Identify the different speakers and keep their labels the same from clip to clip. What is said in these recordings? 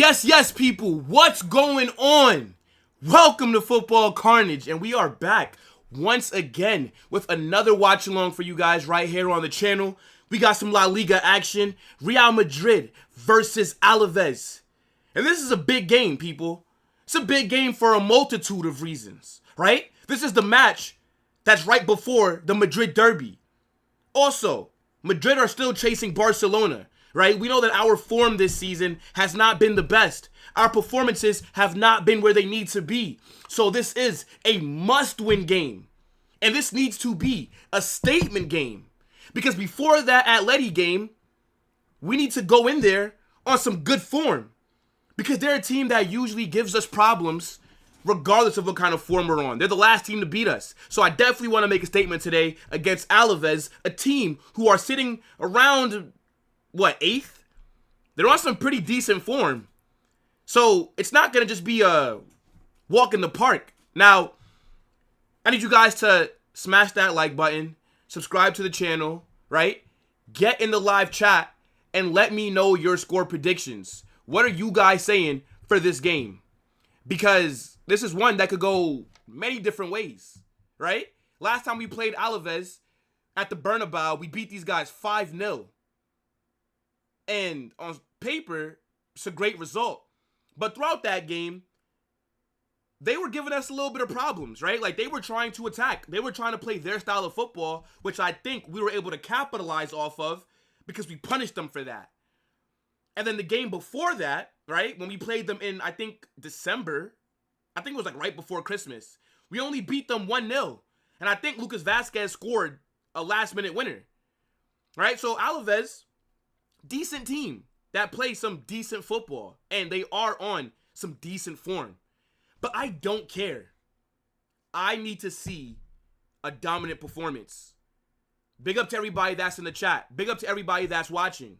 Speaker 1: Yes, people, what's going on? Welcome to Football Carnage, and we are back once again with another watch along for you guys right here on the channel. We got some LaLiga action, Real Madrid versus Alaves. And this is a big game, people. It's a big game for a multitude of reasons, right? This is the match that's right before the Madrid derby. Also, Madrid are still chasing Barcelona, right? We know that our form this season has not been the best. Our performances have not been where they need to be. So this is a must-win game. And this needs to be a statement game. Because before that Atleti game, we need to go in there on some good form. Because they're a team that usually gives us problems regardless of what kind of form we're on. They're the last team to beat us. So I definitely want to make a statement today against Alaves, a team who are sitting around, 8th? They're on some pretty decent form. So it's not going to just be a walk in the park. Now, I need you guys to smash that like button, subscribe to the channel, right? Get in the live chat and let me know your score predictions. What are you guys saying for this game? Because this is one that could go many different ways, right? Last time we played Alaves at the Bernabéu, we beat these guys 5-0. And on paper, it's a great result. But throughout that game, they were giving us a little bit of problems, right? Like, they were trying to attack. They were trying to play their style of football, which I think we were able to capitalize off of because we punished them for that. And then the game before that, right, when we played them in, I think, December, I think it was like right before Christmas, we only beat them 1-0. And I think Lucas Vazquez scored a last-minute winner, right? So Alaves, decent team that plays some decent football, and they are on some decent form. But I don't care. I need to see a dominant performance. Big up to everybody that's in the chat. Big up to everybody that's watching.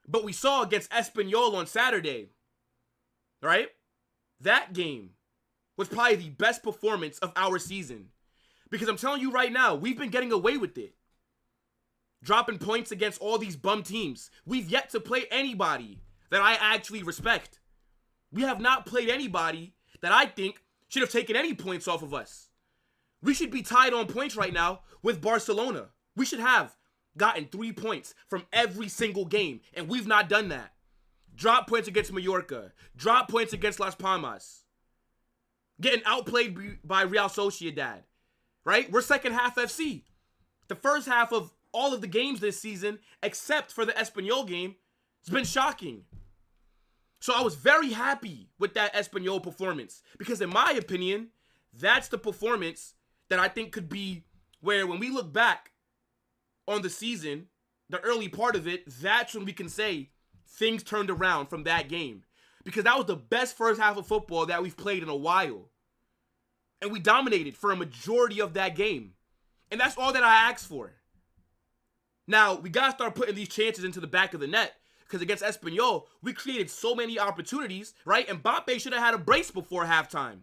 Speaker 1: But we saw against Espanyol on Saturday, right? That game was probably the best performance of our season. Because I'm telling you right now, we've been getting away with it. Dropping points against all these bum teams. We've yet to play anybody that I actually respect. We have not played anybody that I think should have taken any points off of us. We should be tied on points right now with Barcelona. We should have gotten 3 points from every single game, and we've not done that. Drop points against Mallorca. Drop points against Las Palmas. Getting outplayed by Real Sociedad, right? We're second half FC. The first half of all of the games this season, except for the Espanyol game, has been shocking. So I was very happy with that Espanyol performance because in my opinion, that's the performance that I think could be where when we look back on the season, the early part of it, that's when we can say things turned around from that game. Because that was the best first half of football that we've played in a while. And we dominated for a majority of that game. And that's all that I asked for. Now, we got to start putting these chances into the back of the net. Because against Espanyol, we created so many opportunities, right? And Mbappe should have had a brace before halftime.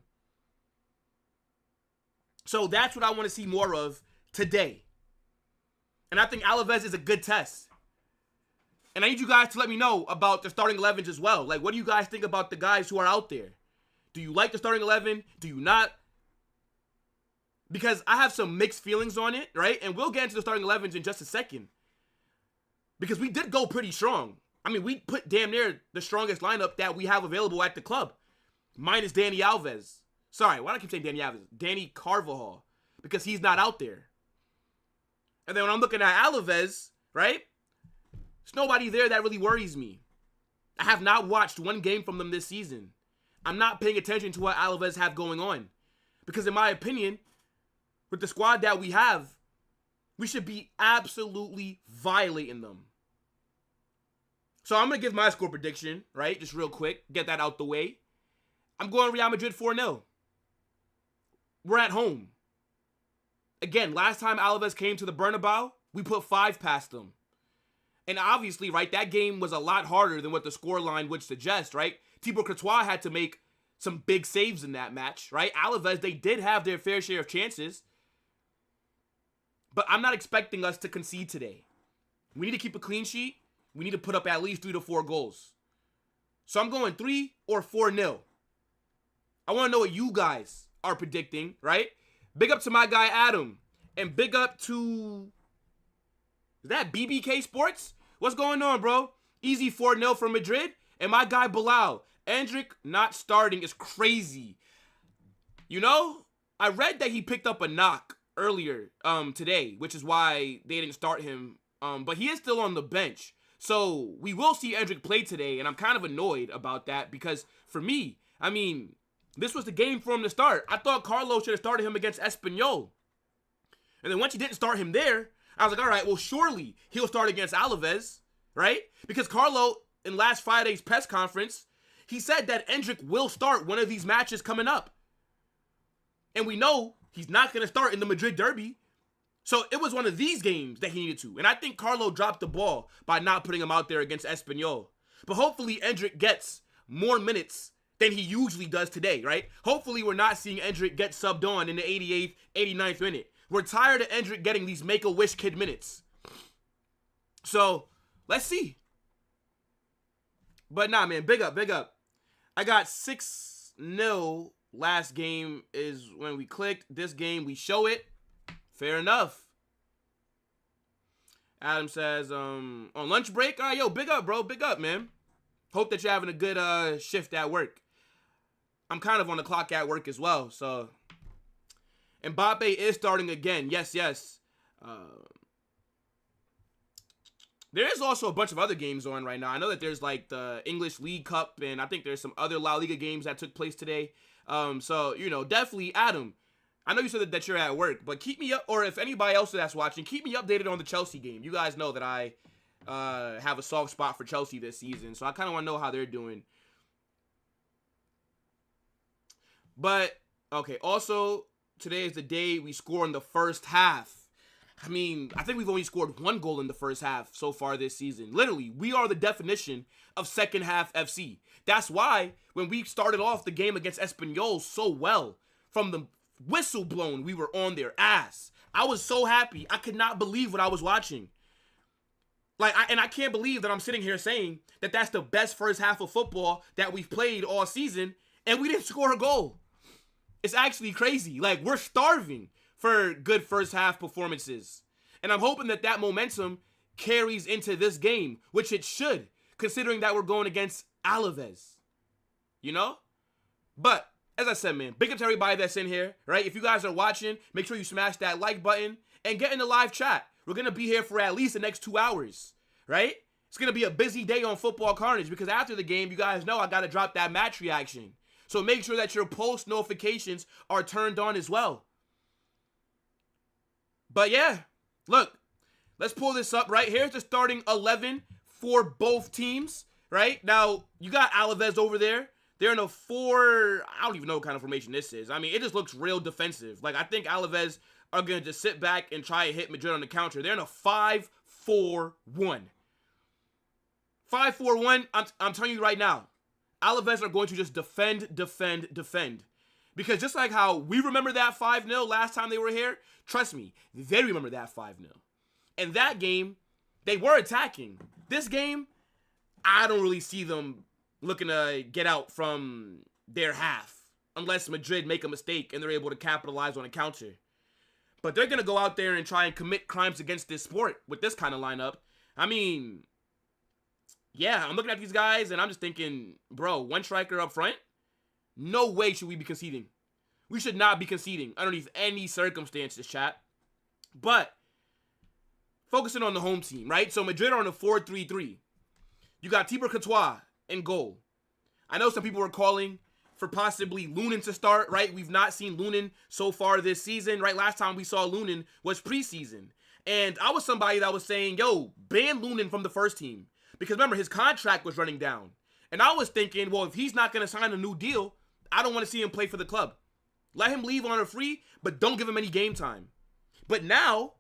Speaker 1: So that's what I want to see more of today. And I think Alaves is a good test. And I need you guys to let me know about the starting 11s as well. Like, what do you guys think about the guys who are out there? Do you like the starting 11? Do you not? Because I have some mixed feelings on it, right? And we'll get into the starting 11s in just a second. Because we did go pretty strong. I mean, we put damn near the strongest lineup that we have available at the club. Minus Dani Alves. Sorry, why do I keep saying Dani Alves? Dani Carvajal. Because he's not out there. And then when I'm looking at Alaves, right? There's nobody there that really worries me. I have not watched one game from them this season. I'm not paying attention to what Alaves have going on. Because in my opinion, with the squad that we have, we should be absolutely violating them. So I'm going to give my score prediction, right? Just real quick. Get that out the way. I'm going Real Madrid 4-0. We're at home. Again, last time Alaves came to the Bernabéu, we put 5 past them. And obviously, right, that game was a lot harder than what the scoreline would suggest, right? Thibaut Courtois had to make some big saves in that match, right? Alaves, they did have their fair share of chances. But I'm not expecting us to concede today. We need to keep a clean sheet. We need to put up at least 3 to 4 goals. So I'm going 3 or 4-0. I want to know what you guys are predicting, right? Big up to my guy Adam. And big up to... Is that BBK Sports? What's going on, bro? Easy 4-0 for Madrid. And my guy Bilal. Endrick not starting is crazy. You know, I read that he picked up a knock earlier today, which is why they didn't start him. But he is still on the bench. So we will see Endrick play today, and I'm kind of annoyed about that because for me, I mean, this was the game for him to start. I thought Carlo should have started him against Espanyol. And then once he didn't start him there, I was like, all right, well, surely he'll start against Alaves, right? Because Carlo, in last Friday's press conference, he said that Endrick will start one of these matches coming up. And we know he's not going to start in the Madrid derby. So it was one of these games that he needed to. And I think Carlo dropped the ball by not putting him out there against Espanyol. But hopefully Endrick gets more minutes than he usually does today, right? Hopefully we're not seeing Endrick get subbed on in the 88th, 89th minute. We're tired of Endrick getting these Make-A-Wish kid minutes. So, let's see. But nah, man, big up, big up. I got 6-0. Last game is when we clicked. This game, we show it. Fair enough. Adam says, on lunch break? All right, yo, big up, bro. Big up, man. Hope that you're having a good shift at work. I'm kind of on the clock at work as well, so... Mbappe is starting again. Yes, yes. There is also a bunch of other games on right now. I know that there's like the English League Cup, and I think there's some other La Liga games that took place today. So, you know, definitely, Adam, I know you said that you're at work, but keep me up, or if anybody else that's watching, keep me updated on the Chelsea game. You guys know that I have a soft spot for Chelsea this season, so I kind of want to know how they're doing. But, okay, also... Today is the day we score in the first half. I mean, I think we've only scored 1 goal in the first half so far this season. Literally, we are the definition of second half FC. That's why when we started off the game against Espanyol so well, from the whistle blown, we were on their ass. I was so happy. I could not believe what I was watching. I can't believe that I'm sitting here saying that that's the best first half of football that we've played all season, and we didn't score a goal. It's actually crazy. Like, we're starving for good first half performances. And I'm hoping that that momentum carries into this game, which it should, considering that we're going against Alaves. You know? But, as I said, man, big up to everybody that's in here, right? If you guys are watching, make sure you smash that like button and get in the live chat. We're going to be here for at least the next 2 hours, right? It's going to be a busy day on Football Carnage because after the game, you guys know I got to drop that match reaction. So make sure that your post notifications are turned on as well. But yeah, look, let's pull this up right here. Here's the starting 11 for both teams, right? Now, you got Alaves over there. They're in a 4, I don't even know what kind of formation this is. I mean, it just looks real defensive. Like, I think Alaves are going to just sit back and try and hit Madrid on the counter. They're in a 5-4-1. 5-4-1, I'm telling you right now. Alaves are going to just defend. Because just like how we remember that 5-0 last time they were here, trust me, they remember that 5-0. And that game, they were attacking. This game, I don't really see them looking to get out from their half. Unless Madrid make a mistake and they're able to capitalize on a counter. But they're going to go out there and try and commit crimes against this sport with this kind of lineup. I mean... Yeah, I'm looking at these guys, and I'm just thinking, bro, 1 striker up front? No way should we be conceding. We should not be conceding underneath any circumstances, chat. But, focusing on the home team, right? So, Madrid are on a 4-3-3. You got Thibaut Courtois in goal. I know some people were calling for possibly Lunin to start, right? We've not seen Lunin so far this season, right? Last time we saw Lunin was preseason. And I was somebody that was saying, yo, ban Lunin from the first team. Because remember, his contract was running down. And I was thinking, well, if he's not going to sign a new deal, I don't want to see him play for the club. Let him leave on a free, but don't give him any game time. But now,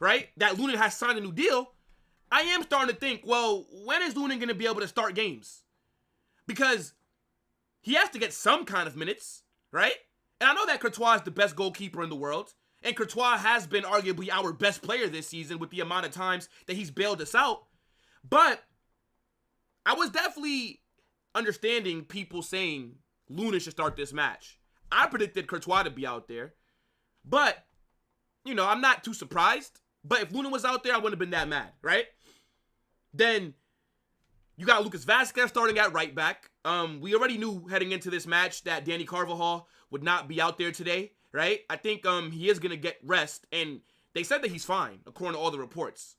Speaker 1: right, that Lunin has signed a new deal, I am starting to think, well, when is Lunin going to be able to start games? Because he has to get some kind of minutes, right? And I know that Courtois is the best goalkeeper in the world. And Courtois has been arguably our best player this season with the amount of times that he's bailed us out. But I was definitely understanding people saying Luna should start this match. I predicted Courtois to be out there. But, I'm not too surprised. But if Luna was out there, I wouldn't have been that mad, right? Then you got Lucas Vazquez starting at right back. We already knew heading into this match that Dani Carvajal would not be out there today, right? I think he is going to get rest. And they said that he's fine, according to all the reports.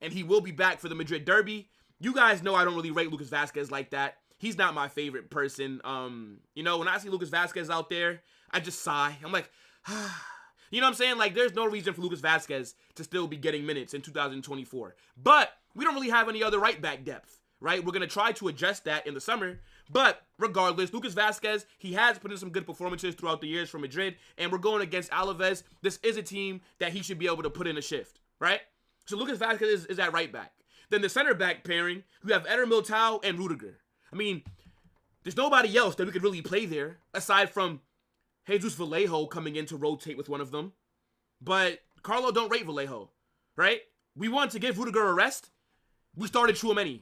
Speaker 1: And he will be back for the Madrid derby. You guys know I don't really rate Lucas Vazquez like that. He's not my favorite person. When I see Lucas Vazquez out there, I just sigh. I'm like, you know what I'm saying? Like, there's no reason for Lucas Vazquez to still be getting minutes in 2024. But we don't really have any other right back depth, right? We're going to try to adjust that in the summer. But regardless, Lucas Vazquez, he has put in some good performances throughout the years for Madrid. And we're going against Alaves. This is a team that he should be able to put in a shift, right? So Lucas Vazquez is at right back. Then the center back pairing, you have Eder Militao and Rudiger. I mean, there's nobody else that we could really play there aside from Jesus Vallejo coming in to rotate with one of them. But Carlo don't rate Vallejo, right? We want to give Rudiger a rest. We started Tchouaméni.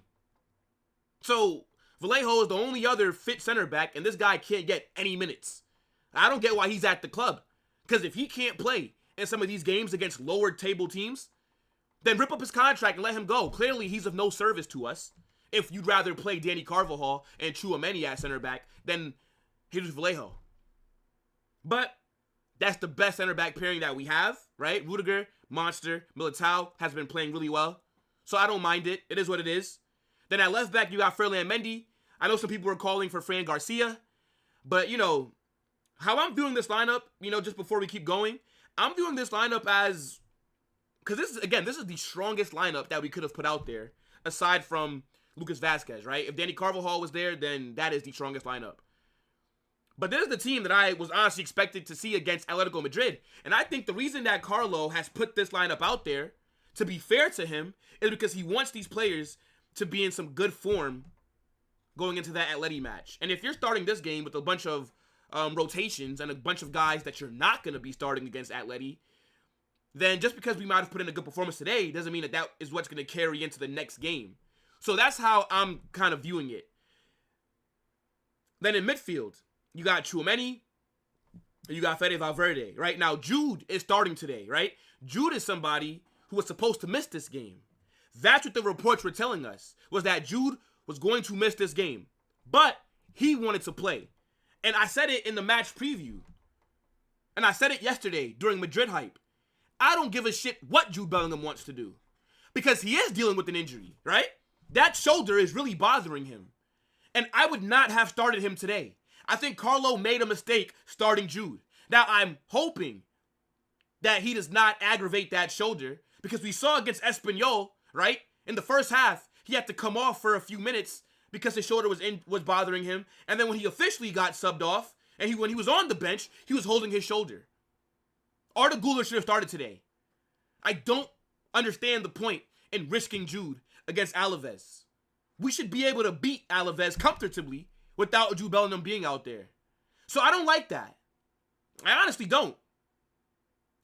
Speaker 1: So Vallejo is the only other fit center back, and this guy can't get any minutes. I don't get why he's at the club. Because if he can't play in some of these games against lower table teams, then rip up his contract and let him go. Clearly, he's of no service to us. If you'd rather play Dani Carvajal and Tchouaméni at center back than Jesus Vallejo. But that's the best center back pairing that we have, right? Rudiger, monster, Militao has been playing really well. So I don't mind it. It is what it is. Then at left back, you got Ferland Mendy. I know some people are calling for Fran Garcia. But, how I'm viewing this lineup, just before we keep going, I'm viewing this lineup as... Because this is the strongest lineup that we could have put out there, aside from Lucas Vazquez, right? If Dani Carvajal was there, then that is the strongest lineup. But this is the team that I was honestly expected to see against Atletico Madrid. And I think the reason that Carlo has put this lineup out there, to be fair to him, is because he wants these players to be in some good form going into that Atleti match. And if you're starting this game with a bunch of rotations and a bunch of guys that you're not going to be starting against Atleti, then just because we might have put in a good performance today doesn't mean that is what's going to carry into the next game. So that's how I'm kind of viewing it. Then in midfield, you got Tchouaméni, and you got Fede Valverde, right? Now, Jude is starting today, right? Jude is somebody who was supposed to miss this game. That's what the reports were telling us, was that Jude was going to miss this game. But he wanted to play. And I said it in the match preview. And I said it yesterday during Madrid Hype. I don't give a shit what Jude Bellingham wants to do. Because he is dealing with an injury, right? That shoulder is really bothering him. And I would not have started him today. I think Carlo made a mistake starting Jude. Now, I'm hoping that he does not aggravate that shoulder. Because we saw against Espanyol, right? In the first half, he had to come off for a few minutes because his shoulder was bothering him. And then when he officially got subbed off, and when he was on the bench, he was holding his shoulder. Arda Güler should have started today. I don't understand the point in risking Jude against Alaves. We should be able to beat Alaves comfortably without Jude Bellingham being out there. So I don't like that. I honestly don't.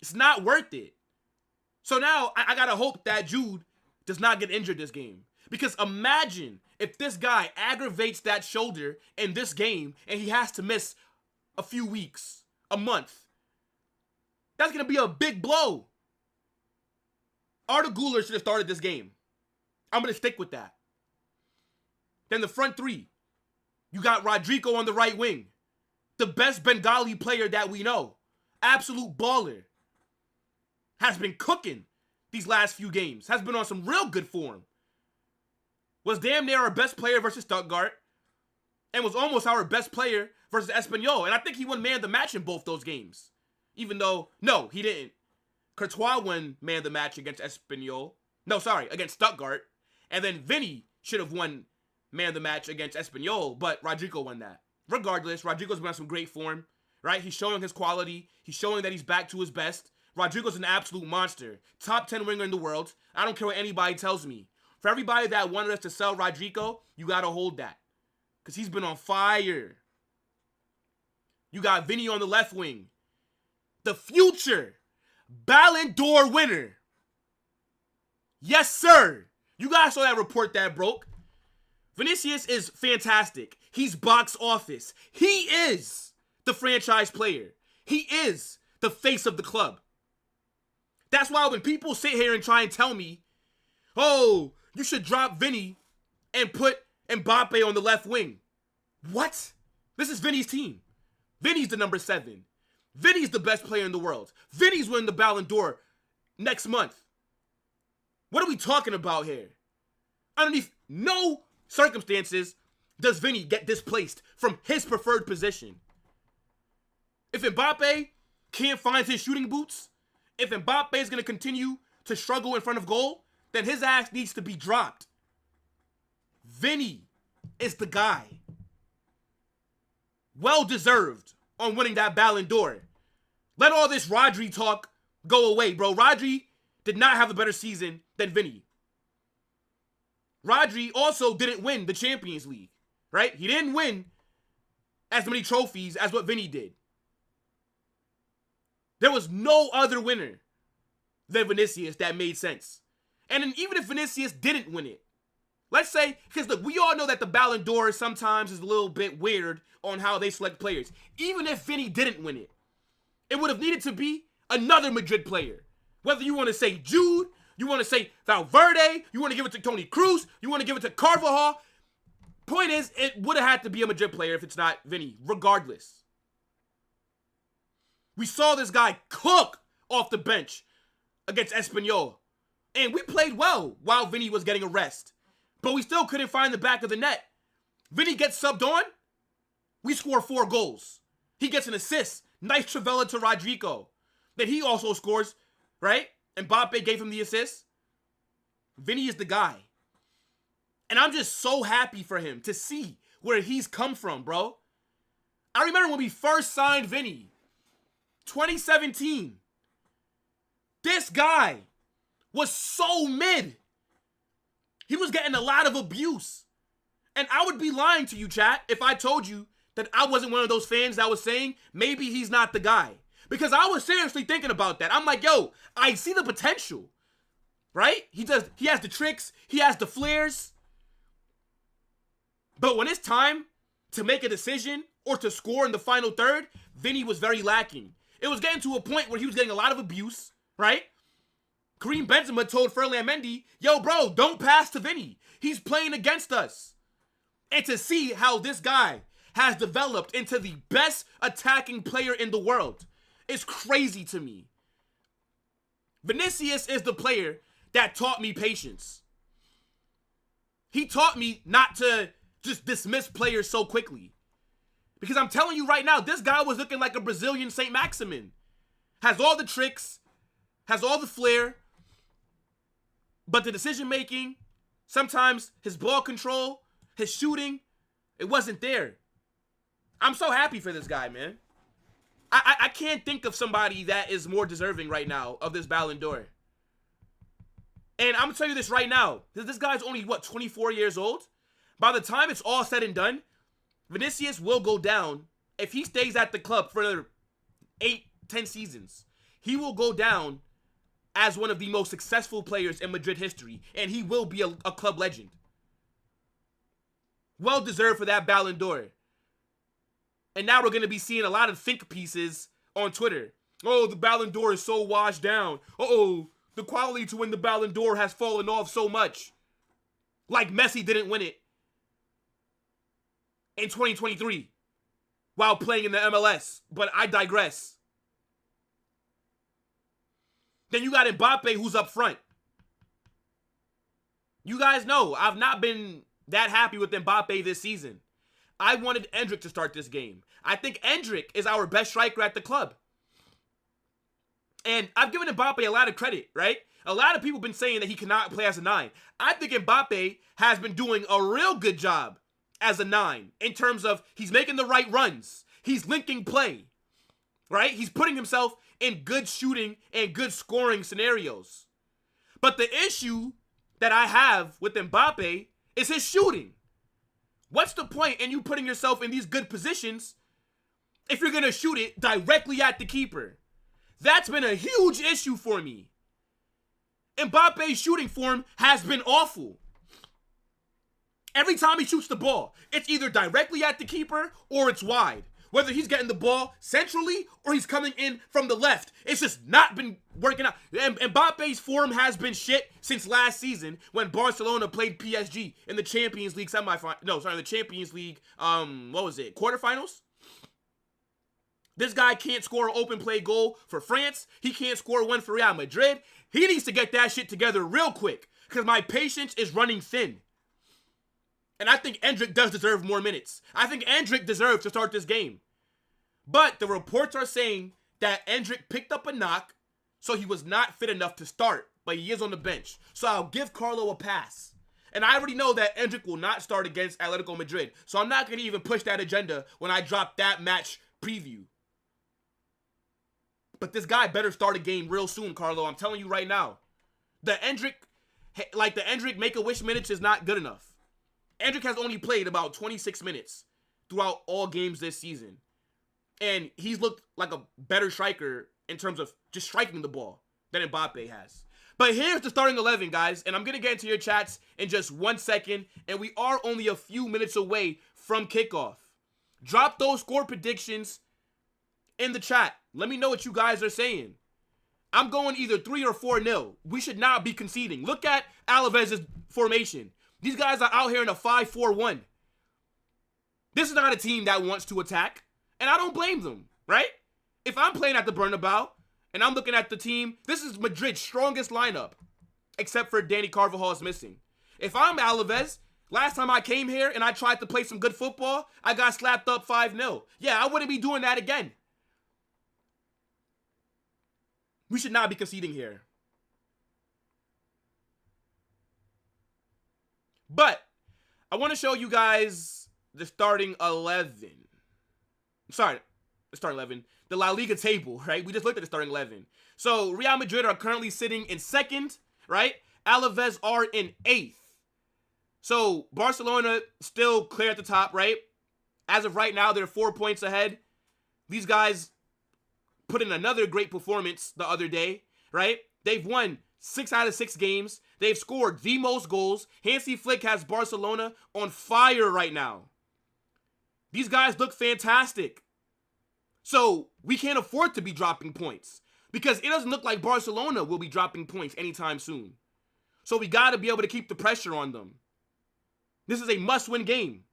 Speaker 1: It's not worth it. So now I gotta hope that Jude does not get injured this game. Because imagine if this guy aggravates that shoulder in this game and he has to miss a few weeks, a month. That's going to be a big blow. Arda Güler should have started this game. I'm going to stick with that. Then the front three. You got Rodrigo on the right wing. The best Bengali player that we know. Absolute baller. Has been cooking these last few games. Has been on some real good form. Was damn near our best player versus Stuttgart. And was almost our best player versus Espanyol. And I think he won man of the match in both those games. Even though, no, he didn't. Courtois won man of the match against Espanyol. No, sorry, against Stuttgart. And then Vinny should have won man of the match against Espanyol, but Rodrigo won that. Regardless, Rodrigo's been on some great form, right? He's showing his quality. He's showing that he's back to his best. Rodrigo's an absolute monster. Top 10 winger in the world. I don't care what anybody tells me. For everybody that wanted us to sell Rodrigo, you got to hold that. Because he's been on fire. You got Vinny on the left wing. The future Ballon d'Or winner. Yes, sir. You guys saw that report that broke. Vinicius is fantastic. He's box office. He is the franchise player. He is the face of the club. That's why when people sit here and try and tell me, oh, you should drop Vinny and put Mbappe on the left wing. What? This is Vinny's team. Vinny's the number 7. Vinny's the best player in the world. Vinny's winning the Ballon d'Or next month. What are we talking about here? Underneath no circumstances does Vinny get displaced from his preferred position. If Mbappe can't find his shooting boots, if Mbappe is going to continue to struggle in front of goal, then his ass needs to be dropped. Vinny is the guy. Well deserved on winning that Ballon d'Or. Let all this Rodri talk go away, bro. Rodri did not have a better season than Vinny. Rodri also didn't win the Champions League, right? He didn't win as many trophies as what Vinny did. There was no other winner than Vinicius that made sense. And then even if Vinicius didn't win it, let's say, because look, we all know that the Ballon d'Or sometimes is a little bit weird on how they select players. Even if Vinny didn't win it, it would have needed to be another Madrid player. Whether you want to say Jude, you want to say Valverde, you want to give it to Toni Kroos, you want to give it to Carvajal. Point is, it would have had to be a Madrid player if it's not Vinny, regardless. We saw this guy cook off the bench against Espanyol. And we played well while Vinny was getting a rest. But we still couldn't find the back of the net. Vinny gets subbed on. We score 4 goals. He gets an assist. Nice Trivela to Rodrigo. Then he also scores, right? Mbappe gave him the assist. Vinny is the guy. And I'm just so happy for him to see where he's come from, bro. I remember when we first signed Vinny. 2017. This guy was so mid. He was getting a lot of abuse. And I would be lying to you, chat, if I told you that I wasn't one of those fans that was saying maybe he's not the guy. Because I was seriously thinking about that. I'm like, yo, I see the potential. Right? He has the tricks. He has the flares. But when it's time to make a decision or to score in the final third, Vinny was very lacking. It was getting to a point where he was getting a lot of abuse, right? Karim Benzema told Ferland Mendy, yo, bro, don't pass to Vinny. He's playing against us. And to see how this guy has developed into the best attacking player in the world is crazy to me. Vinicius is the player that taught me patience. He taught me not to just dismiss players so quickly. Because I'm telling you right now, this guy was looking like a Brazilian Saint Maximin. Has all the tricks, has all the flair, but the decision making, sometimes his ball control, his shooting, it wasn't there. I'm so happy for this guy, man. I can't think of somebody that is more deserving right now of this Ballon d'Or. And I'm going to tell you this right now. This guy's only, 24 years old? By the time it's all said and done, Vinicius will go down. If he stays at the club for another 8, 10 seasons, he will go down as one of the most successful players in Madrid history, and he will be a club legend. Well deserved for that Ballon d'Or. And now we're going to be seeing a lot of think pieces on Twitter. Oh, the Ballon d'Or is so washed down. Uh-oh, the quality to win the Ballon d'Or has fallen off so much. Like Messi didn't win it in 2023 while playing in the MLS. But I digress. Then you got Mbappe who's up front. You guys know I've not been that happy with Mbappe this season. I wanted Endrick to start this game. I think Endrick is our best striker at the club. And I've given Mbappe a lot of credit, right? A lot of people have been saying that he cannot play as a 9. I think Mbappe has been doing a real good job as a 9 in terms of he's making the right runs. He's linking play, right? He's putting himself in good shooting and good scoring scenarios. But the issue that I have with Mbappe is his shooting. What's the point in you putting yourself in these good positions if you're going to shoot it directly at the keeper? That's been a huge issue for me. Mbappe's shooting form has been awful. Every time he shoots the ball, it's either directly at the keeper or it's wide. Whether he's getting the ball centrally or he's coming in from the left, it's just not been working out. And Mbappe's form has been shit since last season when Barcelona played PSG in the Champions League semifinal. No, sorry, the Champions League. What was it? Quarterfinals. This guy can't score an open play goal for France. He can't score one for Real Madrid. He needs to get that shit together real quick because my patience is running thin. And I think Endrick does deserve more minutes. I think Endrick deserves to start this game. But the reports are saying that Endrick picked up a knock, so he was not fit enough to start, but he is on the bench. So I'll give Carlo a pass. And I already know that Endrick will not start against Atletico Madrid. So I'm not going to even push that agenda when I drop that match preview. But this guy better start a game real soon, Carlo. I'm telling you right now. The Endrick Make-A-Wish minutes is not good enough. Endrick has only played about 26 minutes throughout all games this season. And he's looked like a better striker in terms of just striking the ball than Mbappe has. But here's the starting 11, guys. And I'm going to get into your chats in just 1 second. And we are only a few minutes away from kickoff. Drop those score predictions in the chat. Let me know what you guys are saying. I'm going either 3 or 4-0. We should not be conceding. Look at Alaves' formation. These guys are out here in a 5-4-1. This is not a team that wants to attack, and I don't blame them, right? If I'm playing at the Bernabéu and I'm looking at the team, this is Madrid's strongest lineup, except for Dani Carvajal's missing. If I'm Alaves, last time I came here and I tried to play some good football, I got slapped up 5-0. Yeah, I wouldn't be doing that again. We should not be conceding here. But I want to show you guys the starting 11. Sorry, the starting 11. The La Liga table, right? We just looked at the starting 11. So Real Madrid are currently sitting in 2nd, right? Alaves are in 8th. So Barcelona still clear at the top, right? As of right now, they're 4 points ahead. These guys put in another great performance the other day, right? They've won 6 out of 6 games. They've scored the most goals. Hansi Flick has Barcelona on fire right now. These guys look fantastic. So we can't afford to be dropping points because it doesn't look like Barcelona will be dropping points anytime soon. So we got to be able to keep the pressure on them. This is a must-win game.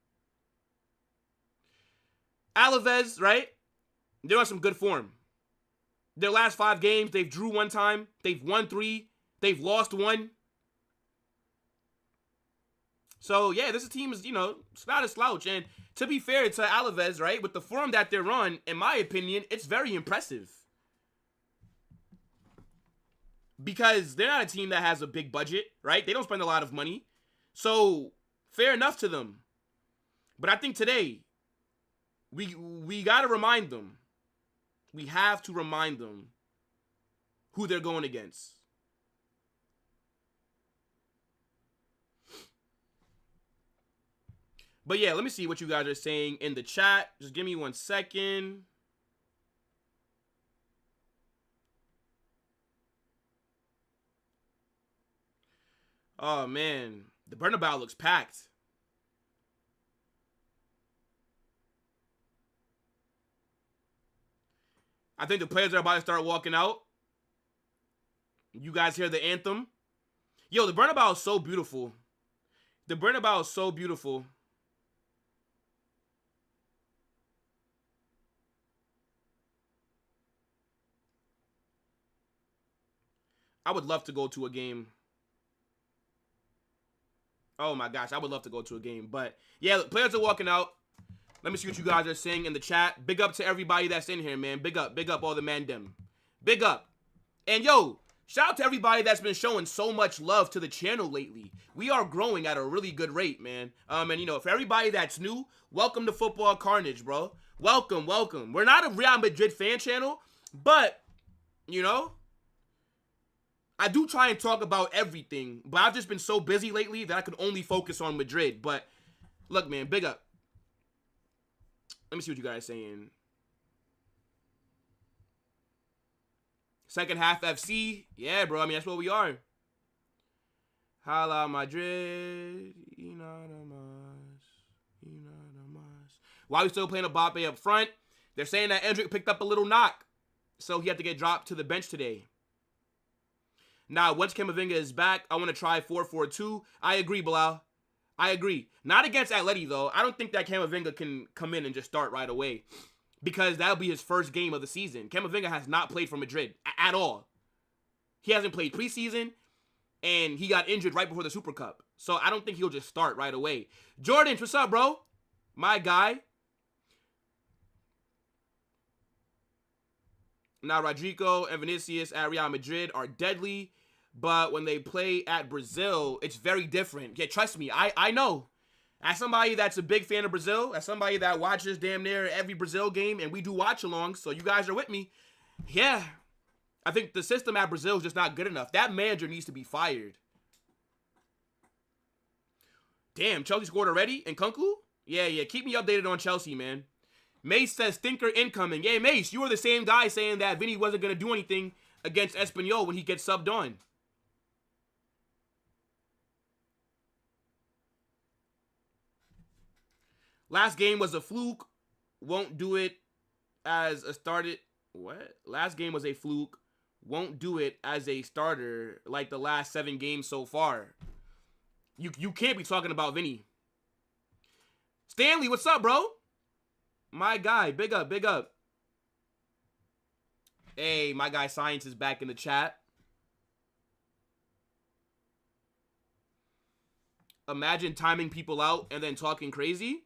Speaker 1: Alaves, right? They're on some good form. Their last 5 games, they've drew 1 time. They've won 3. They've lost 1. So, yeah, this team is, it's not a slouch. And to be fair to Alaves, right, with the form that they're on, in my opinion, it's very impressive. Because they're not a team that has a big budget, right? They don't spend a lot of money. So, fair enough to them. But I think today, we got to remind them. We have to remind them who they're going against. But yeah, let me see what you guys are saying in the chat. Just give me 1 second. Oh, man. The Bernabéu looks packed. I think the players are about to start walking out. You guys hear the anthem? Yo, the Bernabéu is so beautiful. The Bernabéu is so beautiful. I would love to go to a game. Oh my gosh, I would love to go to a game. But yeah, players are walking out. Let me see what you guys are saying in the chat. Big up to everybody that's in here, man. Big up all the mandem. Big up. And yo, shout out to everybody that's been showing so much love to the channel lately. We are growing at a really good rate, man. And for everybody that's new, welcome to Football Carnage, bro. Welcome. We're not a Real Madrid fan channel, but, I do try and talk about everything, but I've just been so busy lately that I could only focus on Madrid. But look, man, big up. Let me see what you guys are saying. Second half FC. Yeah, bro. I mean, that's what we are. Hala Madrid. Why are we still playing Mbappe up front? They're saying that Endrick picked up a little knock, so he had to get dropped to the bench today. Now, once Camavinga is back, I want to try 4-4-2. I agree, Bilal. I agree. Not against Atleti, though. I don't think that Camavinga can come in and just start right away, because that'll be his first game of the season. Camavinga has not played for Madrid at all. He hasn't played preseason, and he got injured right before the Super Cup. So I don't think he'll just start right away. Jordan, what's up, bro? My guy. Now, Rodrigo and Vinicius at Real Madrid are deadly, but when they play at Brazil, it's very different. Yeah, trust me, I know. As somebody that's a big fan of Brazil, as somebody that watches damn near every Brazil game, and we do watch-alongs, so you guys are with me, yeah, I think the system at Brazil is just not good enough. That manager needs to be fired. Damn, Chelsea scored already? And Kunku? Yeah, keep me updated on Chelsea, man. Mace says, stinker incoming. Yeah, Mace, you were the same guy saying that Vinny wasn't going to do anything against Espanyol when he gets subbed on. Last game was a fluke. Won't do it as a started. What? Last game was a fluke. Won't do it as a starter like the last 7 games so far. You can't be talking about Vinny. Stanley, what's up, bro? My guy, big up, big up. Hey, my guy Science is back in the chat. Imagine timing people out and then talking crazy.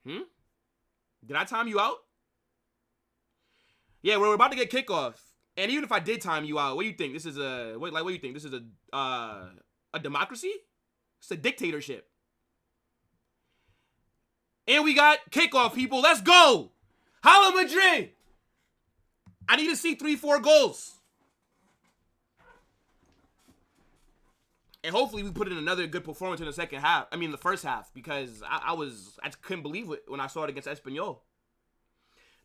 Speaker 1: Did I time you out? Yeah, we're about to get kickoff. And even if I did time you out, what do you think? This is a what do you think? This is a democracy? It's a dictatorship. And we got kickoff, people. Let's go. Holla Madrid. I need to see 3-4 goals. And hopefully we put in another good performance in the second half. I mean, the first half, because I couldn't believe it when I saw it against Espanyol.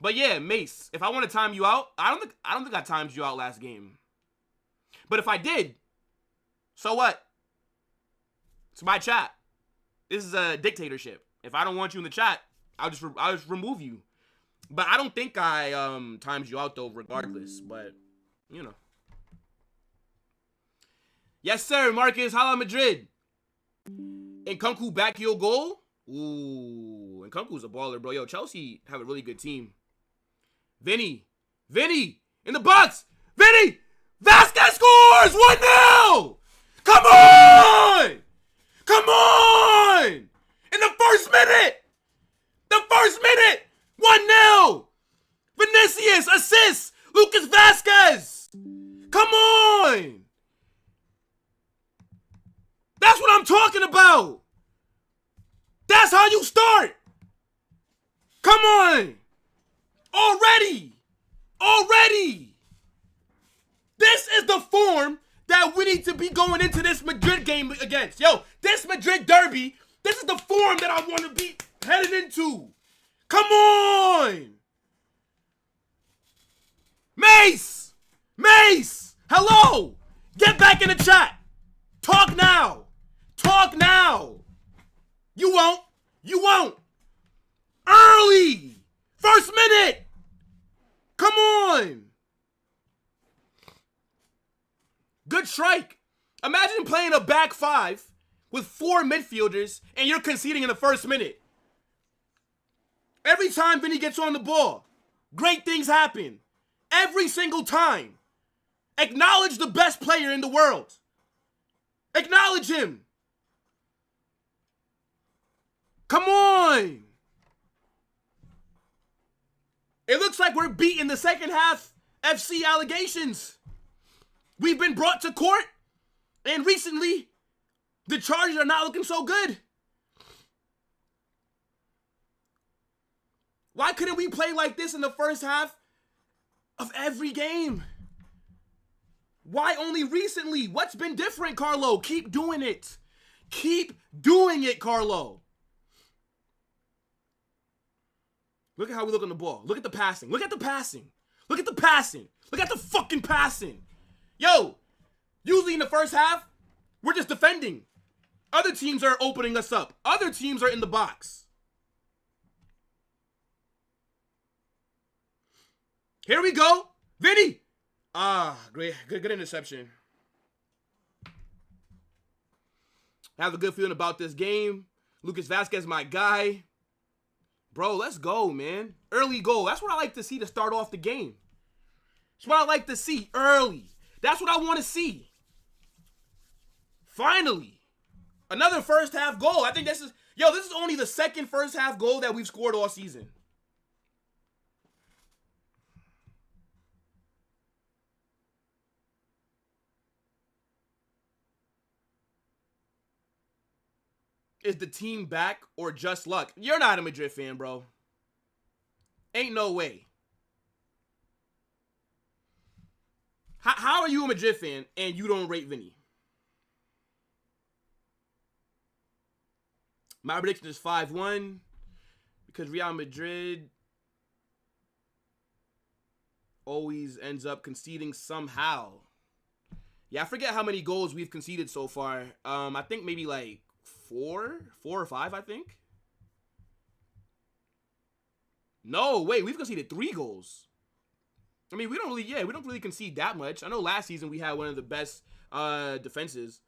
Speaker 1: But yeah, Mace, if I want to time you out, I don't think I timed you out last game. But if I did, so what? It's my chat. This is a dictatorship. If I don't want you in the chat, I'll just remove you. But I don't think I timed you out though, regardless. But you know. Yes, sir, Marcus. Hala Madrid. And Kunku back your goal. Ooh, and Kunku's a baller, bro. Yo, Chelsea have a really good team. Vinny in the box. Vinny Vasquez scores 1-0. Come on. In the first minute. 1-0. Vinicius assists. Lucas Vasquez. Come on. That's what I'm talking about. That's how you start. Come on. Already. This is the form that we need to be going into this Madrid game against. Yo, this Madrid derby, this is the form that I want to be headed into. Come on. Mace. Hello. Get back in the chat. Talk now. You won't. Early. First minute. Come on. Good strike. Imagine playing a back 5 with 4 midfielders and you're conceding in the first minute. Every time Vinny gets on the ball, great things happen. Every single time. Acknowledge the best player in the world. Acknowledge him. Come on. It looks like we're beating the second half FC allegations. We've been brought to court, and recently, the charges are not looking so good. Why couldn't we play like this in the first half of every game? Why only recently? What's been different, Carlo? Keep doing it. Carlo. Look at how we look on the ball. Look at the passing. Look at the fucking passing. Yo, usually in the first half, we're just defending. Other teams are opening us up. Other teams are in the box. Here we go. Vinny. Great. Good interception. I have a good feeling about this game. Lucas Vasquez, my guy. Bro, let's go, man. Early goal. That's what I like to see to start off the game. That's what I like to see early. That's what I want to see. Finally. Another first half goal. I think this is only the second first half goal that we've scored all season. Is the team back or just luck? You're not a Madrid fan, bro. Ain't no way. How are you a Madrid fan and you don't rate Vinny? My prediction is 5-1 because Real Madrid always ends up conceding somehow. Yeah, I forget how many goals we've conceded so far. I think maybe like four or five, I think. No, wait, we've conceded 3 goals. I mean, we don't really concede that much. I know last season we had one of the best defenses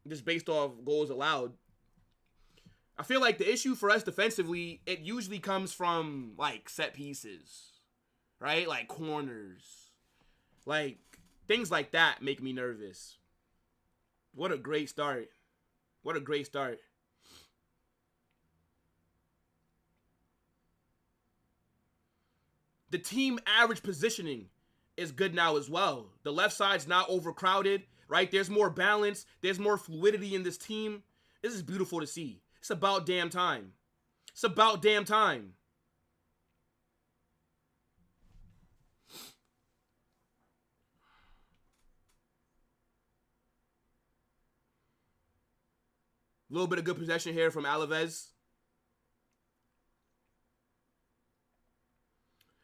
Speaker 1: just based off goals allowed. I feel like the issue for us defensively, it usually comes from like set pieces, right? Like corners. Like things like that make me nervous. What a great start. What a great start. The team average positioning is good now as well. The left side's not overcrowded, right? There's more balance. There's more fluidity in this team. This is beautiful to see. It's about damn time. It's about damn time. A little bit of good possession here from Alaves.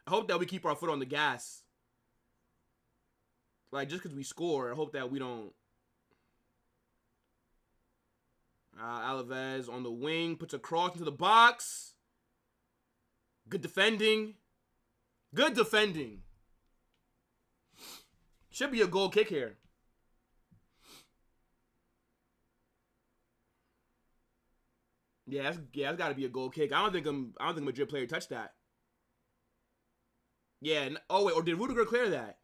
Speaker 1: I hope that we keep our foot on the gas. Like, just because we score, I hope that we don't. Alaves on the wing. Puts a cross into the box. Good defending. Good defending. Should be a goal kick here. Yeah, that's got to be a goal kick. I don't think a Madrid player touched that. Yeah. Oh wait, or did Rudiger clear that?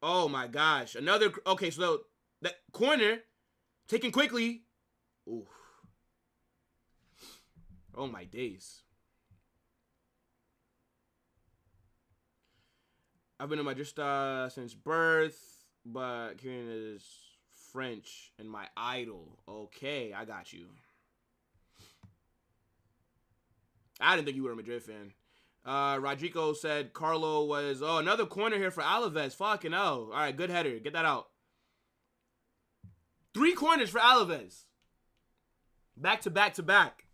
Speaker 1: Oh my gosh! Another. Okay, so that corner taken quickly. Ooh. Oh my days. I've been in Madrid since birth, but Kieran is French and my idol. Okay, I got you. I didn't think you were a Madrid fan. Rodrigo said Carlo was... Oh, another corner here for Alaves. Fucking hell. All right, good header. Get that out. 3 corners for Alaves. Back to back to back.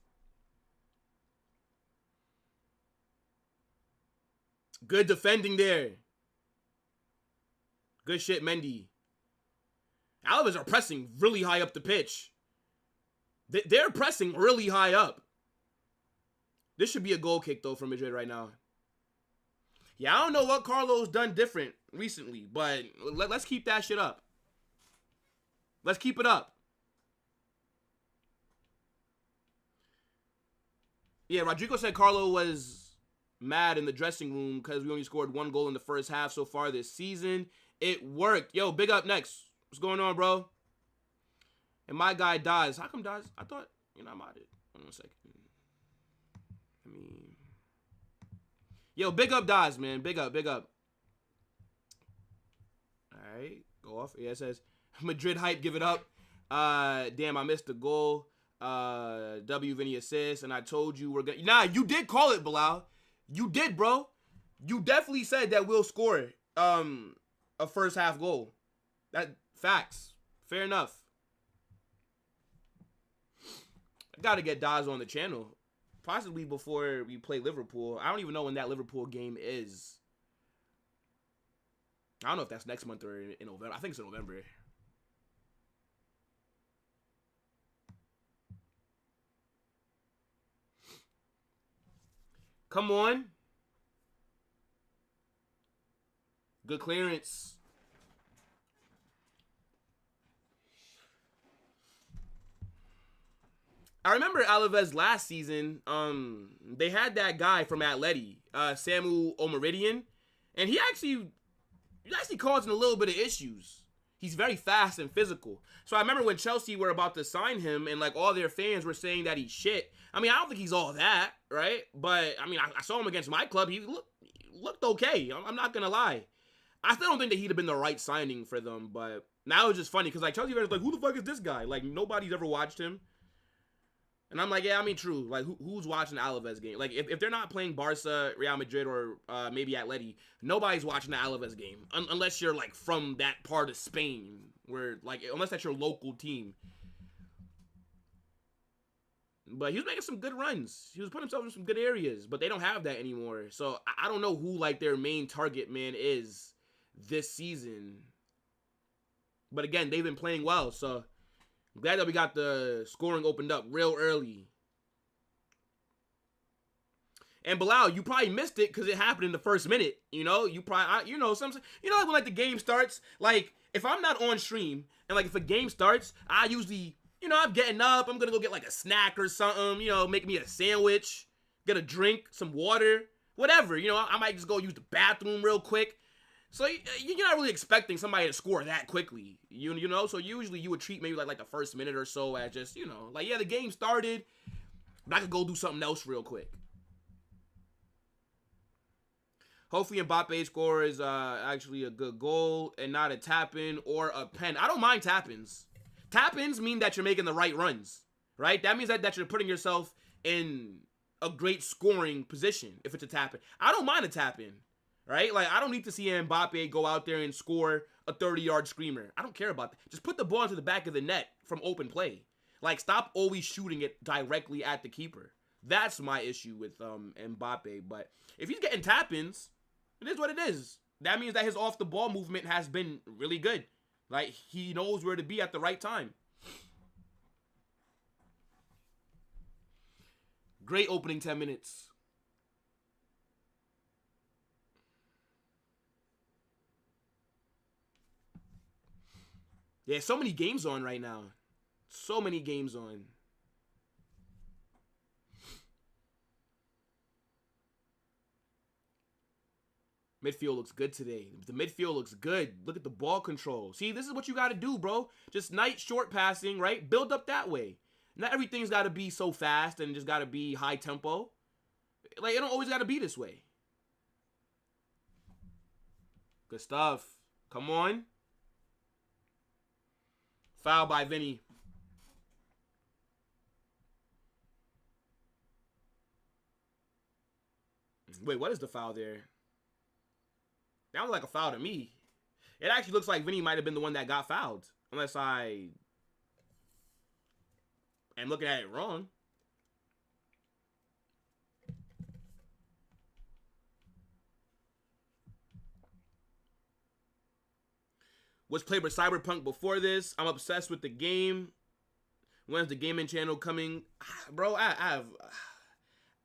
Speaker 1: Good defending there. Good shit, Mendy. Alaves are pressing really high up the pitch. They're pressing really high up. This should be a goal kick, though, from Madrid right now. Yeah, I don't know what Carlo's done different recently, but let's keep that shit up. Let's keep it up. Yeah, Rodrigo said Carlo was mad in the dressing room because we only scored 1 goal in the first half so far this season. It worked. Yo, big up next. What's going on, bro? And my guy dies. How come dies? I thought, I'm out it. Hold on a second. Yo, big up Daz, man. Big up, big up. All right, go off. Yeah, it says Madrid hype, give it up. Damn, I missed the goal. W Vinny assist, and I told you we're gonna. Nah, you did call it, Bilal. You did, bro. You definitely said that we'll score a first half goal. That facts. Fair enough. I gotta get Daz on the channel. Possibly before we play Liverpool. I don't even know when that Liverpool game is. I don't know if that's next month or in November. I think it's in November. Come on. Good clearance. I remember Alaves last season. They had that guy from Atleti, Samu Omeridian, and he actually causing a little bit of issues. He's very fast and physical. So I remember when Chelsea were about to sign him, and like all their fans were saying that he's shit. I mean, I don't think he's all that, right? But I mean, I saw him against my club. He looked okay. I'm not gonna lie. I still don't think that he'd have been the right signing for them. But now it's just funny because like Chelsea fans are like, who the fuck is this guy? Like nobody's ever watched him. And I'm like, yeah, I mean, true. Like, who's watching the Alaves game? Like, if they're not playing Barca, Real Madrid, or maybe Atleti, nobody's watching the Alaves game. Unless you're, like, from that part of Spain. Where, like, unless that's your local team. But he was making some good runs. He was putting himself in some good areas. But they don't have that anymore. So, I don't know who, like, their main target man is this season. But, again, they've been playing well, so... I'm glad that we got the scoring opened up real early. And Bilal, you probably missed it because it happened in the first minute. You know, you probably, like when like the game starts, like if I'm not on stream and like if a game starts, I usually, I'm getting up, I'm gonna go get like a snack or something, make me a sandwich, get a drink, some water, whatever. I might just go use the bathroom real quick. So you're not really expecting somebody to score that quickly, So usually you would treat maybe like the first minute or so as just, like, yeah, the game started, but I could go do something else real quick. Hopefully Mbappe scores actually a good goal and not a tap-in or a pen. I don't mind tap-ins. Tap-ins mean that you're making the right runs, right? That means that you're putting yourself in a great scoring position if it's a tap-in. I don't mind a tap-in. Right? Like, I don't need to see Mbappe go out there and score a 30-yard screamer. I don't care about that. Just put the ball into the back of the net from open play. Like, stop always shooting it directly at the keeper. That's my issue with Mbappe. But if he's getting tap-ins, it is what it is. That means that his off-the-ball movement has been really good. Like, he knows where to be at the right time. Great opening 10 minutes. Yeah, so many games on right now. So many games on. Midfield looks good today. The midfield looks good. Look at the ball control. See, this is what you got to do, bro. Just nice short passing, right? Build up that way. Not everything's got to be so fast and just got to be high tempo. Like, it don't always got to be this way. Good stuff. Come on. Foul by Vinny. Wait, what is the foul there? That was like a foul to me. It actually looks like Vinny might have been the one that got fouled. Unless I am looking at it wrong. Was played with Cyberpunk before this. I'm obsessed with the game. When's the gaming channel coming? Bro, I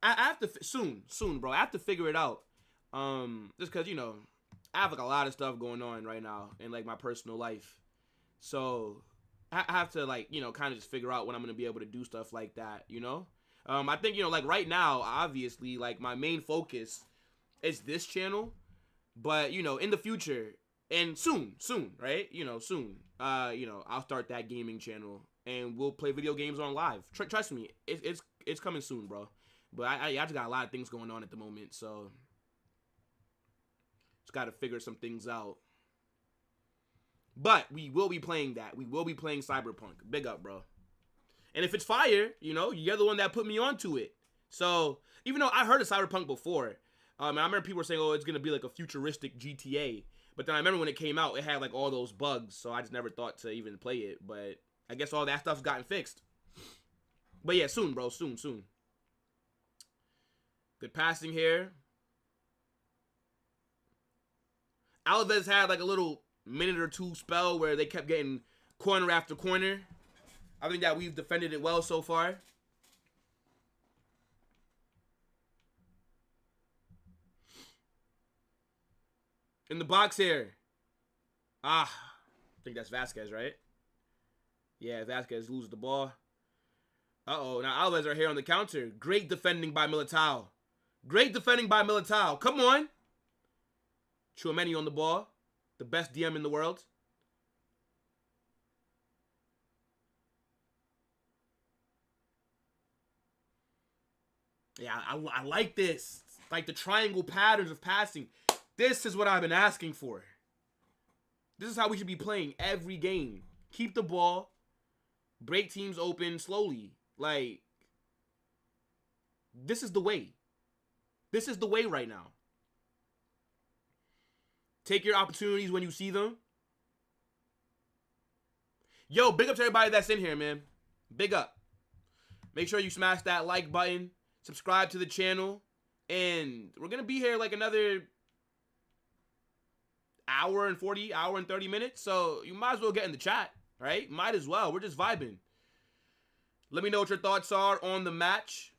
Speaker 1: have to soon, bro. I have to figure it out. Just because, I have like a lot of stuff going on right now in like my personal life. So I have to like, kind of just figure out when I'm going to be able to do stuff like that, I think, like right now, obviously, like my main focus is this channel. But, in the future, and soon, right? Soon. I'll start that gaming channel and we'll play video games on live. Trust me, it's coming soon, bro. But I just got a lot of things going on at the moment, so just got to figure some things out. But we will be playing that. We will be playing Cyberpunk. Big up, bro. And if it's fire, you're the one that put me onto it. So even though I heard of Cyberpunk before, I remember people were saying, oh, it's gonna be like a futuristic GTA. But then I remember when it came out, it had like all those bugs, so I just never thought to even play it. But I guess all that stuff's gotten fixed. But yeah, soon, bro. Soon. Good passing here. Alaves had like a little minute or two spell where they kept getting corner after corner. I think that we've defended it well so far. In the box here. I think that's Vasquez, right? Yeah, Vasquez loses the ball. Uh-oh, now Alaves are here on the counter. Great defending by Militao. Great defending by Militao. Come on. Tchouaméni on the ball. The best DM in the world. Yeah, I like this. Like the triangle patterns of passing. This is what I've been asking for. This is how we should be playing every game. Keep the ball. Break teams open slowly. Like, this is the way. This is the way right now. Take your opportunities when you see them. Yo, big up to everybody that's in here, man. Big up. Make sure you smash that like button. Subscribe to the channel. And we're going to be here like another hour and 30 minutes. So you might as well get in the chat, right? Might as well. We're just vibing. Let me know what your thoughts are on the match.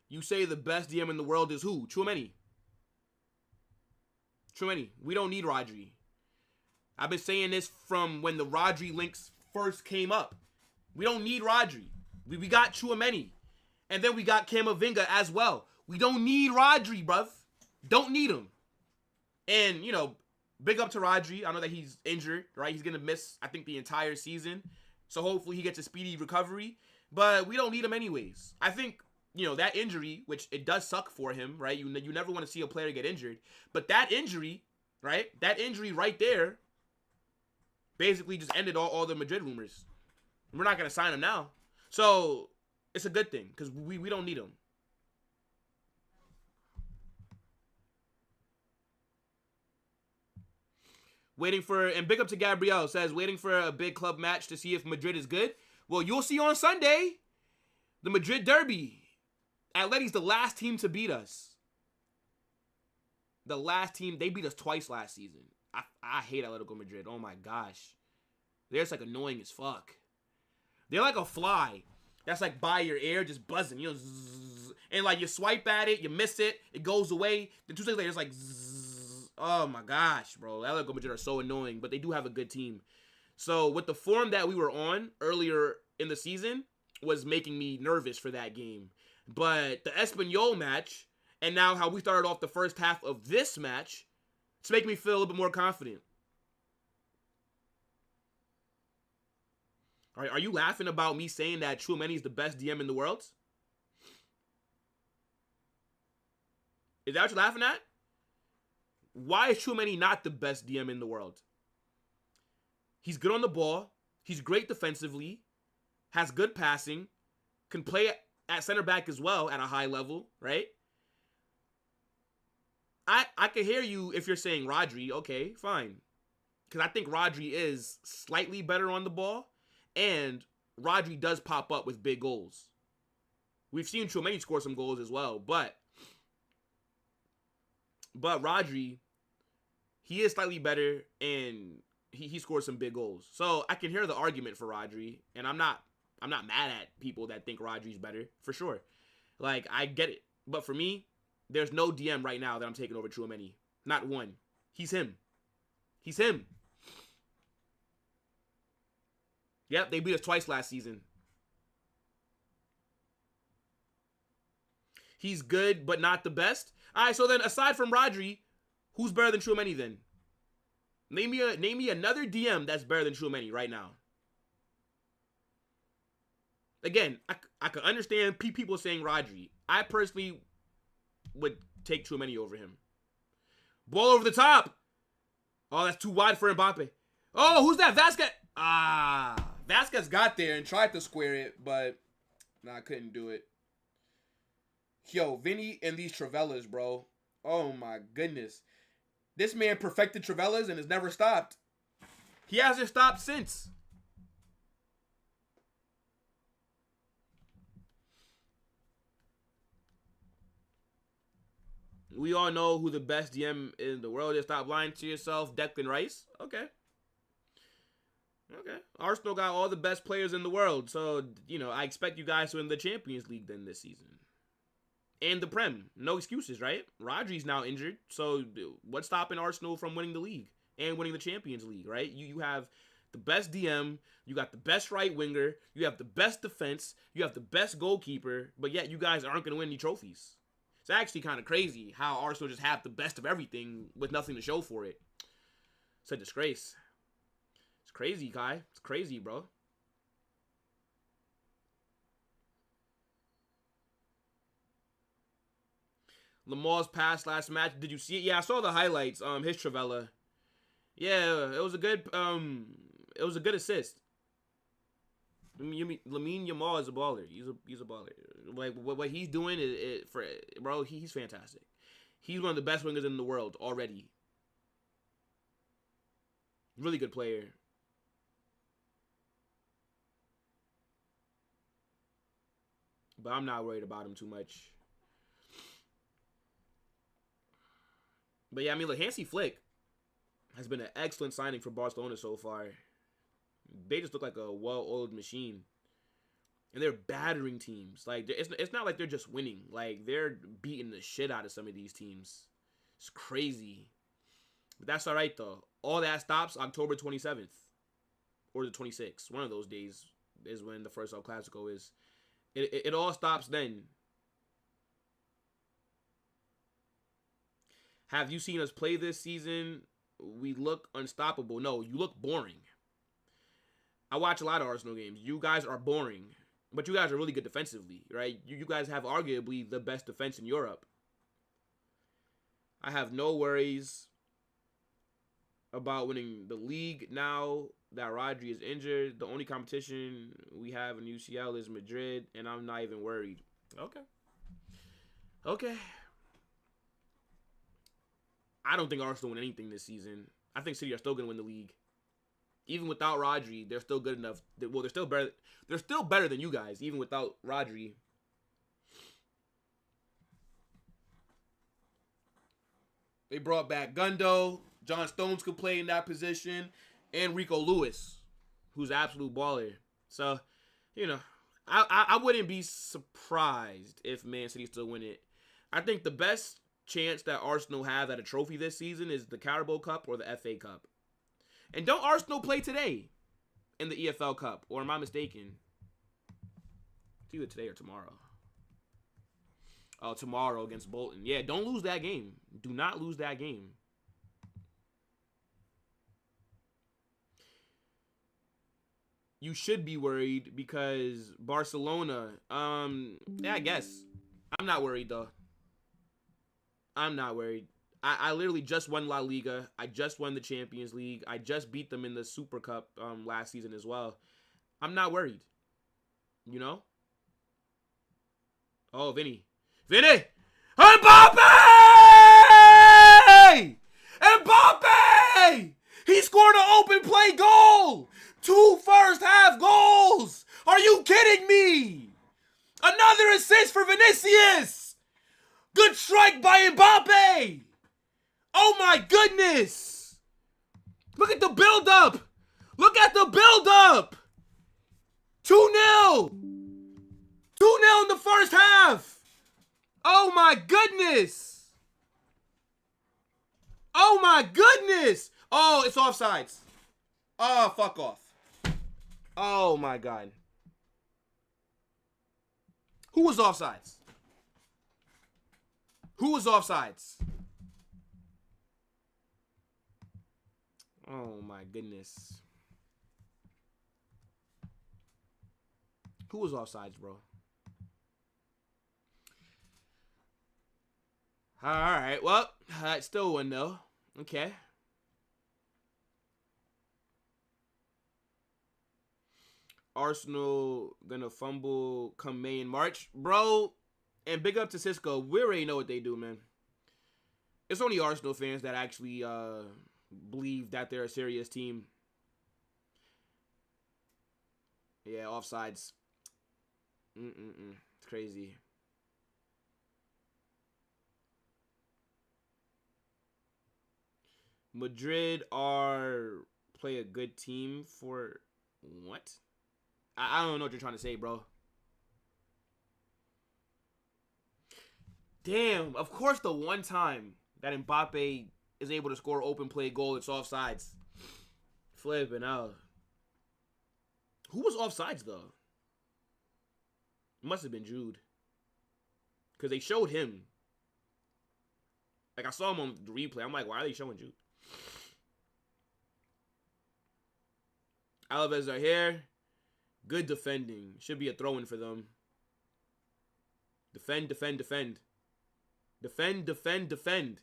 Speaker 1: You say the best DM in the world is who? Tchouaméni. Tchouaméni. We don't need Rodri. I've been saying this from when the Rodri links first came up. We don't need Rodri. We got Tchouaméni. And then we got Camavinga as well. We don't need Rodri, bruv. Don't need him. And, you know, big up to Rodri. I know that he's injured, right? He's going to miss, I think, the entire season. So hopefully he gets a speedy recovery. But we don't need him anyways. I think, you know, that injury, which it does suck for him, right? You never want to see a player get injured. But that injury, right? That injury right there basically just ended all the Madrid rumors. We're not going to sign him now. So it's a good thing because we don't need him. Waiting for, and big up to Gabriel, says, waiting for a big club match to see if Madrid is good. Well, you'll see on Sunday. The Madrid Derby. Atleti's the last team to beat us. The last team, they beat us twice last season. I hate Atletico Madrid. Oh my gosh. They're just like annoying as fuck. They're like a fly that's like by your ear just buzzing. You know, zzz, and like you swipe at it, you miss it, it goes away. Then 2 seconds later, it's like zzz. Oh my gosh, bro. Atletico Madrid are so annoying, but they do have a good team. So with the form that we were on earlier in the season was making me nervous for that game. But the Espanyol match, and now how we started off the first half of this match, it's making me feel a little bit more confident. All right, are you laughing about me saying that Tchouaméni is the best DM in the world? Is that what you're laughing at? Why is Tchouaméni not the best DM in the world? He's good on the ball. He's great defensively. Has good passing. Can play at center back as well at a high level, right? I can hear you if you're saying Rodri. Okay, fine. Because I think Rodri is slightly better on the ball. And Rodri does pop up with big goals. We've seen Tchouaméni score some goals as well. But Rodri, he is slightly better and he scores some big goals. So I can hear the argument for Rodri. And I'm not mad at people that think Rodri's better, for sure. Like, I get it. But for me, there's no DM right now that I'm taking over Tchouaméni. Not one. He's him. He's him. Yep, they beat us twice last season. He's good, but not the best. All right, so then aside from Rodri, who's better than Tchouaméni then? Name me another DM that's better than Tchouaméni right now. Again, I could understand people saying Rodri. I personally would take Tchouaméni over him. Ball over the top. Oh, that's too wide for Mbappe. Oh, who's that? Vasquez. Vasquez got there and tried to square it, but I couldn't do it. Yo, Vinny and these Travellas, bro. Oh, my goodness. This man perfected Travellas and has never stopped. He hasn't stopped since. We all know who the best DM in the world is. Stop lying to yourself. Declan Rice. Okay. Okay. Arsenal got all the best players in the world, so I expect you guys to win the Champions League then this season. And the Prem. No excuses, right? Rodri's now injured, so what's stopping Arsenal from winning the league and winning the Champions League, right? You have the best DM, you got the best right winger, you have the best defense, you have the best goalkeeper, but yet you guys aren't going to win any trophies. It's actually kind of crazy how Arsenal just have the best of everything with nothing to show for it. It's a disgrace. It's crazy, Kai. It's crazy, bro. Lamar's pass last match. Did you see it? Yeah, I saw the highlights. His Travella. Yeah, it was a good assist. Lamine Yamal is a baller. He's a baller. Like what he's doing bro. He's fantastic. He's one of the best wingers in the world already. Really good player. But I'm not worried about him too much. But yeah, I mean, look, Hansi Flick has been an excellent signing for Barcelona so far. They just look like a well-oiled machine. And they're battering teams. Like, it's not like they're just winning. Like, they're beating the shit out of some of these teams. It's crazy. But that's all right, though. All that stops October 27th. Or the 26th. One of those days is when the first El Clasico is. It all stops then. Have you seen us play this season? We look unstoppable. No, you look boring. I watch a lot of Arsenal games. You guys are boring. But you guys are really good defensively, right? You guys have arguably the best defense in Europe. I have no worries about winning the league now that Rodri is injured. The only competition we have in UCL is Madrid, and I'm not even worried. Okay. I don't think Arsenal win anything this season. I think City are still going to win the league. Even without Rodri, they're still good enough. Well, they're still better. They're still better than you guys, even without Rodri. They brought back Gundo. John Stones could play in that position. And Rico Lewis, who's an absolute baller. So, I wouldn't be surprised if Man City still win it. I think the best chance that Arsenal have at a trophy this season is the Carabao Cup or the FA Cup. And don't Arsenal play today in the EFL Cup? Or am I mistaken? It's either today or tomorrow. Oh, tomorrow against Bolton. Yeah, don't lose that game. Do not lose that game. You should be worried because Barcelona, yeah, I guess. I'm not worried, though. I'm not worried. I literally just won La Liga. I just won the Champions League. I just beat them in the Super Cup last season as well. I'm not worried. You know? Oh, Vinny. Vinny! Mbappe! Mbappe! He scored an open play goal! 2 first-half goals! Are you kidding me? Another assist for Vinicius! Good strike by Mbappe! Oh my goodness! Look at the build-up! Look at the build-up! 2-0! 2-0 in the first half! Oh my goodness! Oh my goodness! Oh, it's offsides. Oh, fuck off. Oh my god. Who was offsides? Who was offsides? Oh my goodness. Who was offsides, bro? Alright, well, I still won though. Okay. Arsenal gonna fumble come May and March. Bro, and big up to Cisco. We already know what they do, man. It's only Arsenal fans that actually believe that they're a serious team. Yeah, offsides. It's crazy. Madrid are play a good team for what? I don't know what you're trying to say, bro. Damn, of course the one time that Mbappe is able to score open play goal, it's offsides. Flipping out. Who was offsides, though? It must have been Jude. Because they showed him. Like, I saw him on the replay. I'm like, why are they showing Jude? Alaves are here. Good defending. Should be a throw-in for them. Defend, defend, defend. Defend, defend, defend.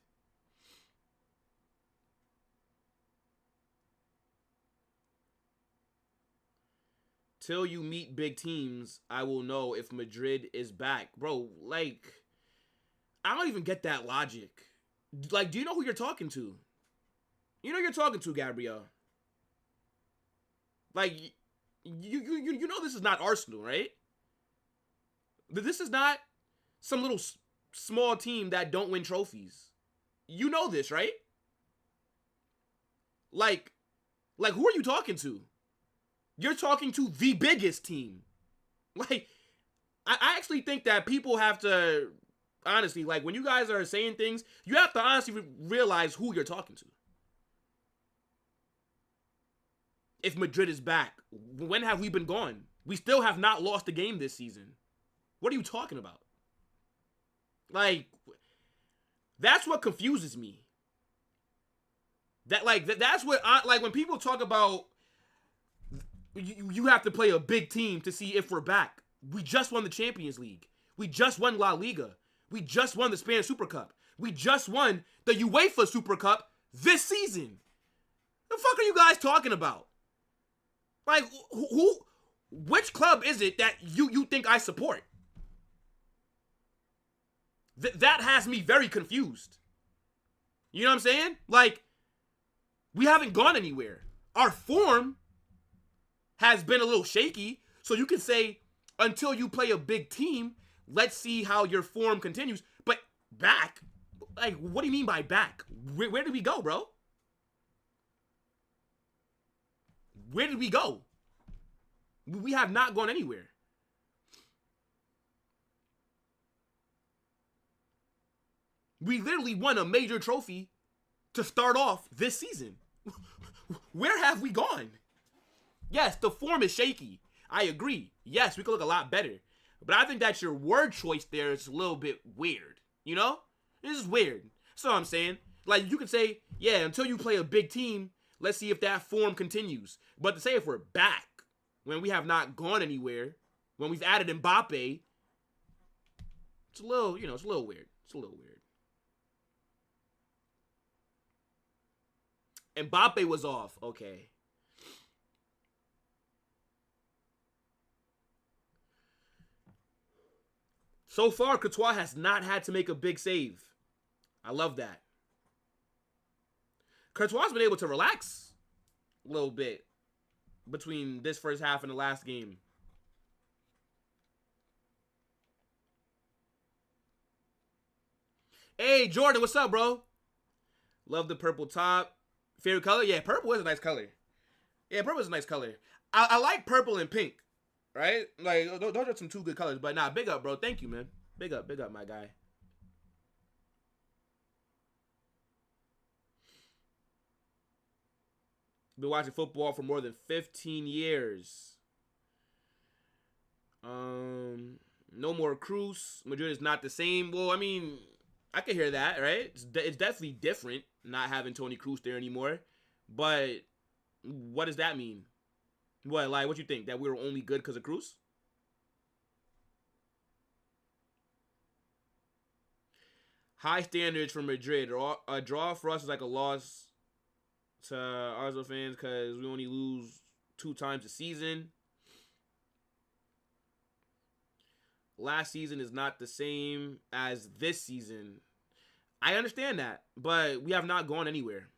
Speaker 1: Till you meet big teams, I will know if Madrid is back. Bro, like, I don't even get that logic. Like, do you know who you're talking to? You know who you're talking to, Gabriel. Like, you know this is not Arsenal, right? This is not some little small team that don't win trophies. You know this, right? Like who are you talking to? You're talking to the biggest team. Like, I actually think that people have to, honestly, like, when you guys are saying things, you have to honestly realize who you're talking to. If Madrid is back, when have we been gone? We still have not lost a game this season. What are you talking about? Like, that's what confuses me. That's what like when people talk about you have to play a big team to see if we're back. We just won the Champions League. We just won La Liga. We just won the Spanish Super Cup. We just won the UEFA Super Cup this season. The fuck are you guys talking about? Like, which club is it that you think I support? That has me very confused. You know what I'm saying? Like, we haven't gone anywhere. Our form has been a little shaky. So you can say, until you play a big team, let's see how your form continues. But back? Like, what do you mean by back? Where did we go, bro? Where did we go? We have not gone anywhere. We literally won a major trophy to start off this season. Where have we gone? Yes, the form is shaky. I agree. Yes, we could look a lot better. But I think that your word choice there is a little bit weird. You know? This is weird. That's all I'm saying. Like, you could say, yeah, until you play a big team, let's see if that form continues. But to say if we're back, when we have not gone anywhere, when we've added Mbappe, it's a little, it's a little weird. It's a little weird. Mbappe was off. Okay. So far, Courtois has not had to make a big save. I love that. Courtois been able to relax a little bit between this first half and the last game. Hey, Jordan, what's up, bro? Love the purple top. Favorite color? Yeah, purple is a nice color. Yeah, purple is a nice color. I like purple and pink, right? Like, those are some two good colors. But nah, big up, bro. Thank you, man. Big up, my guy. Been watching football for more than 15 years. No more Cruz. Madrid is not the same. Well, I mean, I can hear that, right? It's definitely different not having Toni Kroos there anymore. But what does that mean? What you think? That we were only good because of Kroos? High standards for Madrid. A draw for us is like a loss to Arsenal fans because we only lose 2 times a season. Last season is not the same as this season. I understand that, but we have not gone anywhere.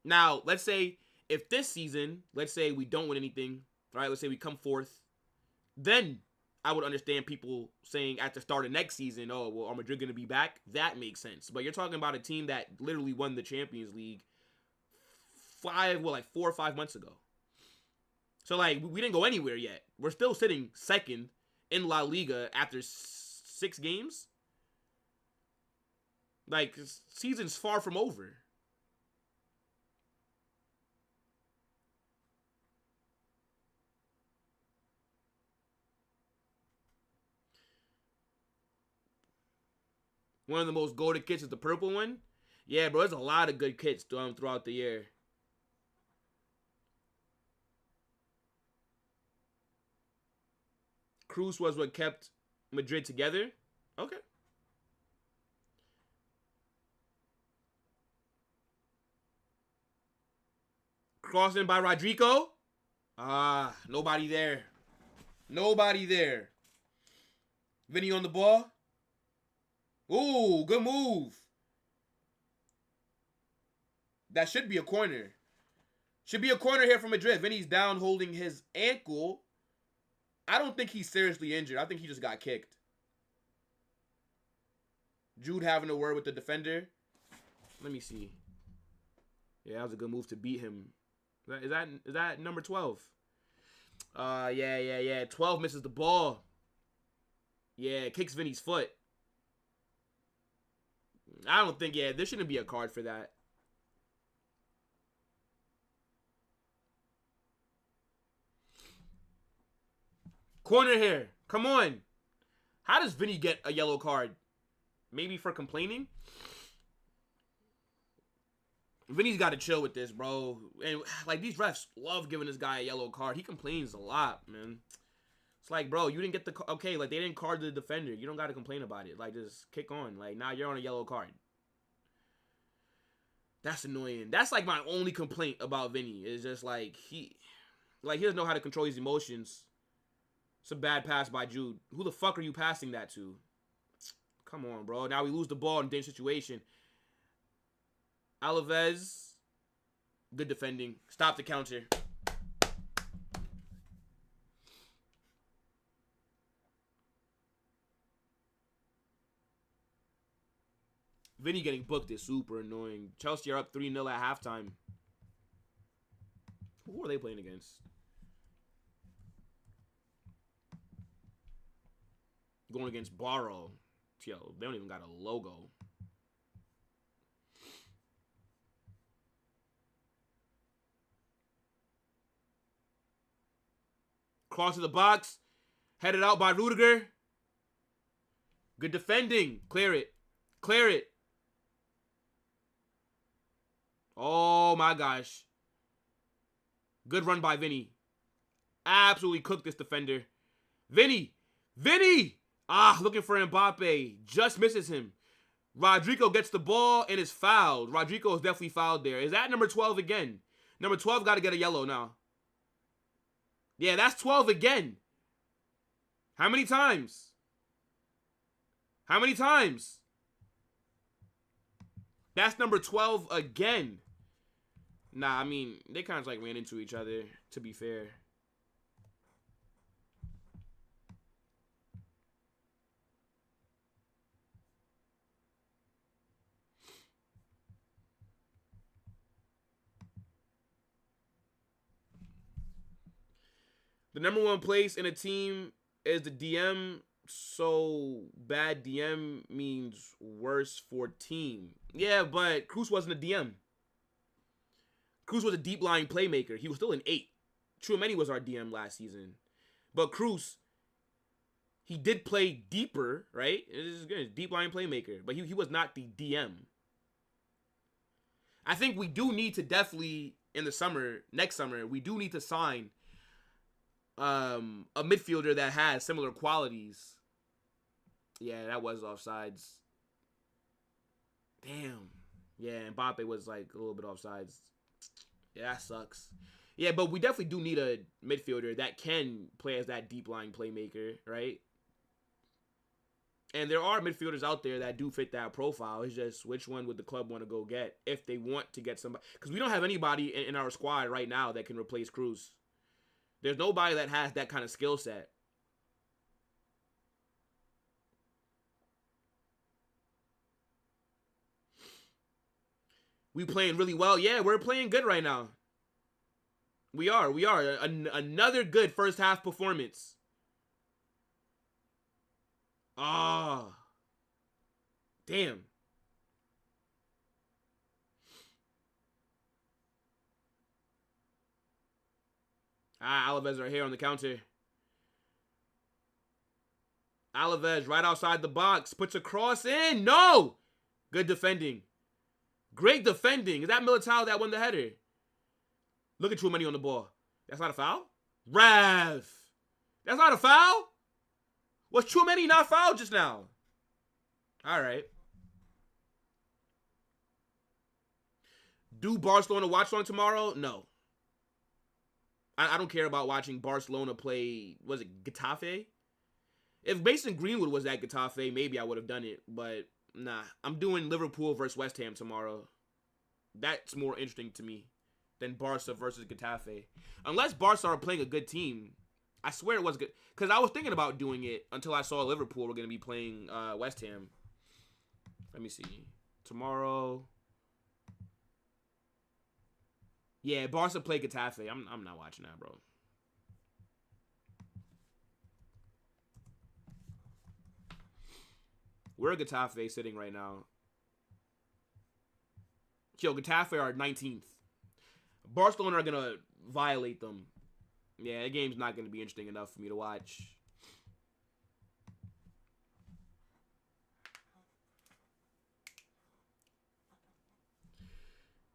Speaker 1: Now, let's say if this season, let's say we don't win anything, right? Let's say we come fourth, then I would understand people saying at the start of next season, oh, well, are Madrid going to be back? That makes sense. But you're talking about a team that literally won the Champions League like 4 or 5 months ago. So, like, we didn't go anywhere yet. We're still sitting second in La Liga after 6 games. Like, season's far from over. One of the most goated kits is the purple one. Yeah, bro, there's a lot of good kits throughout the year. Cruz was what kept Madrid together. Okay. Crossing by Rodrigo. Nobody there. Nobody there. Vinny on the ball. Ooh, good move. That should be a corner. Should be a corner here for Madrid. Vinny's down holding his ankle. I don't think he's seriously injured. I think he just got kicked. Jude having a word with the defender. Let me see. Yeah, that was a good move to beat him. Is that number 12? Yeah. 12 misses the ball. Yeah, kicks Vinny's foot. I don't think, there shouldn't be a card for that. Corner here. Come on. How does Vinny get a yellow card? Maybe for complaining? Vinny's got to chill with this, bro. And, like, these refs love giving this guy a yellow card. He complains a lot, man. It's like, bro, you didn't get the... Okay, like, they didn't card the defender. You don't got to complain about it. Like, just kick on. Like, now you're on a yellow card. That's annoying. That's, like, my only complaint about Vinny. Is just, like, he doesn't know how to control his emotions. It's a bad pass by Jude. Who the fuck are you passing that to? Come on, bro. Now we lose the ball in a dangerous situation. Alaves. Good defending. Stop the counter. Vinny getting booked is super annoying. Chelsea are up 3-0 at halftime. Who are they playing against? Going against Barrow. Yo, they don't even got a logo. Cross to the box. Headed out by Rudiger. Good defending. Clear it. Clear it. Oh my gosh. Good run by Vinny. Absolutely cooked this defender. Vinny. Vinny! Looking for Mbappe. Just misses him. Rodrigo gets the ball and is fouled. Rodrigo is definitely fouled there. Is that number 12 again? Number 12 got to get a yellow now. Yeah, that's 12 again. How many times? How many times? That's number 12 again. Nah, I mean, they kind of like ran into each other, to be fair. The number 1 place in a team is the DM, so bad DM means worse for team. Yeah, but Cruz wasn't a DM. Cruz was a deep line playmaker. He was still an 8. Tchouaméni was our DM last season. But Cruz, he did play deeper, right? This is good. Deep line playmaker. But he was not the DM. I think we do need to definitely, in the summer, next summer, we do need to sign a midfielder that has similar qualities. Yeah, that was offsides. Damn. Yeah, Mbappe was like a little bit offsides. Yeah, that sucks. Yeah, but we definitely do need a midfielder that can play as that deep line playmaker, right? And there are midfielders out there that do fit that profile. It's just which one would the club want to go get if they want to get somebody. Because we don't have anybody in our squad right now that can replace Cruz. There's nobody that has that kind of skill set. We playing really well. Yeah, we're playing good right now. We are. Another good first half performance. Ah. Oh, damn. Alaves are here on the counter. Alaves right outside the box. Puts a cross in. No! Good defending. Great defending. Is that Militao that won the header? Look at Chouameni on the ball. That's not a foul? Rev. That's not a foul? Was Chouameni not fouled just now? All right. Do Barcelona watch on tomorrow? No. I don't care about watching Barcelona play, was it Getafe? If Mason Greenwood was at Getafe, maybe I would have done it. But, nah. I'm doing Liverpool versus West Ham tomorrow. That's more interesting to me than Barca versus Getafe. Unless Barca are playing a good team. I swear it was good. Because I was thinking about doing it until I saw Liverpool were going to be playing West Ham. Let me see. Tomorrow. Yeah, Barca play Getafe. I'm not watching that, bro. Where Getafe sitting right now? Yo, Getafe are 19th. Barcelona are going to violate them. Yeah, that game's not going to be interesting enough for me to watch.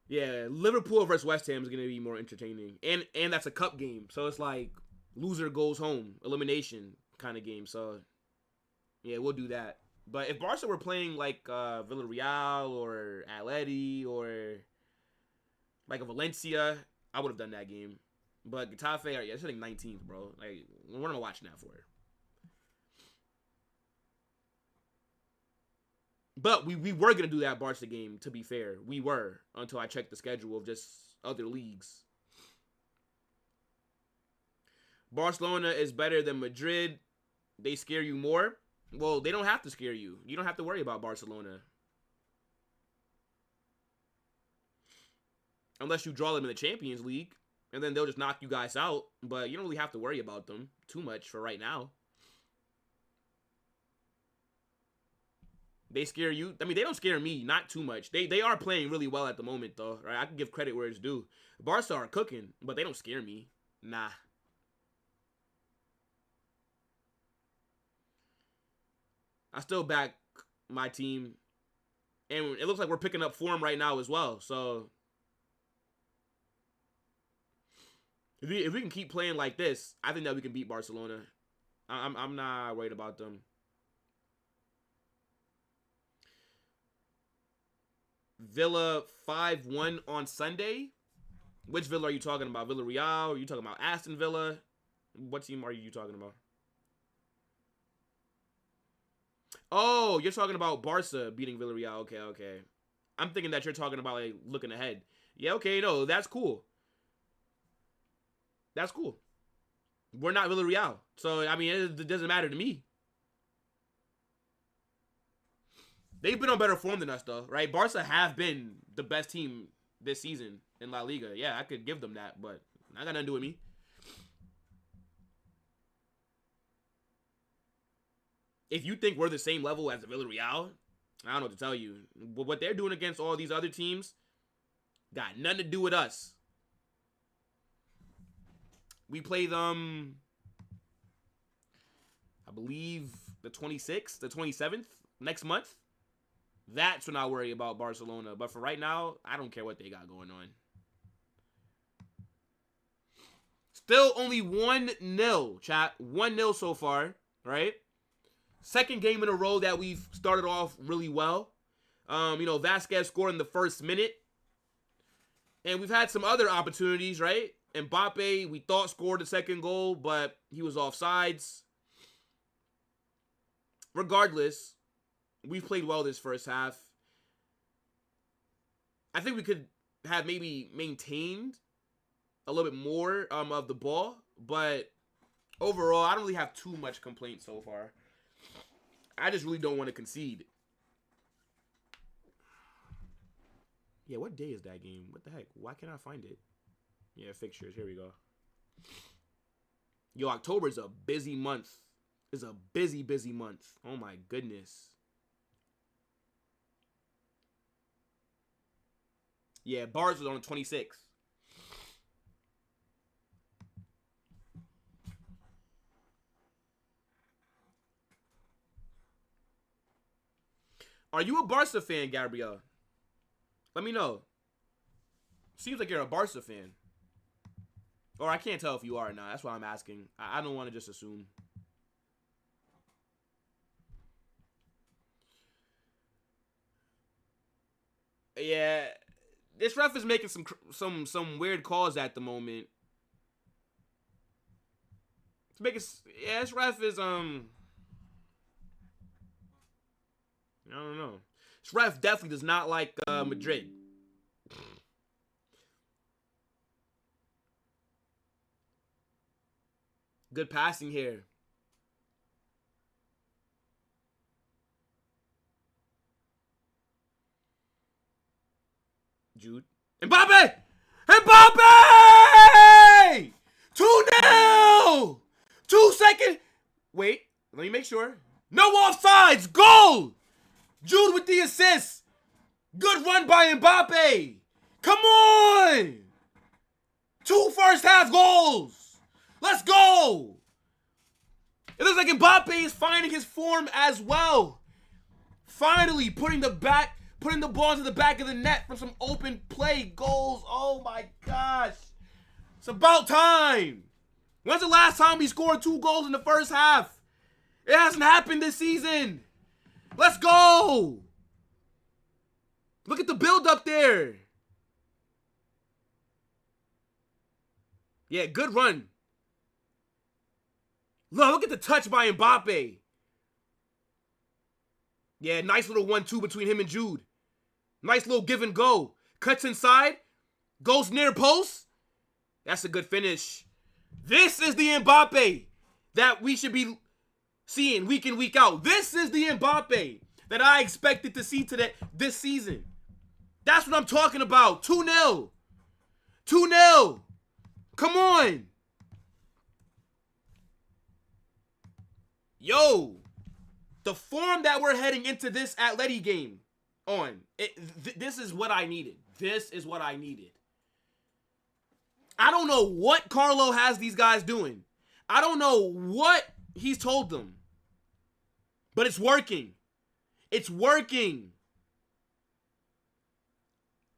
Speaker 1: Yeah, Liverpool versus West Ham is going to be more entertaining. And that's a cup game. So it's like loser goes home. Elimination kind of game. So, yeah, we'll do that. But if Barca were playing like Villarreal or Atleti or like a Valencia, I would have done that game. But Getafe, yeah, it's sitting 19th, bro. Like, what am I watching that for? But we were going to do that Barca game, to be fair. We were, until I checked the schedule of just other leagues. Barcelona is better than Madrid. They scare you more. Well, they don't have to scare you. You don't have to worry about Barcelona. Unless you draw them in the Champions League. And then they'll just knock you guys out. But you don't really have to worry about them too much for right now. They scare you. I mean, they don't scare me, not too much. They are playing really well at the moment, though. Right? I can give credit where it's due. Barca are cooking, but they don't scare me. Nah. I still back my team. And it looks like we're picking up form right now as well. So, if we can keep playing like this, I think that we can beat Barcelona. I'm not worried about them. Villa 5-1 on Sunday. Which Villa are you talking about? Villarreal? Are you talking about Aston Villa? What team are you talking about? Oh, you're talking about Barca beating Villarreal. Okay. I'm thinking that you're talking about like looking ahead. Yeah, okay, no, that's cool. That's cool. We're not Villarreal. So, I mean, it doesn't matter to me. They've been on better form than us, though, right? Barca have been the best team this season in La Liga. Yeah, I could give them that, but not got nothing to do with me. If you think we're the same level as Villarreal, I don't know what to tell you. But what they're doing against all these other teams got nothing to do with us. We play them, I believe, the 26th, the 27th, next month. That's when I worry about Barcelona. But for right now, I don't care what they got going on. Still only 1-0, chat. 1-0 so far, right? Second game in a row that we've started off really well. Vasquez scored in the first minute. And we've had some other opportunities, right? Mbappe, we thought scored the second goal, but he was offsides. Regardless, we've played well this first half. I think we could have maybe maintained a little bit more of the ball, but overall, I don't really have too much complaint so far. I just really don't want to concede. Yeah, what day is that game? What the heck? Why can't I find it? Yeah, fixtures. Here we go. Yo, October is a busy month. It's a busy, busy month. Oh my goodness. Yeah, Bars was on the 26th. Are you a Barca fan, Gabrielle? Let me know. Seems like you're a Barca fan. Or I can't tell if you are or not. That's why I'm asking. I don't want to just assume. Yeah, this ref is making some weird calls at the moment. It's making, yeah, this ref is I don't know. This ref definitely does not like Madrid. Good passing here. Jude. Mbappe! Mbappe! 2-0! 2 seconds. Wait, let me make sure. No offsides. Goal! Jude with the assist. Good run by Mbappe. Come on! 2 first half goals. Let's go! It looks like Mbappe is finding his form as well. Finally putting the ball into the back of the net from some open play goals. Oh my gosh. It's about time. When's the last time we scored 2 goals in the first half? It hasn't happened this season. Let's go. Look at the build up there. Yeah, good run. Look at the touch by Mbappe. Yeah, nice little 1-2 between him and Jude. Nice little give and go. Cuts inside. Goes near post. That's a good finish. This is the Mbappe that we should be seeing week in, week out. This is the Mbappe that I expected to see this season. That's what I'm talking about. 2-0. 2-0. Come on. Yo. The form that we're heading into this Atleti game on, this is what I needed. This is what I needed. I don't know what Carlo has these guys doing. I don't know what he's told them. But it's working. It's working.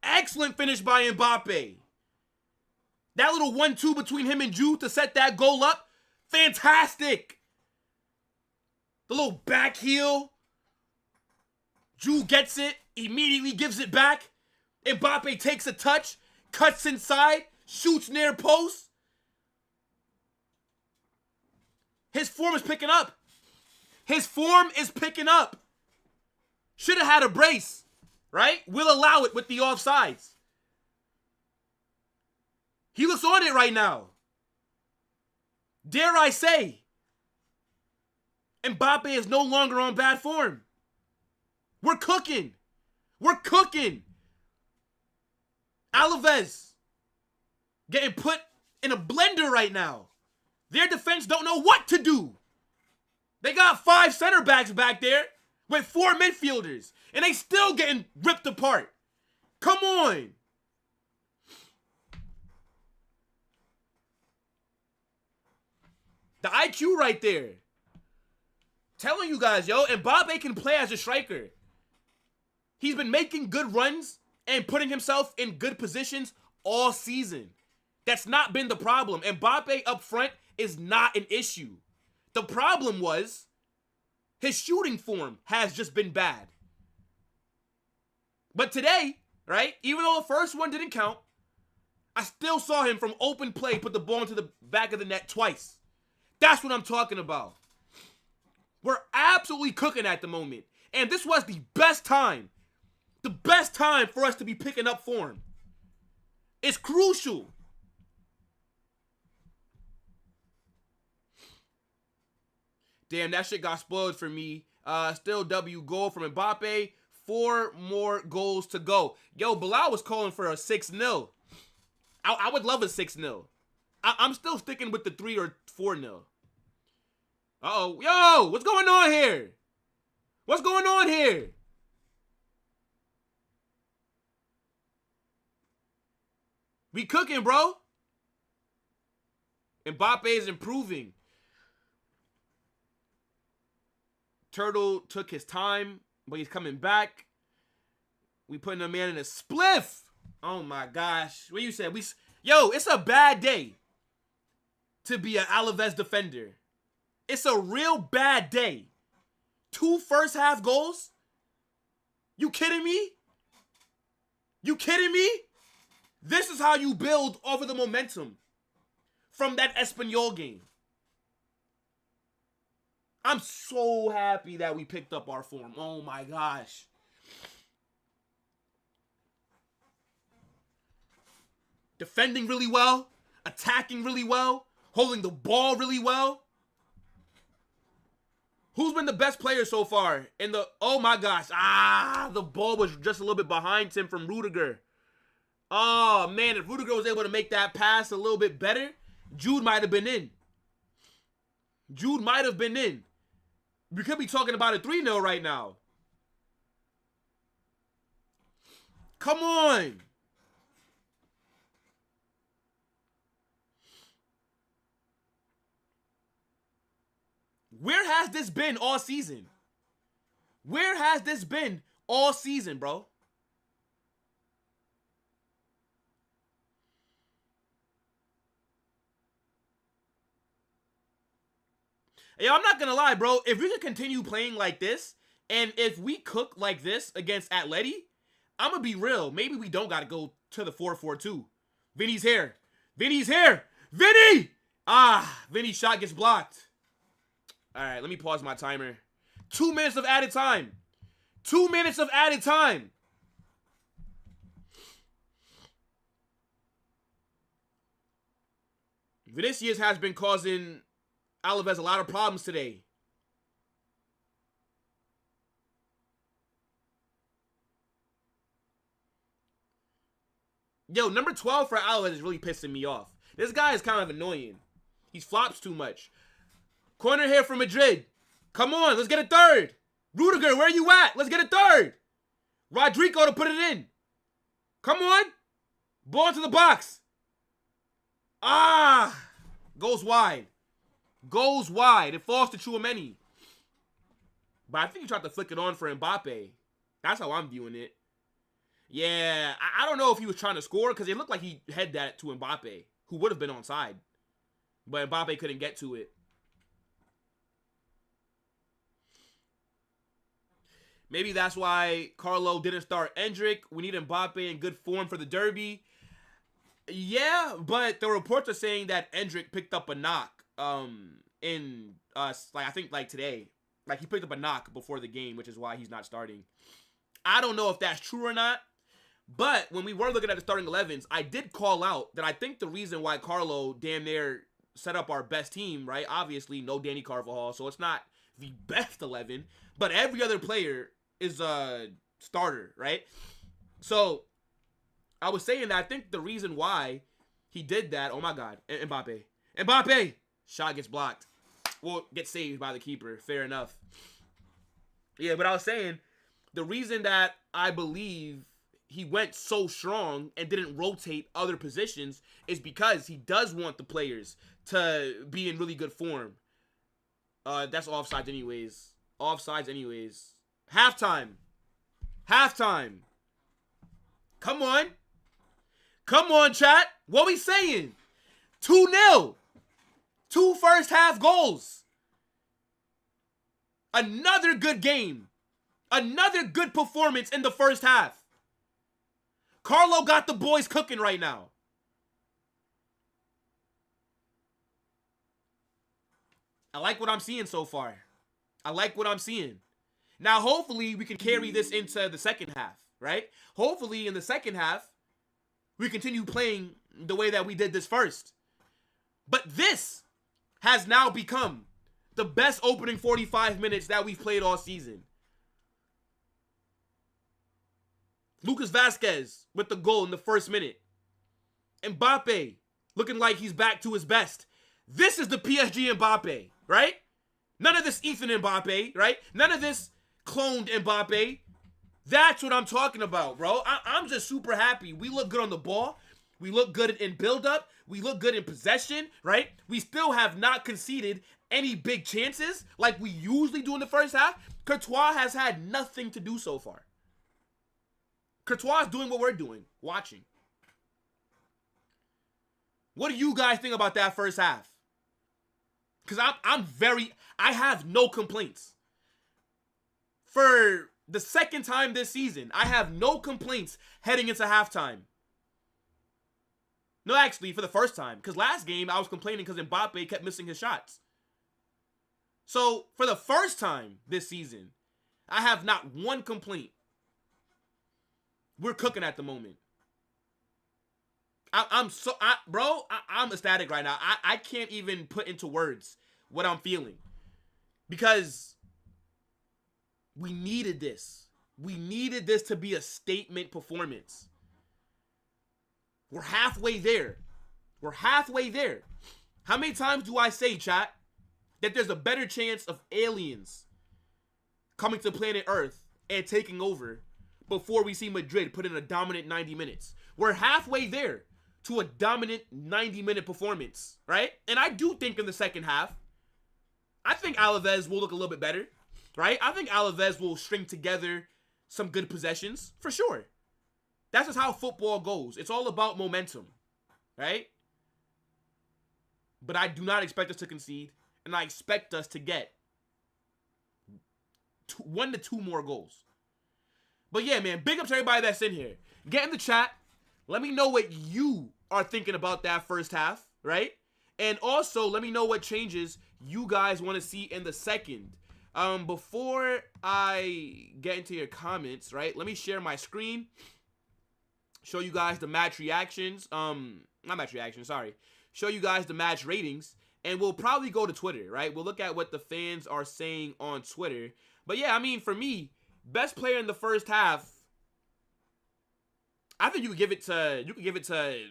Speaker 1: Excellent finish by Mbappe. That little 1-2 between him and Jude to set that goal up. Fantastic. The little back heel. Jude gets it. Immediately gives it back. Mbappe takes a touch. Cuts inside. Shoots near post. His form is picking up. His form is picking up. Should have had a brace, right? We'll allow it with the offsides. He looks on it right now. Dare I say, Mbappe is no longer on bad form. We're cooking. We're cooking. Alaves getting put in a blender right now. Their defense don't know what to do. They got 5 center backs back there with 4 midfielders, and they still getting ripped apart. Come on. The IQ right there. Telling you guys, yo, Mbappe can play as a striker. He's been making good runs and putting himself in good positions all season. That's not been the problem. Mbappe up front is not an issue. The problem was his shooting form has just been bad. But today, right, even though the first one didn't count, I still saw him from open play put the ball into the back of the net twice. That's what I'm talking about. We're absolutely cooking at the moment. And this was the best time for us to be picking up form. It's crucial. Damn, that shit got spoiled for me. Still W goal from Mbappe. 4 more goals to go. Yo, Bilal was calling for a 6-0. I would love a 6-0. I'm still sticking with the 3 or 4-0. Uh-oh. Yo, what's going on here? What's going on here? We cooking, bro. Mbappe is improving. Turtle took his time, but he's coming back. We putting a man in a spliff. Oh my gosh. What you said? Yo, it's a bad day to be an Alaves defender. It's a real bad day. 2 first half goals? You kidding me? You kidding me? This is how you build over the momentum from that Espanyol game. I'm so happy that we picked up our form. Oh my gosh. Defending really well, attacking really well, holding the ball really well. Who's been the best player so far in the... Oh my gosh. The ball was just a little bit behind him from Rudiger. Oh man, if Rudiger was able to make that pass a little bit better, Jude might have been in. Jude might have been in. We could be talking about a 3-0 right now. Come on. Where has this been all season? Where has this been all season, bro? Yo, I'm not gonna lie, bro. If we could continue playing like this, and if we cook like this against Atleti, I'm gonna be real. Maybe we don't gotta go to the 4-4-2. Vinny's here. Vinny's here. Vinny! Vinny's shot gets blocked. All right, let me pause my timer. 2 minutes of added time. 2 minutes of added time. Vinicius has been causing Alaves a lot of problems today. Yo, number 12 for Alaves is really pissing me off. This guy is kind of annoying. He flops too much. Corner here for Madrid. Come on, let's get a third. Rudiger, where you at? Let's get a third. Rodrigo to put it in. Come on. Ball into the box. Goes wide. Goes wide. It falls to Tchouaméni. But I think he tried to flick it on for Mbappe. That's how I'm viewing it. Yeah, I don't know if he was trying to score because it looked like he had that to Mbappe, who would have been onside. But Mbappe couldn't get to it. Maybe that's why Carlo didn't start Endrick. We need Mbappe in good form for the derby. Yeah, but the reports are saying that Endrick picked up a knock. I think today. Like he picked up a knock before the game, which is why he's not starting. I don't know if that's true or not. But when we were looking at the starting 11s, I did call out that I think the reason why Carlo damn near set up our best team, right? Obviously, no Danny Carvajal, so it's not the best 11. But every other player is a starter, right? So I was saying that I think the reason why he did that, oh my God, Mbappe, shot gets blocked. Well, gets saved by the keeper. Fair enough. Yeah, but I was saying the reason that I believe he went so strong and didn't rotate other positions is because he does want the players to be in really good form. That's offsides anyways. Offsides anyways. Halftime. Halftime. Come on. Come on, chat. What we saying? 2-0. 2 first half goals. Another good game. Another good performance in the first half. Carlo got the boys cooking right now. I like what I'm seeing so far. I like what I'm seeing. Now, hopefully, we can carry this into the second half, right? Hopefully, in the second half, we continue playing the way that we did this first. But this has now become the best opening 45 minutes that we've played all season. Lucas Vazquez with the goal in the first minute. Mbappe looking like he's back to his best. This is the PSG Mbappe, right? None of this Ethan Mbappe, right? None of this cloned Mbappe. That's what I'm talking about, bro. I'm just super happy. We look good on the ball. We look good in build-up. We look good in possession, right? We still have not conceded any big chances like we usually do in the first half. Courtois has had nothing to do so far. Courtois is doing what we're doing, watching. What do you guys think about that first half? Because I have no complaints. For the second time this season, I have no complaints heading into halftime. No, actually, for the first time. Because last game, I was complaining because Mbappe kept missing his shots. So, for the first time this season, I have not one complaint. We're cooking at the moment. I'm ecstatic right now. I can't even put into words what I'm feeling. Because we needed this. We needed this to be a statement performance. We're halfway there. We're halfway there. How many times do I say, chat, that there's a better chance of aliens coming to planet Earth and taking over before we see Madrid put in a dominant 90 minutes? We're halfway there to a dominant 90-minute performance, right? And I do think in the second half, I think Alaves will look a little bit better, right? I think Alaves will string together some good possessions, for sure. That's just how football goes. It's all about momentum, right? But I do not expect us to concede, and I expect us to get 1 to 2 more goals. But yeah, man, big up to everybody that's in here. Get in the chat. Let me know what you are thinking about that first half, right? And also, let me know what changes you guys want to see in the second. Before I get into your comments, right, let me share my screen. Show you guys the match reactions. Not match reactions, sorry. Show you guys the match ratings. And we'll probably go to Twitter, right? We'll look at what the fans are saying on Twitter. But yeah, I mean, for me, best player in the first half, I think you could give it to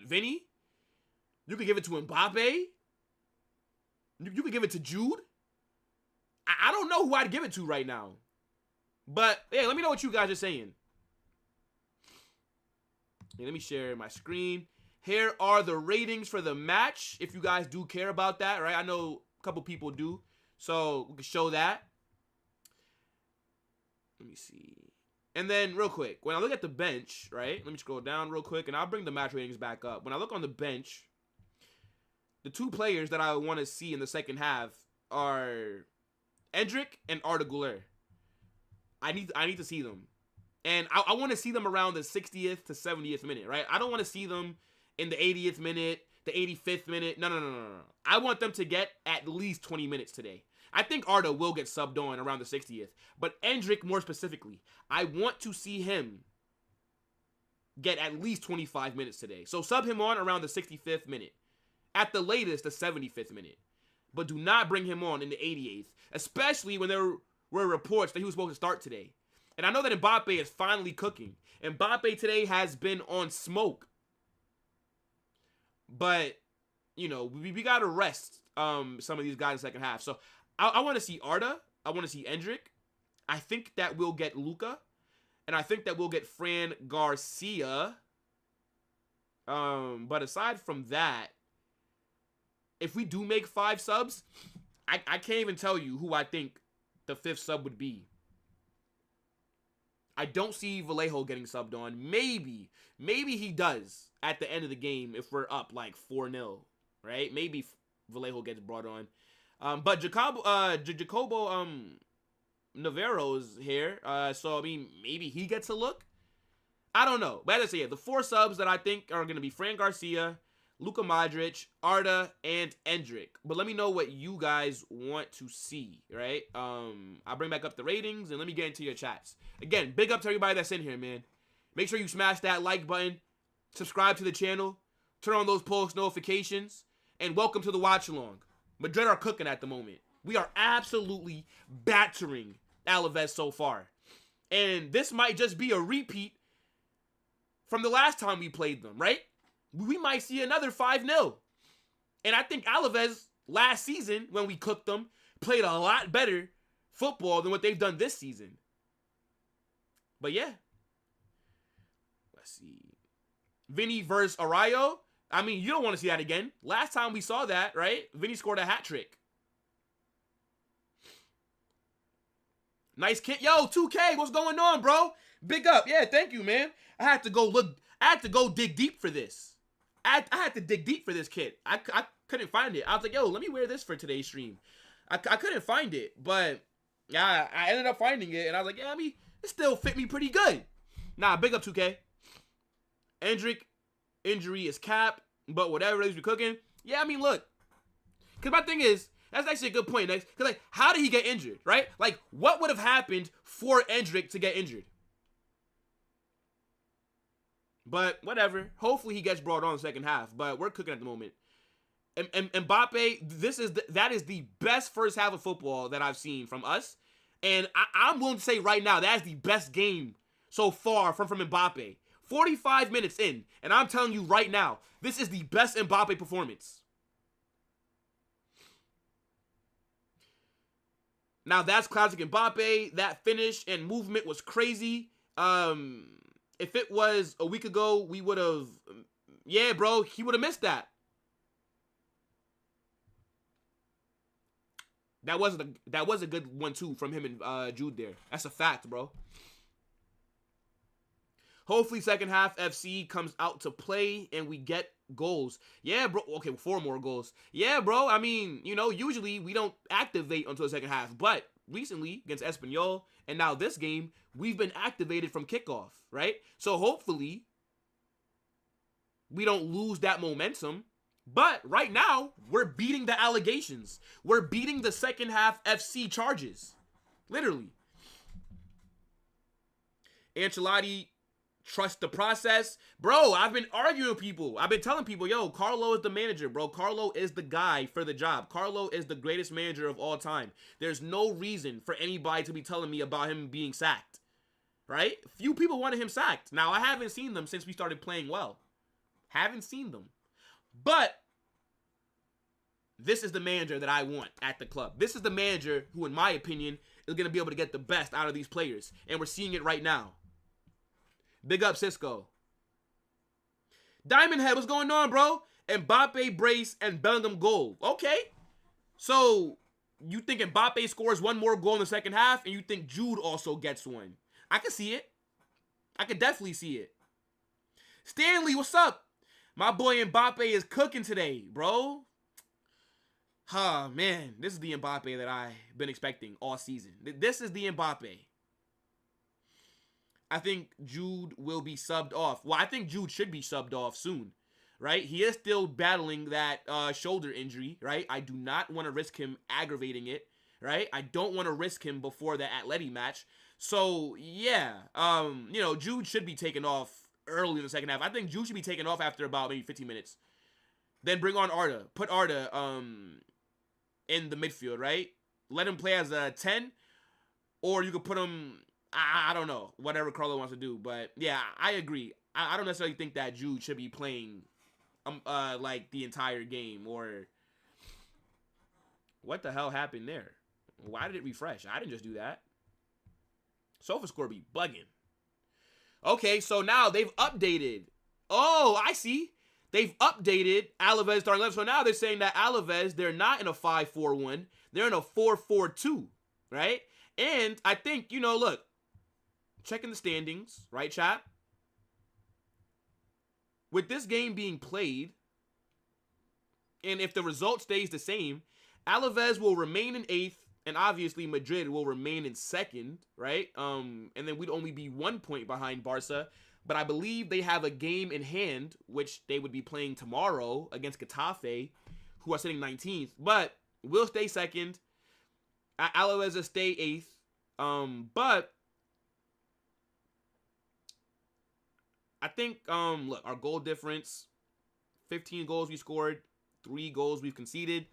Speaker 1: Vinny. You could give it to Mbappe. You could give it to Jude. I don't know who I'd give it to right now. But yeah, let me know what you guys are saying. Yeah, let me share my screen. Here are the ratings for the match, if you guys do care about that, right? I know a couple people do, so we can show that. Let me see. And then, real quick, when I look at the bench, right? Let me scroll down real quick, and I'll bring the match ratings back up. When I look on the bench, the 2 players that I want to see in the second half are Endrick and Arda Güler. I need to see them. And I want to see them around the 60th to 70th minute, right? I don't want to see them in the 80th minute, the 85th minute. No. I want them to get at least 20 minutes today. I think Arda will get subbed on around the 60th. But Endrick, more specifically, I want to see him get at least 25 minutes today. So sub him on around the 65th minute. At the latest, the 75th minute. But do not bring him on in the 88th. Especially when there were reports that he was supposed to start today. And I know that Mbappe is finally cooking. Mbappe today has been on smoke. But, you know, we got to rest some of these guys in the second half. So, I want to see Arda. I want to see Endrick. I think that we'll get Luka. And I think that we'll get Fran Garcia. But aside from that, if we do make 5 subs, I can't even tell you who I think the 5th sub would be. I don't see Vallejo getting subbed on. Maybe he does at the end of the game if we're up like 4-0, right? Maybe Vallejo gets brought on. But Jacobo Navarro is here. So, I mean, maybe he gets a look. I don't know. But as I say, the 4 subs that I think are going to be Fran Garcia, Luka Modric, Arda, and Endrick. But let me know what you guys want to see, right? I'll bring back up the ratings, and let me get into your chats. Again, big up to everybody that's in here, man. Make sure you smash that like button, subscribe to the channel, turn on those post notifications, and welcome to the watch-along. Madrid are cooking at the moment. We are absolutely battering Alaves so far. And this might just be a repeat from the last time we played them, right? We might see another 5-0. And I think Alaves last season, when we cooked them, played a lot better football than what they've done this season. But yeah. Let's see. Vinny versus Arroyo. I mean, you don't want to see that again. Last time we saw that, right? Vinny scored a hat trick. Nice kick. Yo, 2K, what's going on, bro? Big up. Yeah, thank you, man. I had to go dig deep for this. I had to dig deep for this kit. I couldn't find it. I was like, yo, let me wear this for today's stream. I couldn't find it, but yeah, I ended up finding it, and I was like, yeah, I mean, it still fit me pretty good. Nah, big up 2K. Endrick, injury is cap, but whatever it is we're cooking. Yeah, I mean, look. Because my thing is, that's actually a good point, next. Because, like, how did he get injured, right? Like, what would have happened for Endrick to get injured? But whatever. Hopefully he gets brought on in the second half. But we're cooking at the moment. And Mbappe, that is the best first half of football that I've seen from us. And I'm willing to say right now, that is the best game so far from Mbappe. 45 minutes in. And I'm telling you right now, this is the best Mbappe performance. Now, that's classic Mbappe. That finish and movement was crazy. If it was a week ago, we would have... Yeah, bro, he would have missed that. That was a good one, too, from him and Jude there. That's a fact, bro. Hopefully, second half FC comes out to play and we get goals. Yeah, bro. Okay, 4 more goals. Yeah, bro. I mean, you know, usually we don't activate until the second half. But recently, against Espanyol, and now this game, we've been activated from kickoff, right? So hopefully, we don't lose that momentum. But right now, we're beating the allegations. We're beating the second half FC charges. Literally. Ancelotti... Trust the process. Bro, I've been arguing with people. I've been telling people, yo, Carlo is the manager, bro. Carlo is the guy for the job. Carlo is the greatest manager of all time. There's no reason for anybody to be telling me about him being sacked. Right? Few people wanted him sacked. Now, I haven't seen them since we started playing well. Haven't seen them. But this is the manager that I want at the club. This is the manager who, in my opinion, is going to be able to get the best out of these players. And we're seeing it right now. Big up, Cisco. Diamond Head, what's going on, bro? Mbappe brace and Bellingham goal. Okay. So, you think Mbappe scores 1 more goal in the second half, and you think Jude also gets one. I can see it. I can definitely see it. Stanley, what's up? My boy Mbappe is cooking today, bro. Man. This is the Mbappe that I've been expecting all season. This is the Mbappe. I think Jude will be subbed off. Well, I think Jude should be subbed off soon, right? He is still battling that shoulder injury, right? I do not want to risk him aggravating it, right? I don't want to risk him before the Atleti match. So, yeah, you know, Jude should be taken off early in the second half. I think Jude should be taken off after about maybe 15 minutes. Then bring on Arda. Put Arda in the midfield, right? Let him play as a 10, or you could put him... I don't know. Whatever Carlo wants to do. But, yeah, I agree. I don't necessarily think that Jude should be playing, like, the entire game. Or, what the hell happened there? Why did it refresh? I didn't just do that. SofaScore be bugging. Okay, so now they've updated. Oh, I see. They've updated Alaves starting 11. So now they're saying that Alaves, they're not in a 5-4-1. They're in a 4-4-2, right? And I think, you know, look. Checking the standings, right, chat? With this game being played, and if the result stays the same, Alaves will remain in 8th, and obviously Madrid will remain in 2nd, right? And then we'd only be 1 point behind Barca, but I believe they have a game in hand, which they would be playing tomorrow against Getafe, who are sitting 19th, but we'll stay 2nd. Alaves will stay 8th, but I think, look, our goal difference, 15 goals we scored, 3 goals we've conceded.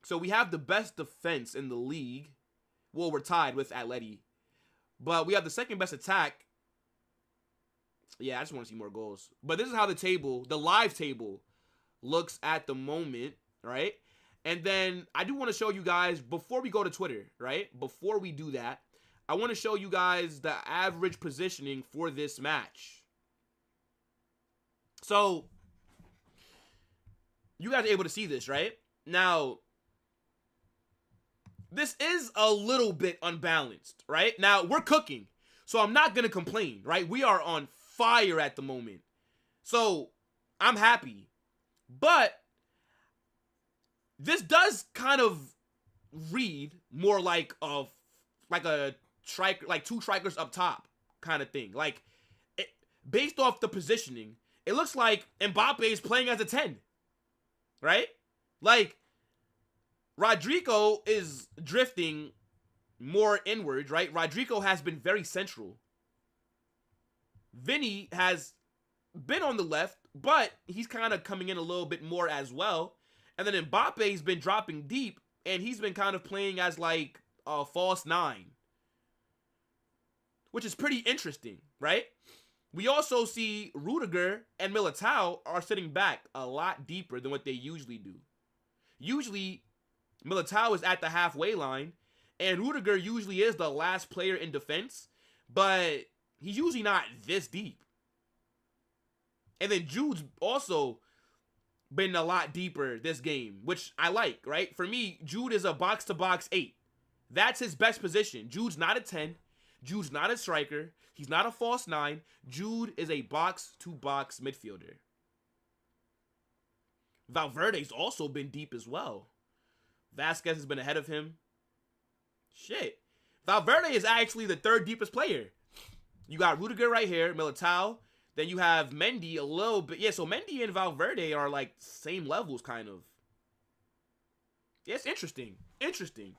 Speaker 1: So we have the best defense in the league. Well, we're tied with Atleti. But we have the second best attack. Yeah, I just want to see more goals. But this is how the live table, looks at the moment, right? And then I do want to show you guys, before we go to Twitter, right? Before we do that, I want to show you guys the average positioning for this match. So, you guys are able to see this, right? Now, this is a little bit unbalanced, right? Now, we're cooking, so I'm not going to complain, right? We are on fire at the moment. So, I'm happy. But this does kind of read more like a striker, like two strikers up top kind of thing. Like, based off the positioning, it looks like Mbappe is playing as a 10, right? Like, Rodrigo is drifting more inwards, right? Rodrigo has been very central. Vinny has been on the left, but he's kind of coming in a little bit more as well. And then Mbappe's been dropping deep, and he's been kind of playing as like a false 9. Which is pretty interesting, right? We also see Rudiger and Militao are sitting back a lot deeper than what they usually do. Usually, Militao is at the halfway line, and Rudiger usually is the last player in defense, but he's usually not this deep. And then Jude's also been a lot deeper this game, which I like, right? For me, Jude is a box-to-box 8. That's his best position. Jude's not a 10. Jude's not a striker. He's not a false 9. Jude is a box-to-box midfielder. Valverde's also been deep as well. Vasquez has been ahead of him. Shit. Valverde is actually the third deepest player. You got Rudiger right here, Militao. Then you have Mendy a little bit. Yeah, so Mendy and Valverde are like same levels, kind of. Yeah, it's interesting. Interesting.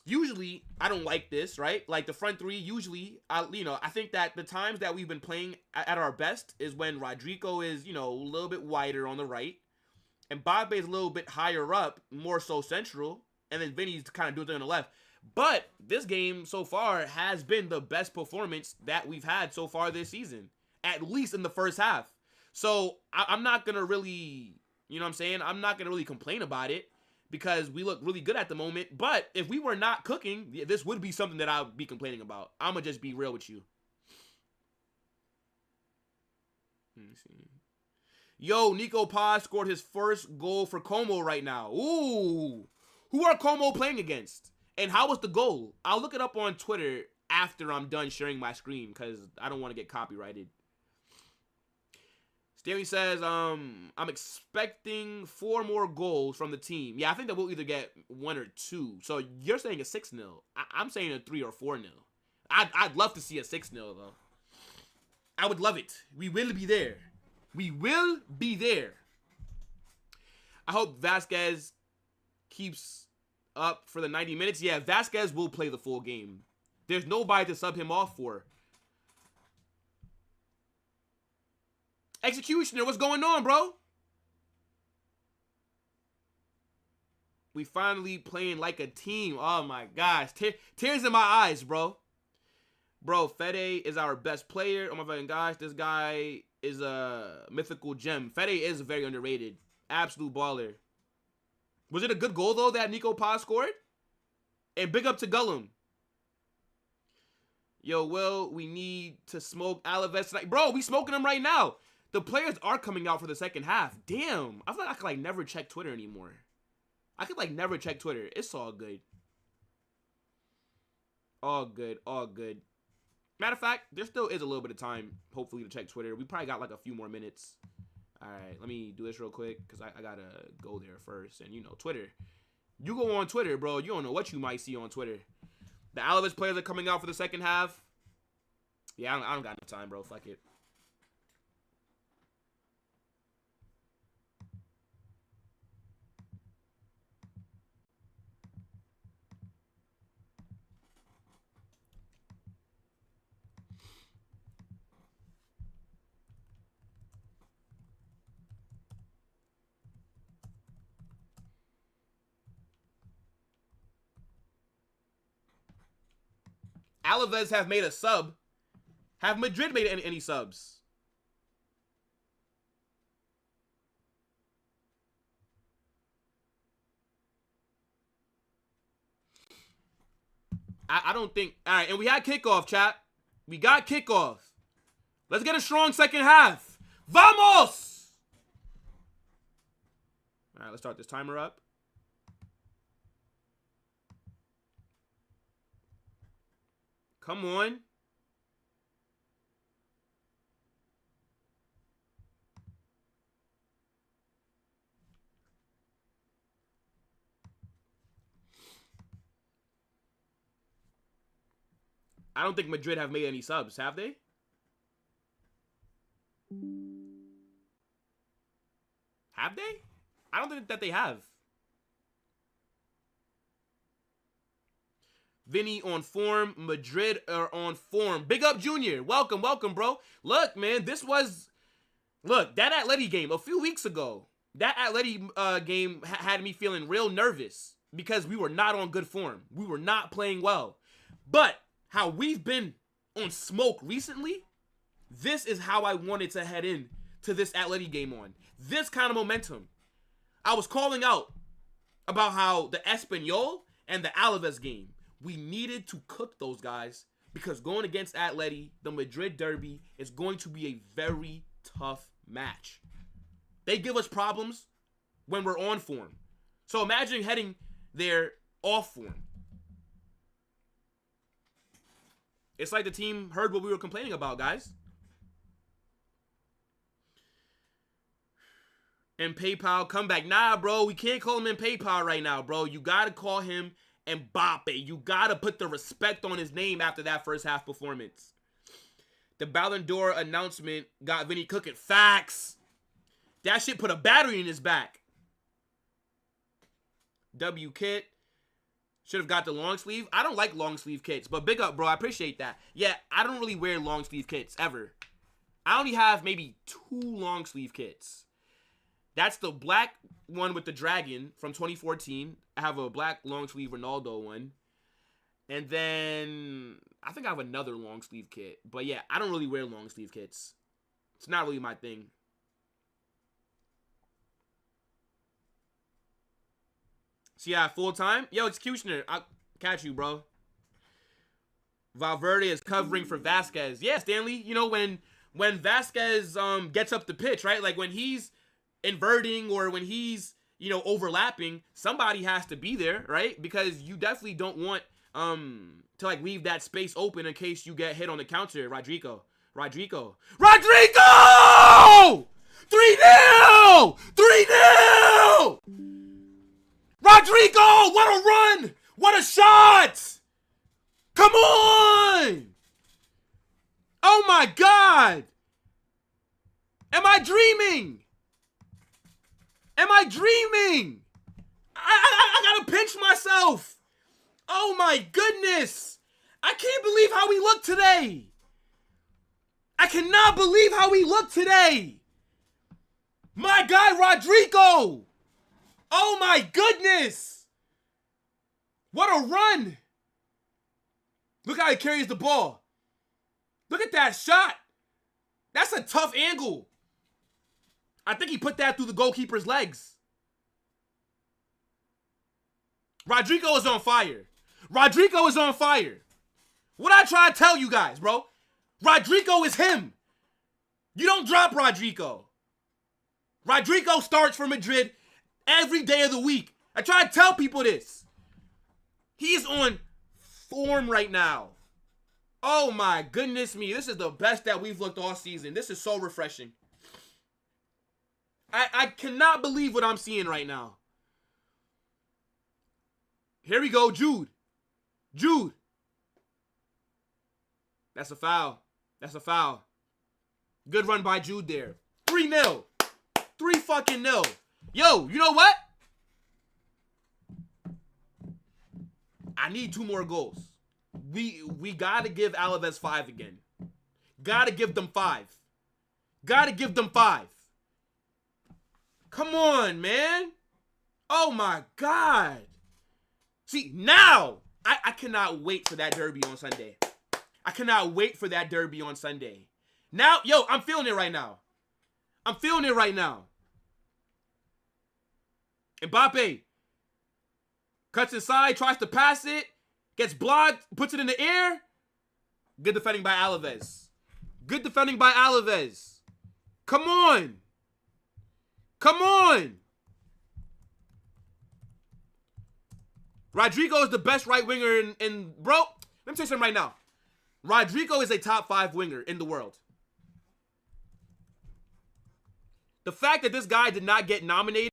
Speaker 1: Usually, I don't like this, right? Like the front three, usually, I think that the times that we've been playing at our best is when Rodrigo is, a little bit wider on the right. And Mbappe is a little bit higher up, more so central. And then Vinny's kind of doing it on the left. But this game so far has been the best performance that we've had so far this season. At least in the first half. So I'm not going to really, I'm not going to really complain about it. Because we look really good at the moment. But if we were not cooking, this would be something that I would be complaining about. I'm going to just be real with you. Let me see. Yo, Nico Paz scored his first goal for Como right now. Ooh. Who are Como playing against? And how was the goal? I'll look it up on Twitter after I'm done sharing my screen because I don't want to get copyrighted. Stanley says, I'm expecting 4 more goals from the team. Yeah, I think that we'll either get 1 or 2. So you're saying a 6-0. I'm saying a 3 or 4-0. I'd love to see a 6-0, though. I would love it. We will be there. We will be there. I hope Vasquez keeps up for the 90 minutes. Yeah, Vasquez will play the full game. There's nobody to sub him off for. Executioner, what's going on, bro? We finally playing like a team. Oh, my gosh. Tears in my eyes, bro. Bro, Fede is our best player. Oh, my fucking gosh. This guy is a mythical gem. Fede is very underrated. Absolute baller. Was it a good goal, though, that Nico Paz scored? And big up to Gullum. Yo, Will, we need to smoke Alaves tonight. Bro, we smoking them right now. The players are coming out for the second half. Damn. I feel like I could, never check Twitter anymore. I could, never check Twitter. It's all good. All good. All good. Matter of fact, there still is a little bit of time, hopefully, to check Twitter. We probably got, a few more minutes. All right. Let me do this real quick because I got to go there first. And, Twitter. You go on Twitter, bro. You don't know what you might see on Twitter. The Alaves players are coming out for the second half. Yeah, I don't got enough time, bro. Fuck it. Alaves have made a sub. Have Madrid made any subs? I don't think. All right, and we had kickoff, chat. We got kickoff. Let's get a strong second half. Vamos! All right, let's start this timer up. Come on. I don't think Madrid have made any subs, have they? Have they? I don't think that they have. Vinny on form. Madrid are on form. Big up, Junior. Welcome, welcome, bro. Look, man, this was... Look, that Atleti game a few weeks ago, that Atleti game had me feeling real nervous because we were not on good form. We were not playing well. But how we've been on smoke recently, this is how I wanted to head in to this Atleti game on. This kind of momentum. I was calling out about how the Espanyol and the Alaves game, we needed to cook those guys because going against Atleti, the Madrid derby, is going to be a very tough match. They give us problems when we're on form. So imagine heading there off form. It's like the team heard what we were complaining about, guys. And PayPal comeback. Nah, bro, we can't call him in PayPal right now, bro. You got to call him Mbappe. You got to put the respect on his name after that first half performance. The Ballon d'Or announcement got Vinny cooking. Facts. That shit put a battery in his back. W kit. Should have got the long sleeve. I don't like long sleeve kits, but big up, bro. I appreciate that. Yeah, I don't really wear long sleeve kits ever. I only have maybe 2 long sleeve kits. That's the black one with the dragon from 2014. I have a black long sleeve Ronaldo one. And then I think I have another long sleeve kit. But yeah, I don't really wear long sleeve kits. It's not really my thing. So yeah, full time. Yo, Executioner, I'll catch you, bro. Valverde is covering for Vasquez. Yeah, Stanley. You know, when Vasquez gets up the pitch, right? Like when he's inverting or when he's, you know, overlapping, somebody has to be there, right? Because you definitely don't want to like leave that space open in case you get hit on the counter. Rodrigo! 3-0! 3-0! Rodrigo! What a run! What a shot! Come on! Oh my God! Am I dreaming? Am I dreaming? I gotta pinch myself. Oh my goodness! I can't believe how we look today. I cannot believe how we look today. My guy Rodrigo. Oh my goodness! What a run! Look how he carries the ball. Look at that shot. That's a tough angle. I think he put that through the goalkeeper's legs. Rodrigo is on fire. Rodrigo is on fire. What I try to tell you guys, bro? Rodrigo is him. You don't drop Rodrigo. Rodrigo starts for Madrid every day of the week. I try to tell people this. He's on form right now. Oh my goodness me. This is the best that we've looked all season. This is so refreshing. I cannot believe what I'm seeing right now. Here we go, Jude. Jude. That's a foul. That's a foul. Good run by Jude there. 3-0. 3-0. Yo, you know what? I need 2 more goals. We gotta give Alaves 5 again. Gotta give them 5. Gotta give them 5. Come on, man. Oh my God. See, now I cannot wait for that derby on Sunday. I cannot wait for that derby on Sunday. Now, yo, I'm feeling it right now. I'm feeling it right now. Mbappe cuts inside, tries to pass it, gets blocked, puts it in the air. Good defending by Alaves. Good defending by Alaves. Come on. Come on. Rodrigo is the best right winger in bro, let me tell you something right now. Rodrigo is a top 5 winger in the world. The fact that this guy did not get nominated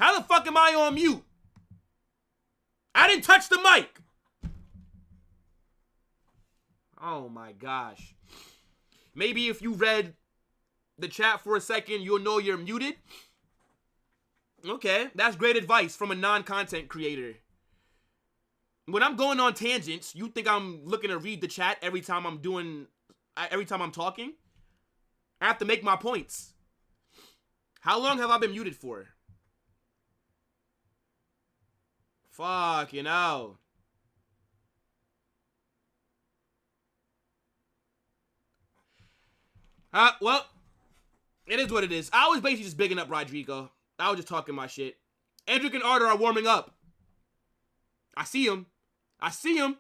Speaker 1: How the fuck am I on mute? I didn't touch the mic. Oh my gosh. Maybe if you read the chat for a second, you'll know you're muted. Okay, that's great advice from a non-content creator. When I'm going on tangents, you think I'm looking to read the chat every time I'm talking? I have to make my points. How long have I been muted for? Fuck, you know. Well, it is what it is. I was basically just bigging up Rodrigo. I was just talking my shit. Endrick and Arthur are warming up. I see him. I see him.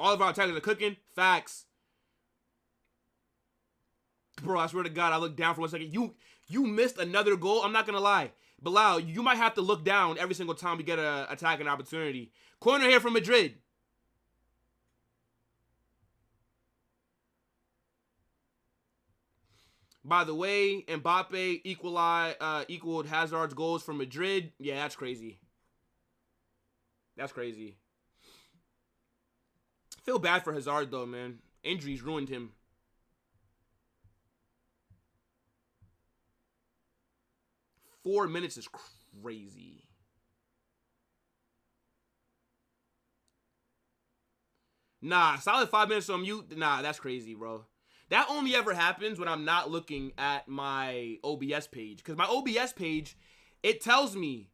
Speaker 1: All of our attackers are cooking. Facts. Bro, I swear to God, I looked down for 1 second. You missed another goal. I'm not going to lie. Bilal, you might have to look down every single time we get an attacking opportunity. Corner here from Madrid. By the way, Mbappe equaled Hazard's goals for Madrid. Yeah, that's crazy. That's crazy. Feel bad for Hazard, though, man. Injuries ruined him. Four minutes is crazy. Nah, solid 5 minutes on mute. Nah, that's crazy, bro. That only ever happens when I'm not looking at my OBS page. Because my OBS page, it tells me,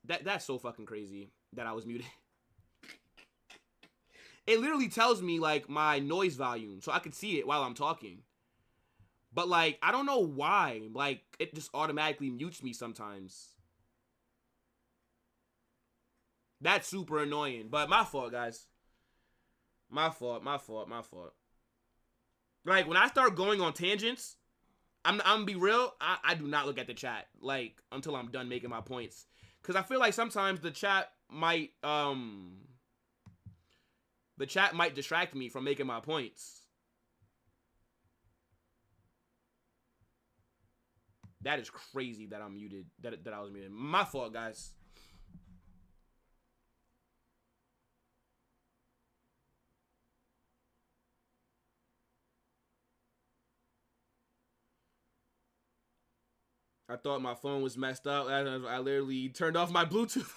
Speaker 1: that's so fucking crazy that I was muted. It literally tells me, like, my noise volume, so I can see it while I'm talking. But, like, I don't know why. Like, it just automatically mutes me sometimes. That's super annoying. But my fault, guys. My fault. Like, when I start going on tangents, I'm gonna be real, I do not look at the chat, like, until I'm done making my points. Because I feel like sometimes the chat might distract me from making my points. That is crazy that I'm muted, that I was muted. My fault, guys. I thought my phone was messed up. I literally turned off my Bluetooth.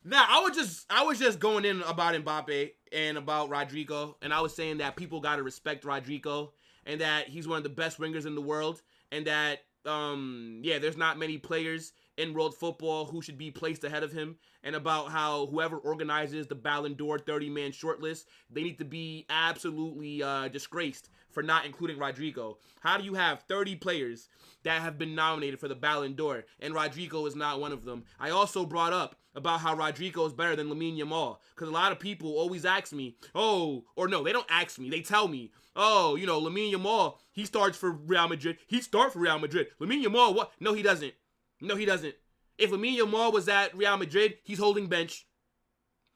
Speaker 1: Nah, I was just going in about Mbappe and about Rodrigo, and I was saying that people gotta respect Rodrigo, and that he's one of the best wingers in the world, and that yeah, there's not many players in world football who should be placed ahead of him, and about how whoever organizes the Ballon d'Or 30-man shortlist, they need to be absolutely disgraced for not including Rodrigo. How do you have 30 players that have been nominated for the Ballon d'Or, and Rodrigo is not one of them? I also brought up about how Rodrigo is better than Lamine Yamal, because a lot of people always ask me, oh, or no, they don't ask me, they tell me, oh, you know, Lamine Yamal, he starts for Real Madrid, he starts for Real Madrid. Lamine Yamal, what? No, he doesn't. No, he doesn't. If Lamine Yamal was at Real Madrid, he's holding bench.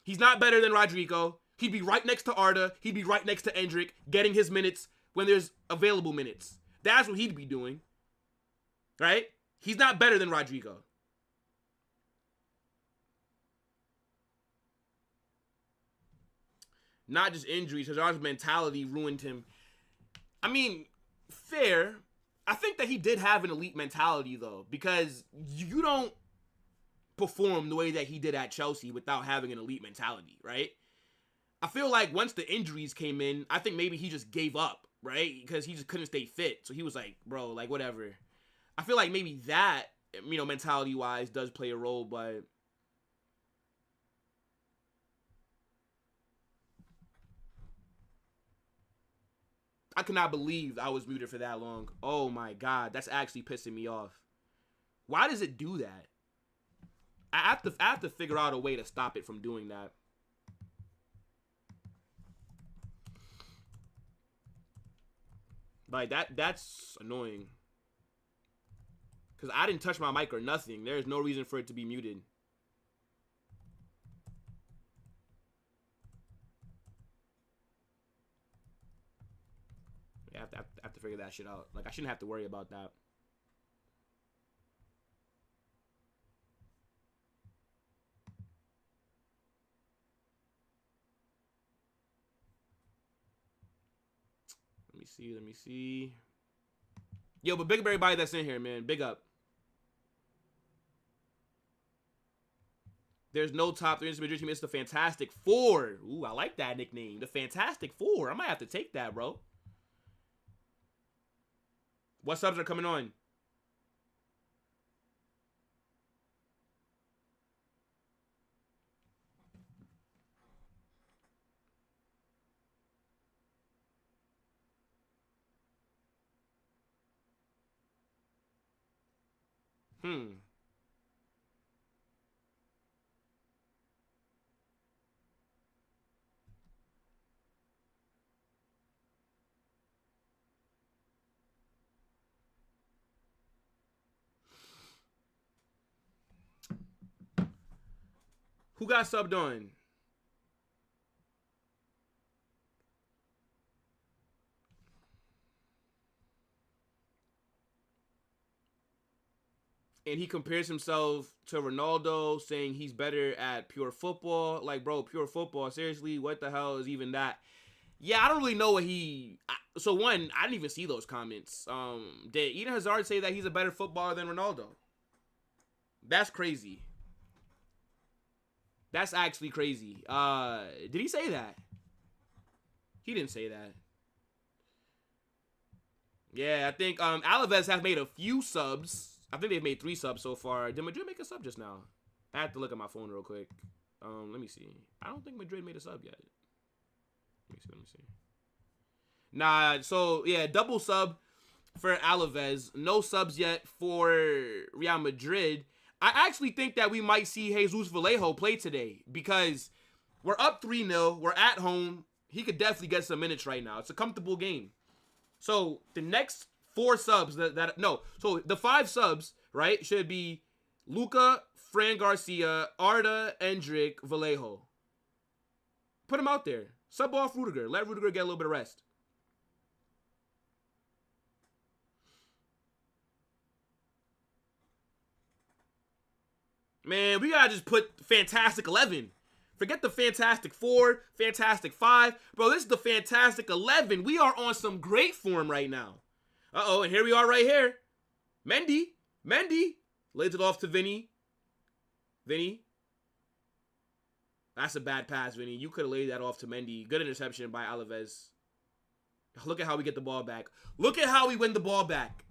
Speaker 1: He's not better than Rodrigo. He'd be right next to Arda. He'd be right next to Endrick, getting his minutes when there's available minutes. That's what he'd be doing. Right? He's not better than Rodrigo. Not just injuries. Hazard's mentality ruined him. I mean, fair. I think that he did have an elite mentality, though, because you don't perform the way that he did at Chelsea without having an elite mentality, right? I feel like once the injuries came in, I think maybe he just gave up, right? Because he just couldn't stay fit. So he was like, bro, like, whatever. I feel like maybe that, you know, mentality-wise does play a role, but I cannot believe I was muted for that long. Oh my God, that's actually pissing me off. Why does it do that? I have to figure out a way to stop it from doing that. Like, that's annoying. Because I didn't touch my mic or nothing. There's no reason for it to be muted. I have to figure that shit out. Like, I shouldn't have to worry about that. Let me see. Yo, but big up everybody that's in here, man. Big up. There's no top 3 in this Madrid team. It's the Fantastic Four. Ooh, I like that nickname. The Fantastic Four. I might have to take that, bro. What subs are coming on? Who got subbed on? And he compares himself to Ronaldo, saying he's better at pure football. Like, bro, pure football. Seriously, what the hell is even that? Yeah, I don't really know what he. So one, I didn't even see those comments. Did Eden Hazard say that he's a better footballer than Ronaldo? That's crazy. That's actually crazy. Did he say that? He didn't say that. Yeah, I think Alaves have made a few subs. I think they've made 3 subs so far. Did Madrid make a sub just now? I have to look at my phone real quick. Let me see. I don't think Madrid made a sub yet. Let me see. Nah, so yeah, double sub for Alaves. No subs yet for Real Madrid. I actually think that we might see Jesus Vallejo play today because we're up 3-0. We're at home. He could definitely get some minutes right now. It's a comfortable game. So the next 4 subs so the 5 subs, right, should be Luca, Fran Garcia, Arda, Endrick, Vallejo. Put him out there. Sub off Rudiger. Let Rudiger get a little bit of rest. Man, we gotta just put Fantastic 11. Forget the Fantastic 4, Fantastic 5. Bro, this is the Fantastic 11. We are on some great form right now. Uh-oh, and here we are right here. Mendy. Lays it off to Vinny. That's a bad pass, Vinny. You could have laid that off to Mendy. Good interception by Alaves. Look at how we get the ball back. Look at how we win the ball back.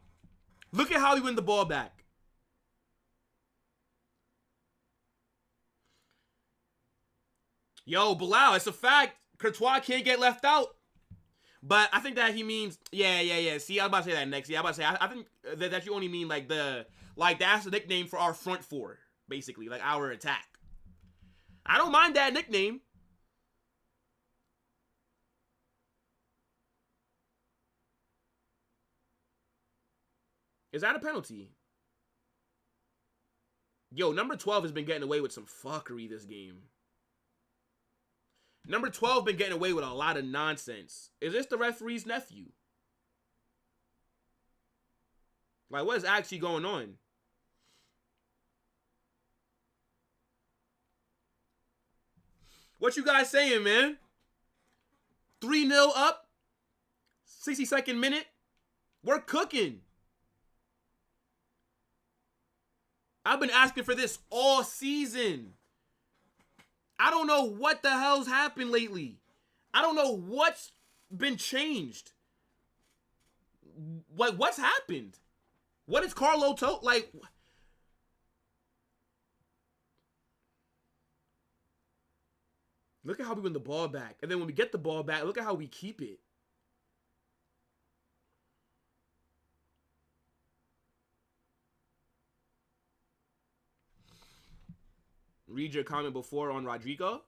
Speaker 1: Yo, Bilal, it's a fact. Courtois can't get left out. But I think that he means, yeah. See, I was about to say that next. Yeah, I think that you only mean that's the nickname for our front 4, basically, like our attack. I don't mind that nickname. Is that a penalty? Yo, number 12 has been getting away with some fuckery this game. Number 12 been getting away with a lot of nonsense. Is this the referee's nephew? Like, what is actually going on? What you guys saying, man? 3-0 up. 62nd minute. We're cooking. I've been asking for this all season. I don't know what the hell's happened lately. I don't know what's been changed. What's happened? What is Carlo like? Look at how we win the ball back. And then when we get the ball back, look at how we keep it. Read your comment before on Rodrigo.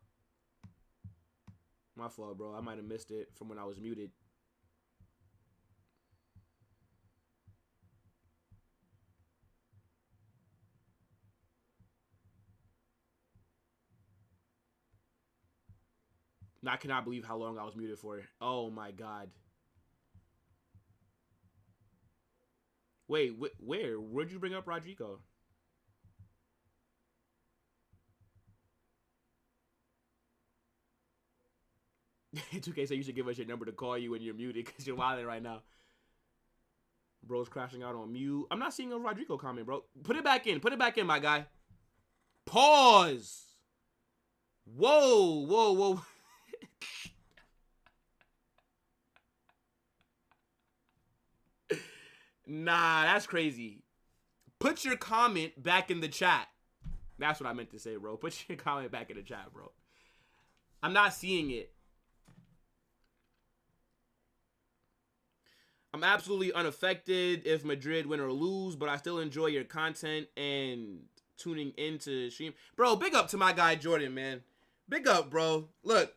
Speaker 1: My fault, bro. I might have missed it from when I was muted. I cannot believe how long I was muted for. Oh, my God. Wait, where? Where'd you bring up Rodrigo? It's okay, so you should give us your number to call you when you're muted because you're wilding right now. Bro's crashing out on mute. I'm not seeing a Rodrigo comment, bro. Put it back in. Put it back in, my guy. Pause. Whoa. Nah, that's crazy. Put your comment back in the chat. That's what I meant to say, bro. Put your comment back in the chat, bro. I'm not seeing it. I'm absolutely unaffected if Madrid win or lose, but I still enjoy your content and tuning into stream. Bro, big up to my guy Jordan, man. Big up, bro. Look,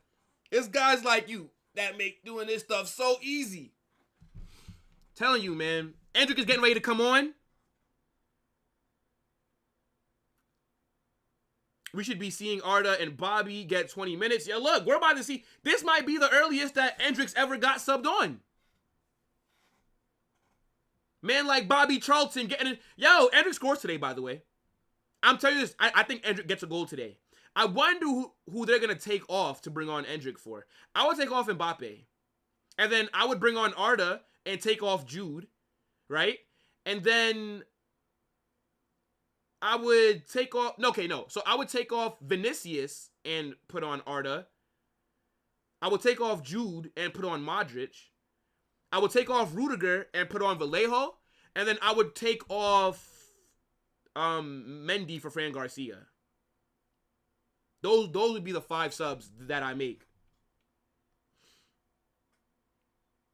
Speaker 1: it's guys like you that make doing this stuff so easy. Telling you, man. Endrick is getting ready to come on. We should be seeing Arda and Bobby get 20 minutes. Yeah, look, we're about to see. This might be the earliest that Endrick's ever got subbed on. Man like Bobby Charlton getting in. Yo, Endrick scores today, by the way. I'm telling you this. I think Endrick gets a goal today. I wonder who they're going to take off to bring on Endrick for. I would take off Mbappe. And then I would bring on Arda and take off Jude. Right? And then I would take off... No. So I would take off Vinicius and put on Arda. I would take off Jude and put on Modric. I would take off Rudiger and put on Vallejo. And then I would take off Mendy for Fran Garcia. Those would be the 5 subs that I make.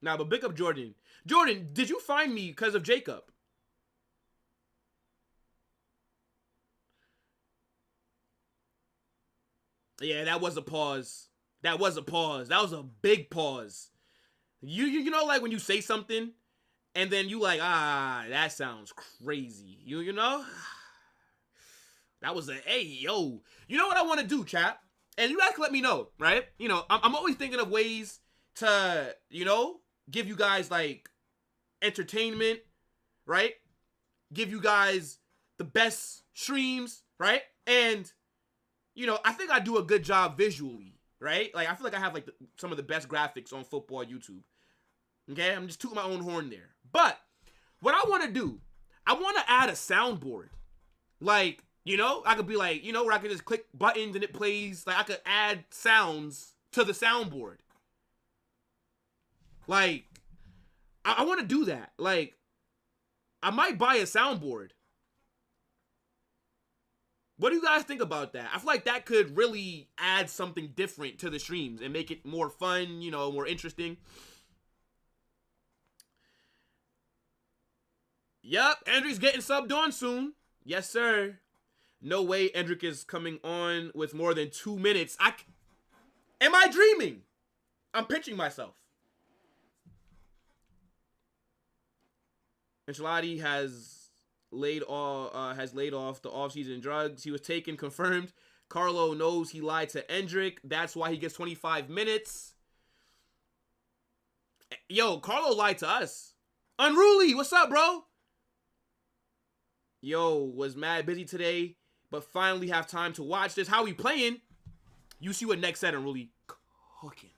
Speaker 1: Now, but pick up Jordan. Jordan, did you find me because of Jacob? Yeah, that was a pause. That was a pause. That was a big pause. You know, like when you say something and then you like, that sounds crazy. You know? That was a, hey, yo. You know what I want to do, chat? And you guys can let me know, right? You know, I'm always thinking of ways to, you know, give you guys, like, entertainment, right? Give you guys the best streams, right? And, you know, I think I do a good job visually, right? Like, I feel like I have, like, some of the best graphics on football YouTube. Okay? I'm just tooting my own horn there. But what I want to do, I want to add a soundboard. Like, you know, I could be like, you know, where I could just click buttons and it plays. Like, I could add sounds to the soundboard. Like, I want to do that. Like, I might buy a soundboard. What do you guys think about that? I feel like that could really add something different to the streams and make it more fun, you know, more interesting. Yep, Endrick's getting subbed on soon. Yes, sir. No way Endrick is coming on with more than 2 minutes. Am I dreaming? I'm pinching myself. Ancelotti has laid off the offseason drugs. He was taken, confirmed. Carlo knows he lied to Endrick. That's why he gets 25 minutes. Yo, Carlo lied to us. Unruly, what's up, bro? Yo, was mad busy today, but finally have time to watch this. How we playing? You see what next set Unruly cooking.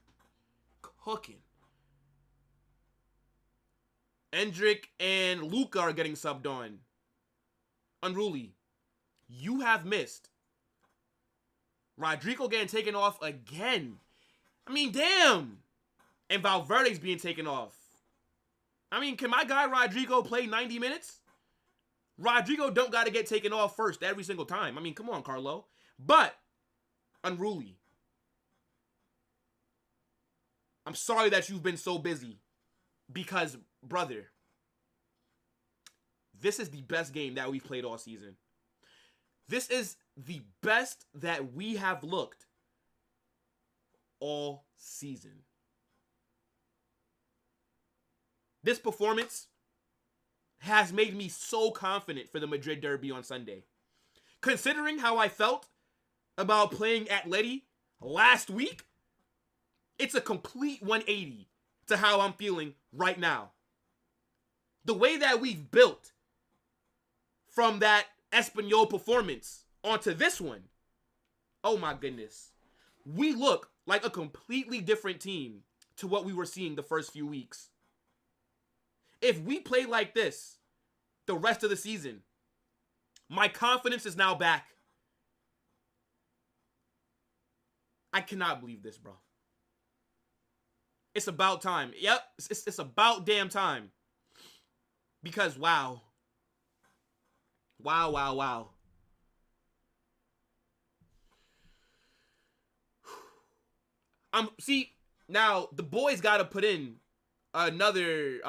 Speaker 1: Endrick and Luca are getting subbed on. Unruly, you have missed. Rodrigo getting taken off again. I mean, damn. And Valverde's being taken off. I mean, can my guy Rodrigo play 90 minutes? Rodrigo don't got to get taken off first every single time. I mean, come on, Carlo. But, Unruly, I'm sorry that you've been so busy. Because, brother, this is the best game that we've played all season. This is the best that we have looked all season. This performance has made me so confident for the Madrid derby on Sunday. Considering how I felt about playing Atleti last week, it's a complete 180 to how I'm feeling right now. The way that we've built from that Espanyol performance onto this one, oh my goodness. We look like a completely different team to what we were seeing the first few weeks. If we play like this the rest of the season, my confidence is now back. I cannot believe this, bro. It's about time. Yep, it's about damn time. Because, wow. Wow. See, now, the boys got to put in another,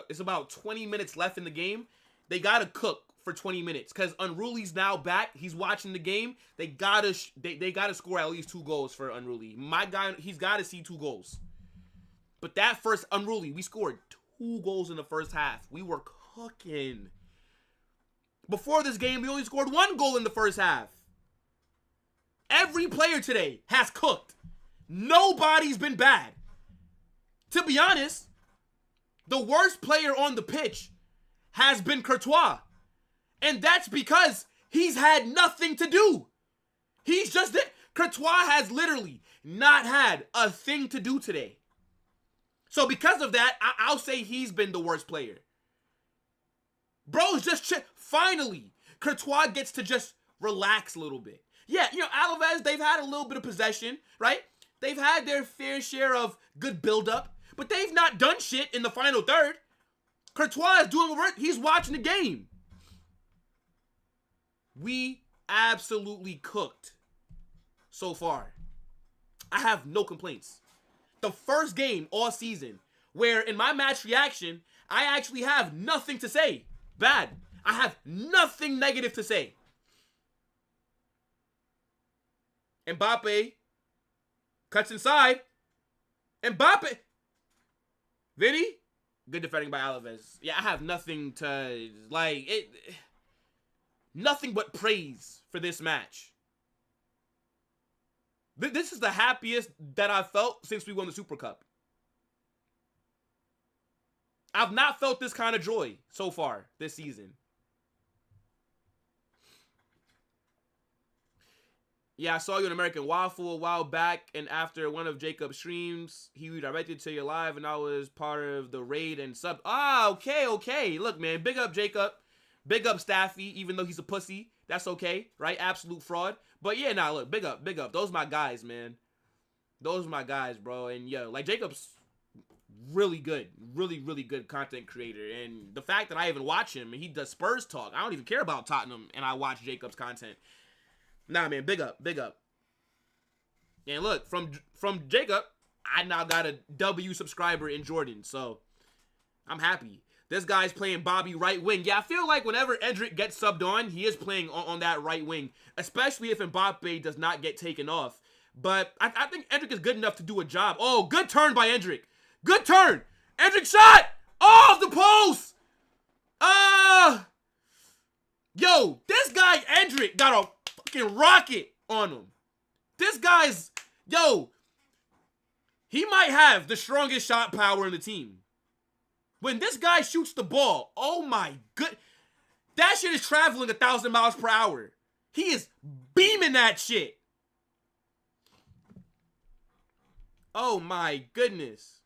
Speaker 1: it's about 20 minutes left in the game. They got to cook for 20 minutes because Unruly's now back. He's watching the game. They got to score at least 2 goals for Unruly. My guy, he's got to see 2 goals. But that first Unruly, we scored 2 goals in the first half. We were cooking. Before this game, we only scored 1 goal in the first half. Every player today has cooked. Nobody's been bad. To be honest, the worst player on the pitch has been Courtois. And that's because he's had nothing to do. He's just there. Courtois has literally not had a thing to do today. So because of that, I'll say he's been the worst player. Bro's just finally, Courtois gets to just relax a little bit. Yeah, Alaves, they've had a little bit of possession, right? They've had their fair share of good build-up, but they've not done shit in the final third. Courtois is doing what work. He's watching the game. We absolutely cooked so far. I have no complaints. The first game all season where in my match reaction, I actually have nothing to say bad. I have nothing negative to say. Mbappe cuts inside. Mbappe. Vinny. Good defending by Alaves. Yeah, I have nothing to, nothing but praise for this match. This is the happiest that I've felt since we won the Super Cup. I've not felt this kind of joy so far this season. Yeah, I saw you in American Waffle a while back, and after one of Jacob's streams, he redirected to your live, and I was part of the raid and sub. Ah, okay. Look, man, big up Jacob. Big up Staffy, even though he's a pussy. That's okay, right? Absolute fraud. But yeah, nah, look, big up. Those my guys, man. Those my guys, bro. And yo, Jacob's really good. Really good content creator. And the fact that I even watch him and he does Spurs talk, I don't even care about Tottenham, and I watch Jacob's content. Nah, man, big up. And look, from Jacob, I now got a W subscriber in Jordan, so I'm happy. This guy's playing Bobby right wing. Yeah, I feel like whenever Endrick gets subbed on, he is playing on that right wing, especially if Mbappe does not get taken off. But I think Endrick is good enough to do a job. Oh, good turn by Endrick. Good turn. Endrick shot. Off the post. Yo, this guy Endrick got a fucking rocket on him. This guy's, he might have the strongest shot power in the team. When this guy shoots the ball, oh my good, that shit is traveling 1,000 miles per hour. He is beaming that shit. Oh my goodness.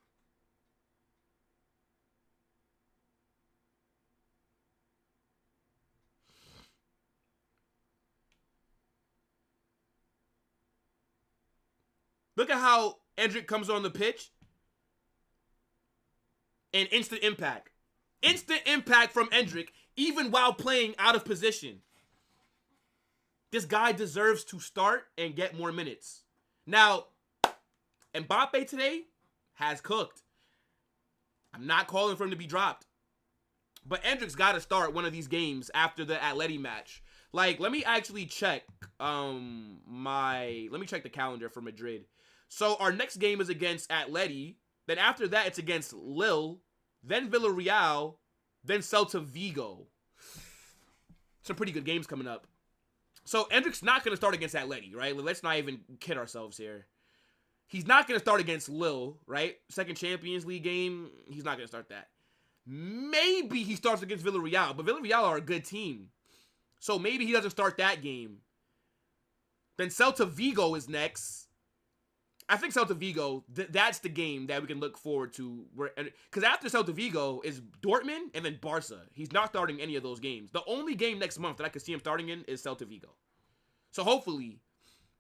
Speaker 1: Look at how Endrick comes on the pitch. And instant impact. Instant impact from Endrick, even while playing out of position. This guy deserves to start and get more minutes. Now, Mbappe today has cooked. I'm not calling for him to be dropped. But Endrick's got to start one of these games after the Atleti match. Let me actually check let me check the calendar for Madrid. So our next game is against Atleti. Then after that, it's against Lille, then Villarreal, then Celta Vigo. Some pretty good games coming up. So Endrick's not going to start against Atleti, right? Let's not even kid ourselves here. He's not going to start against Lille, right? Second Champions League game, he's not going to start that. Maybe he starts against Villarreal, but Villarreal are a good team. So maybe he doesn't start that game. Then Celta Vigo is next. I think Celta Vigo, that's the game that we can look forward to. Because after Celta Vigo is Dortmund and then Barca. He's not starting any of those games. The only game next month that I could see him starting in is Celta Vigo. So hopefully,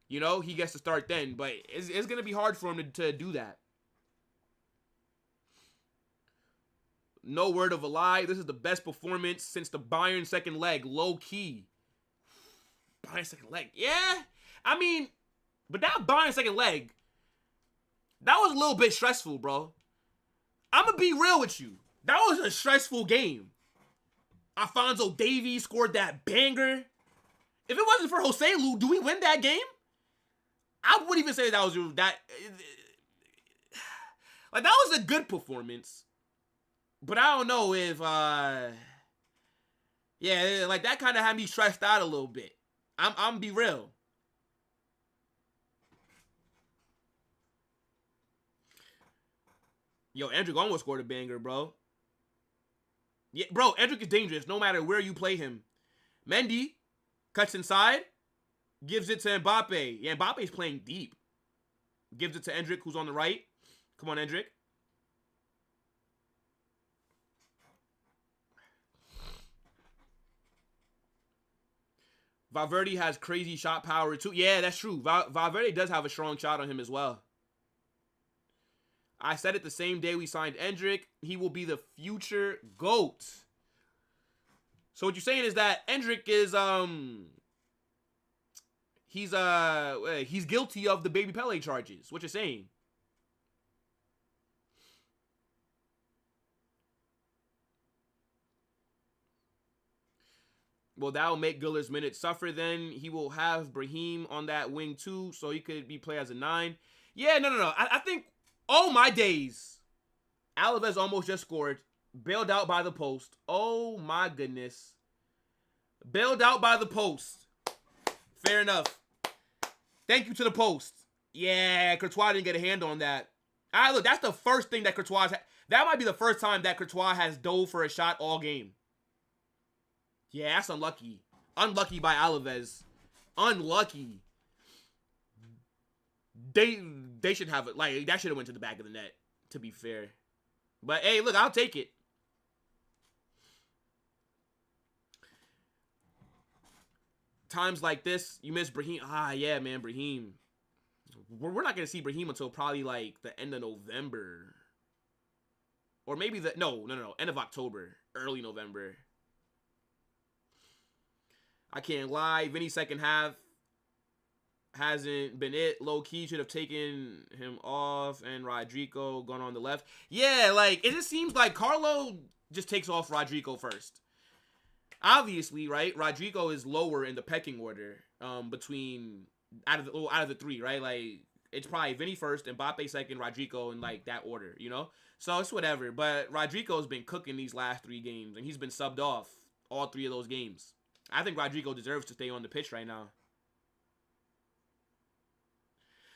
Speaker 1: he gets to start then. But it's going to be hard for him to do that. No word of a lie. This is the best performance since the Bayern second leg. Low key. Bayern second leg. Yeah. I mean, but that Bayern second leg, that was a little bit stressful, bro. I'm going to be real with you. That was a stressful game. Alphonso Davies scored that banger. If it wasn't for Jose Lu, do we win that game? I wouldn't even say that was that. That was a good performance. But I don't know if, that kind of had me stressed out a little bit. I'm going to be real. Yo, Endrick almost scored a banger, bro. Yeah, bro, Endrick is dangerous no matter where you play him. Mendy cuts inside, gives it to Mbappe. Yeah, Mbappe's playing deep. Gives it to Endrick, who's on the right. Come on, Endrick. Valverde has crazy shot power, too. Yeah, that's true. Valverde does have a strong shot on him as well. I said it the same day we signed Endrick. He will be the future GOAT. So what you're saying is that Endrick is, he's guilty of the Baby Pele charges. What you're saying? Well, that will make Güller's minutes suffer then. He will have Brahim on that wing too, so he could be play as a 9. Yeah, no. I think, oh my days. Alaves almost just scored. Bailed out by the post. Oh my goodness. Bailed out by the post. Fair enough. Thank you to the post. Yeah, Courtois didn't get a hand on that. All right, look, that's the first thing that Courtois... That might be the first time that Courtois has dove for a shot all game. Yeah, that's unlucky. Unlucky by Alaves. Unlucky. They should have it. Like, that should have went to the back of the net, to be fair. But, hey, look, I'll take it. Times like this, you miss Brahim. Ah, yeah, man, Brahim. We're not going to see Brahim until probably, like, the end of November. Or maybe the... No. End of October. Early November. I can't lie. Vinny's second half hasn't been it. Low-key should have taken him off and Rodrigo gone on the left. Yeah, like, it just seems like Carlo just takes off Rodrigo first. Obviously, right? Rodrigo is lower in the pecking order between out of the three, right? Like, it's probably Vinny first, Mbappe second, Rodrigo in, like, that order, you know? So it's whatever. But Rodrigo's been cooking these last 3 games, and he's been subbed off all 3 of those games. I think Rodrigo deserves to stay on the pitch right now.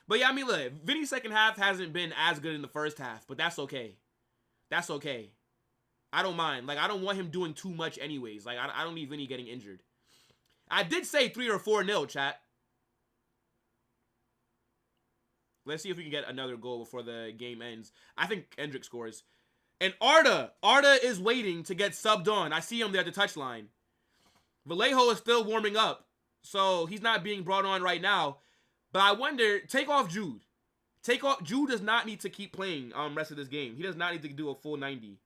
Speaker 1: But yeah, I mean, look, Vinny's second half hasn't been as good in the first half, but that's okay. That's okay. I don't mind. Like, I don't want him doing too much anyways. Like, I don't need Vinny getting injured. I did say 3 or 4-0, chat. Let's see if we can get another goal before the game ends. I think Endrick scores. And Arda is waiting to get subbed on. I see him there at the touchline. Vallejo is still warming up, so he's not being brought on right now. But I wonder, take off Jude. Jude does not need to keep playing rest of this game. He does not need to do a full 90.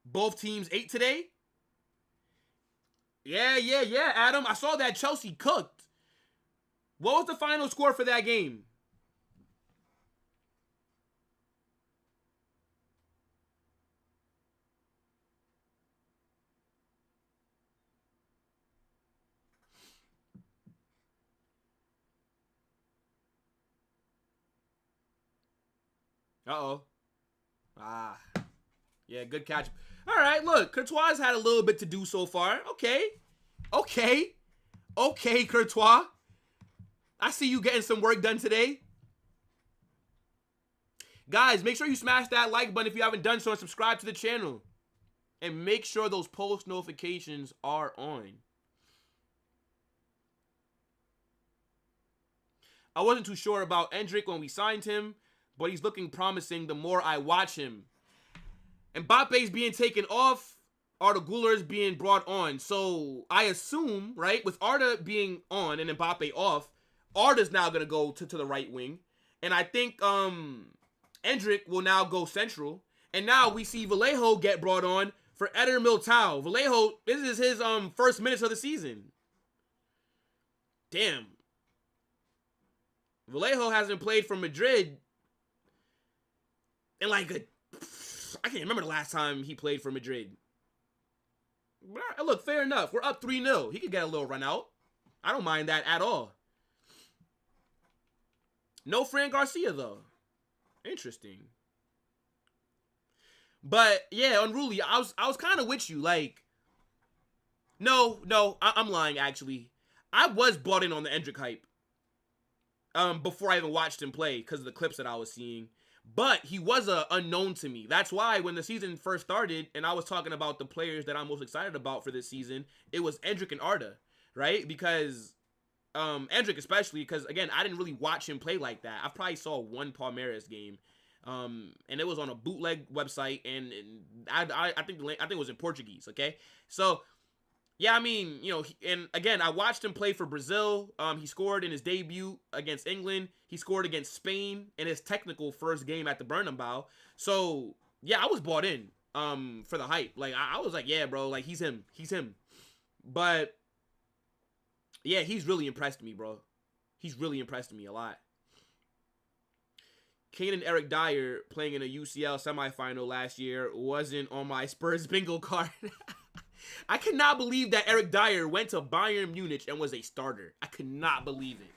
Speaker 1: Both teams ate today? Yeah, Adam. I saw that Chelsea cooked. What was the final score for that game? Uh-oh. Ah. Yeah, good catch. All right, look. Courtois had a little bit to do so far. Okay, Courtois. I see you getting some work done today. Guys, make sure you smash that like button if you haven't done so and subscribe to the channel. And make sure those post notifications are on. I wasn't too sure about Endrick when we signed him, but he's looking promising the more I watch him. Mbappe's being taken off, Arda Güler's being brought on. So I assume, right, with Arda being on and Mbappe off, Arda's now going to go to the right wing. And I think Endrick will now go central. And now we see Vallejo get brought on for Eder Militao. Vallejo, this is his first minutes of the season. Damn. Vallejo hasn't played for Madrid in like I can't remember the last time he played for Madrid. But look, fair enough. We're up 3-0. He could get a little run out. I don't mind that at all. No Fran Garcia, though. Interesting. But, yeah, Unruly, I was kind of with you. Like, No, I'm lying, actually. I was bought in on the Endrick hype before I even watched him play because of the clips that I was seeing. But he was a unknown to me. That's why when the season first started and I was talking about the players that I'm most excited about for this season, it was Endrick and Arda, right? Because Endrick especially, because again, I didn't really watch him play like that. I probably saw one Palmeiras game, and it was on a bootleg website, and I think it was in Portuguese. Okay, so yeah, I mean, and again, I watched him play for Brazil. He scored in his debut against England. He scored against Spain in his technical first game at the Bernabéu. So yeah, I was bought in for the hype. Like I was like, yeah, bro, like he's him. But yeah, he's really impressed me, bro. He's really impressed me a lot. Kane and Eric Dyer playing in a UCL semifinal last year wasn't on my Spurs bingo card. I cannot believe that Eric Dyer went to Bayern Munich and was a starter. I could not believe it.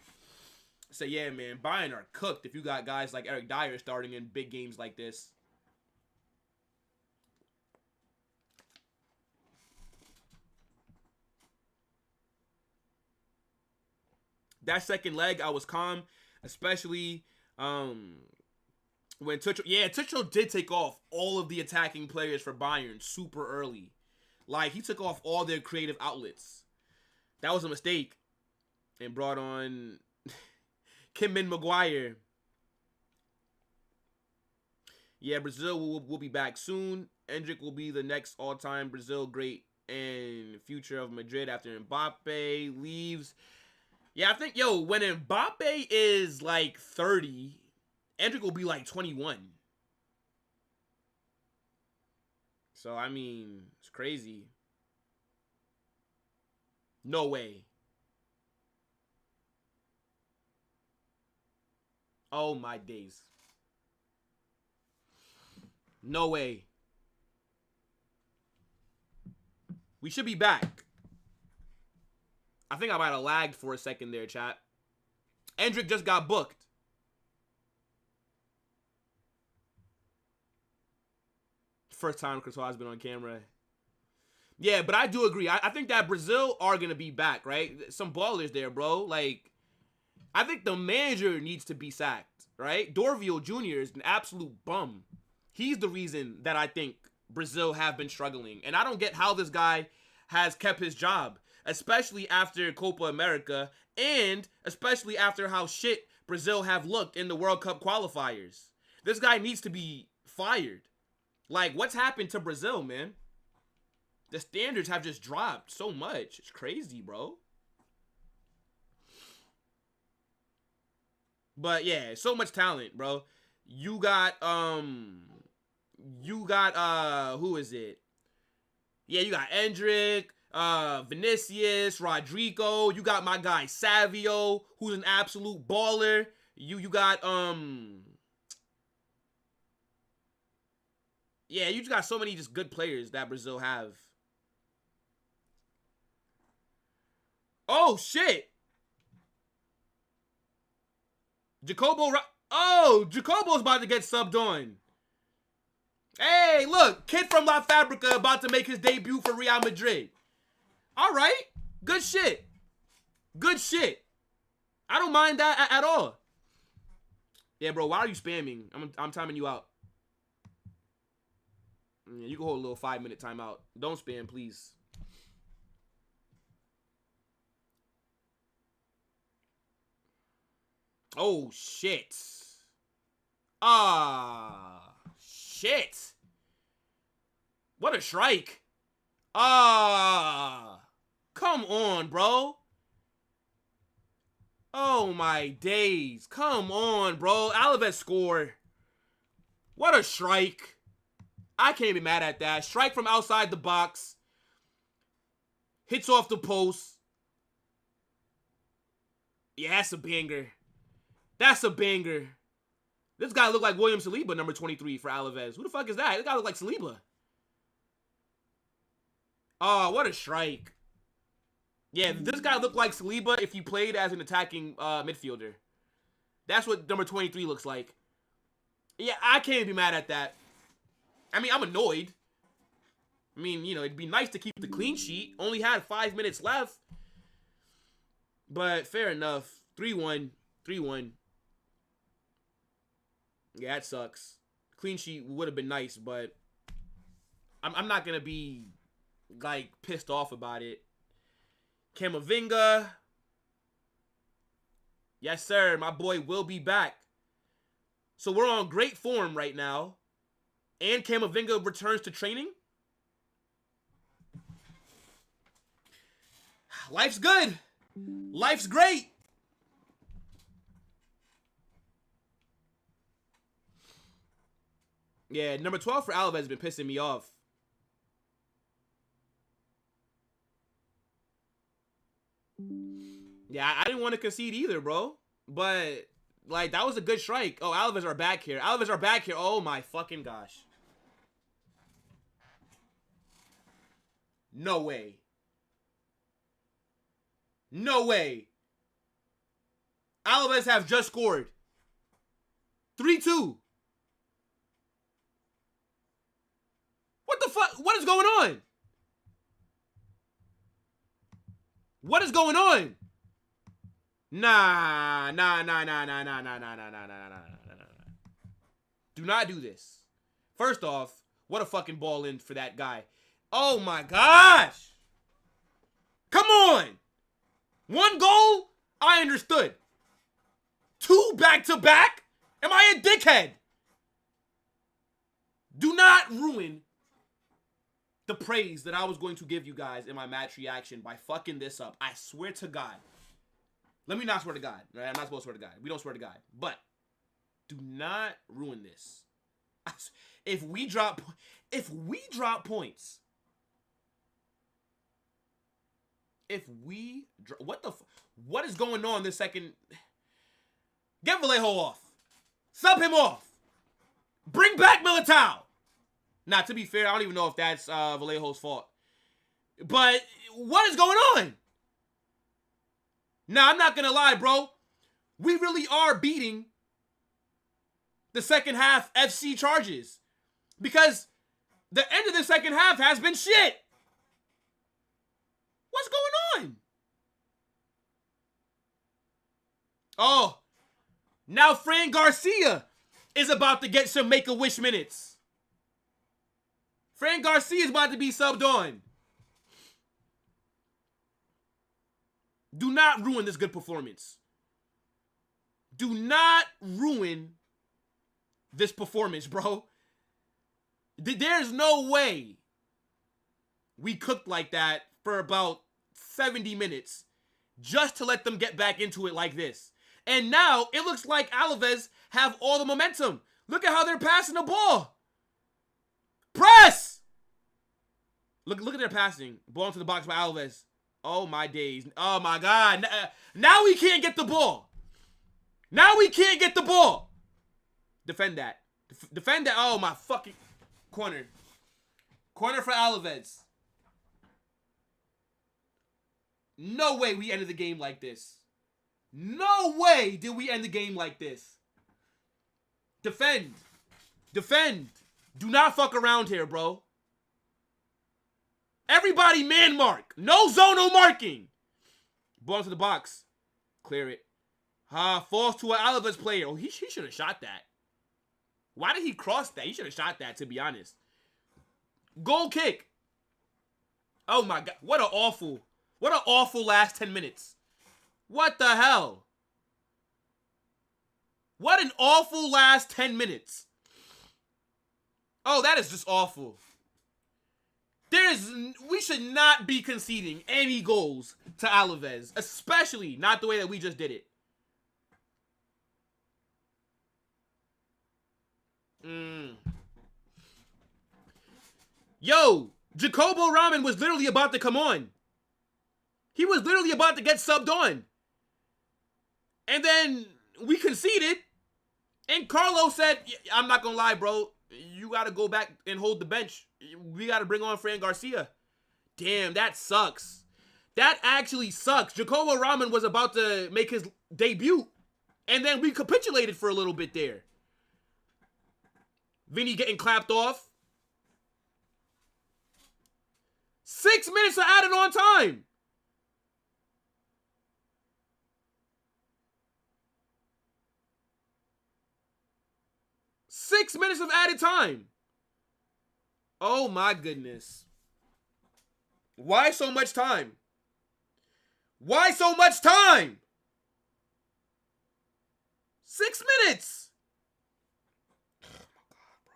Speaker 1: So yeah, man, Bayern are cooked if you got guys like Eric Dyer starting in big games like this. That second leg, I was calm, especially when Tuchel. Yeah, Tuchel did take off all of the attacking players for Bayern super early. Like, he took off all their creative outlets. That was a mistake. And brought on Kim Min-Maguire. Yeah, Brazil will be back soon. Endrick will be the next all-time Brazil great and future of Madrid after Mbappe leaves. Yeah, I think, when Mbappe is like 30, Endrick will be like 21. So, I mean, it's crazy. No way. Oh, my days. No way. We should be back. I think I might have lagged for a second there, chat. Endrick just got booked. First time Courtois has been on camera. Yeah, but I do agree. I think that Brazil are going to be back, right? Some ballers there, bro. Like, I think the manager needs to be sacked, right? Dorville Jr. is an absolute bum. He's the reason that I think Brazil have been struggling. And I don't get how this guy has kept his job, especially after Copa America and especially after how shit Brazil have looked in the World Cup qualifiers. This guy needs to be fired. Like, what's happened to Brazil, man? The standards have just dropped so much. It's crazy, bro. But yeah, so much talent, bro. You got who is it? Yeah, you got Endrick, Vinicius, Rodrigo. You got my guy Savio, who's an absolute baller. You got yeah, you just got so many just good players that Brazil have. Oh shit. Jacobo's about to get subbed on. Hey, look, kid from La Fabrica about to make his debut for Real Madrid. All right, good shit. Good shit. I don't mind that at all. Yeah, bro, why are you spamming? I'm timing you out. Yeah, you can hold a little 5-minute timeout. Don't spam, please. Oh, shit. Shit. What a strike. Come on, bro. Oh, my days. Come on, bro. Alaves score. What a strike. I can't be mad at that. Strike from outside the box. Hits off the post. Yeah, that's a banger. That's a banger. This guy look like William Saliba, number 23 for Alaves. Who the fuck is that? This guy look like Saliba. Oh, what a strike. Yeah, this guy looked like Saliba if he played as an attacking midfielder. That's what number 23 looks like. Yeah, I can't be mad at that. I mean, I'm annoyed. I mean, you know, it'd be nice to keep the clean sheet. Only had 5 minutes left. But fair enough. 3-1. 3-1. Yeah, that sucks. Clean sheet would have been nice, but I'm not going to be, like, pissed off about it. Camavinga. Yes, sir. My boy will be back. So we're on great form right now. And Camavinga returns to training. Life's good. Life's great. Yeah, number 12 for Alaves has been pissing me off. Yeah, I didn't want to concede either, bro. But, like, that was a good strike. Oh, Alaves are back here. Alaves are back here. Oh, my fucking gosh. No way. No way. Alaves have just scored. 3-2. What the fuck? What is going on? What is going on? Nah. Do not do this. First off, what a fucking ball in for that guy. Oh my gosh. Come on. 1 goal? I understood. 2 back-to-back? Am I a dickhead? Do not ruin the praise that I was going to give you guys in my match reaction by fucking this up. I swear to God. Let me not swear to God. Right? I'm not supposed to swear to God. We don't swear to God. But do not ruin this. If we drop points, what is going on this second? Get Vallejo off. Sub him off. Bring back Militao. Now, to be fair, I don't even know if that's Vallejo's fault. But what is going on? Now, I'm not going to lie, bro. We really are beating the second half FC charges. Because the end of the second half has been shit. What's going on? Oh, now Fran Garcia is about to get some Make-A-Wish minutes. Fran Garcia is about to be subbed on. Do not ruin this good performance. Do not ruin this performance, bro. There's no way we cooked like that for about 70 minutes just to let them get back into it like this. And now it looks like Alaves have all the momentum. Look at how they're passing the ball. Press! Look at their passing. Ball into the box by Alaves. Oh, my days. Oh, my God. Now we can't get the ball. Now we can't get the ball. Defend that. Defend that. Oh, my fucking... Corner. Corner for Alaves. No way we ended the game like this. No way did we end the game like this. Defend. Defend. Do not fuck around here, bro. Everybody man mark. No zonal marking. Ball into the box. Clear it. Falls to an Alaves player. Oh, he should have shot that. Why did he cross that? He should have shot that, to be honest. Goal kick. Oh, my God. What an awful last 10 minutes. What the hell? What an awful last 10 minutes. Oh, that is just awful. We should not be conceding any goals to Alaves, especially not the way that we just did it. Yo, Jacobo Ramen was literally about to come on. He was literally about to get subbed on. And then we conceded. And Carlos said, I'm not going to lie, bro. You got to go back and hold the bench. We got to bring on Fran Garcia. Damn, that sucks. That actually sucks. Jacobo Ramen was about to make his debut. And then we capitulated for a little bit there. Vinny getting clapped off. 6 minutes of added on time. Six minutes of added time. Oh my goodness. Why so much time? Why so much time? 6 minutes. Oh my God, bro.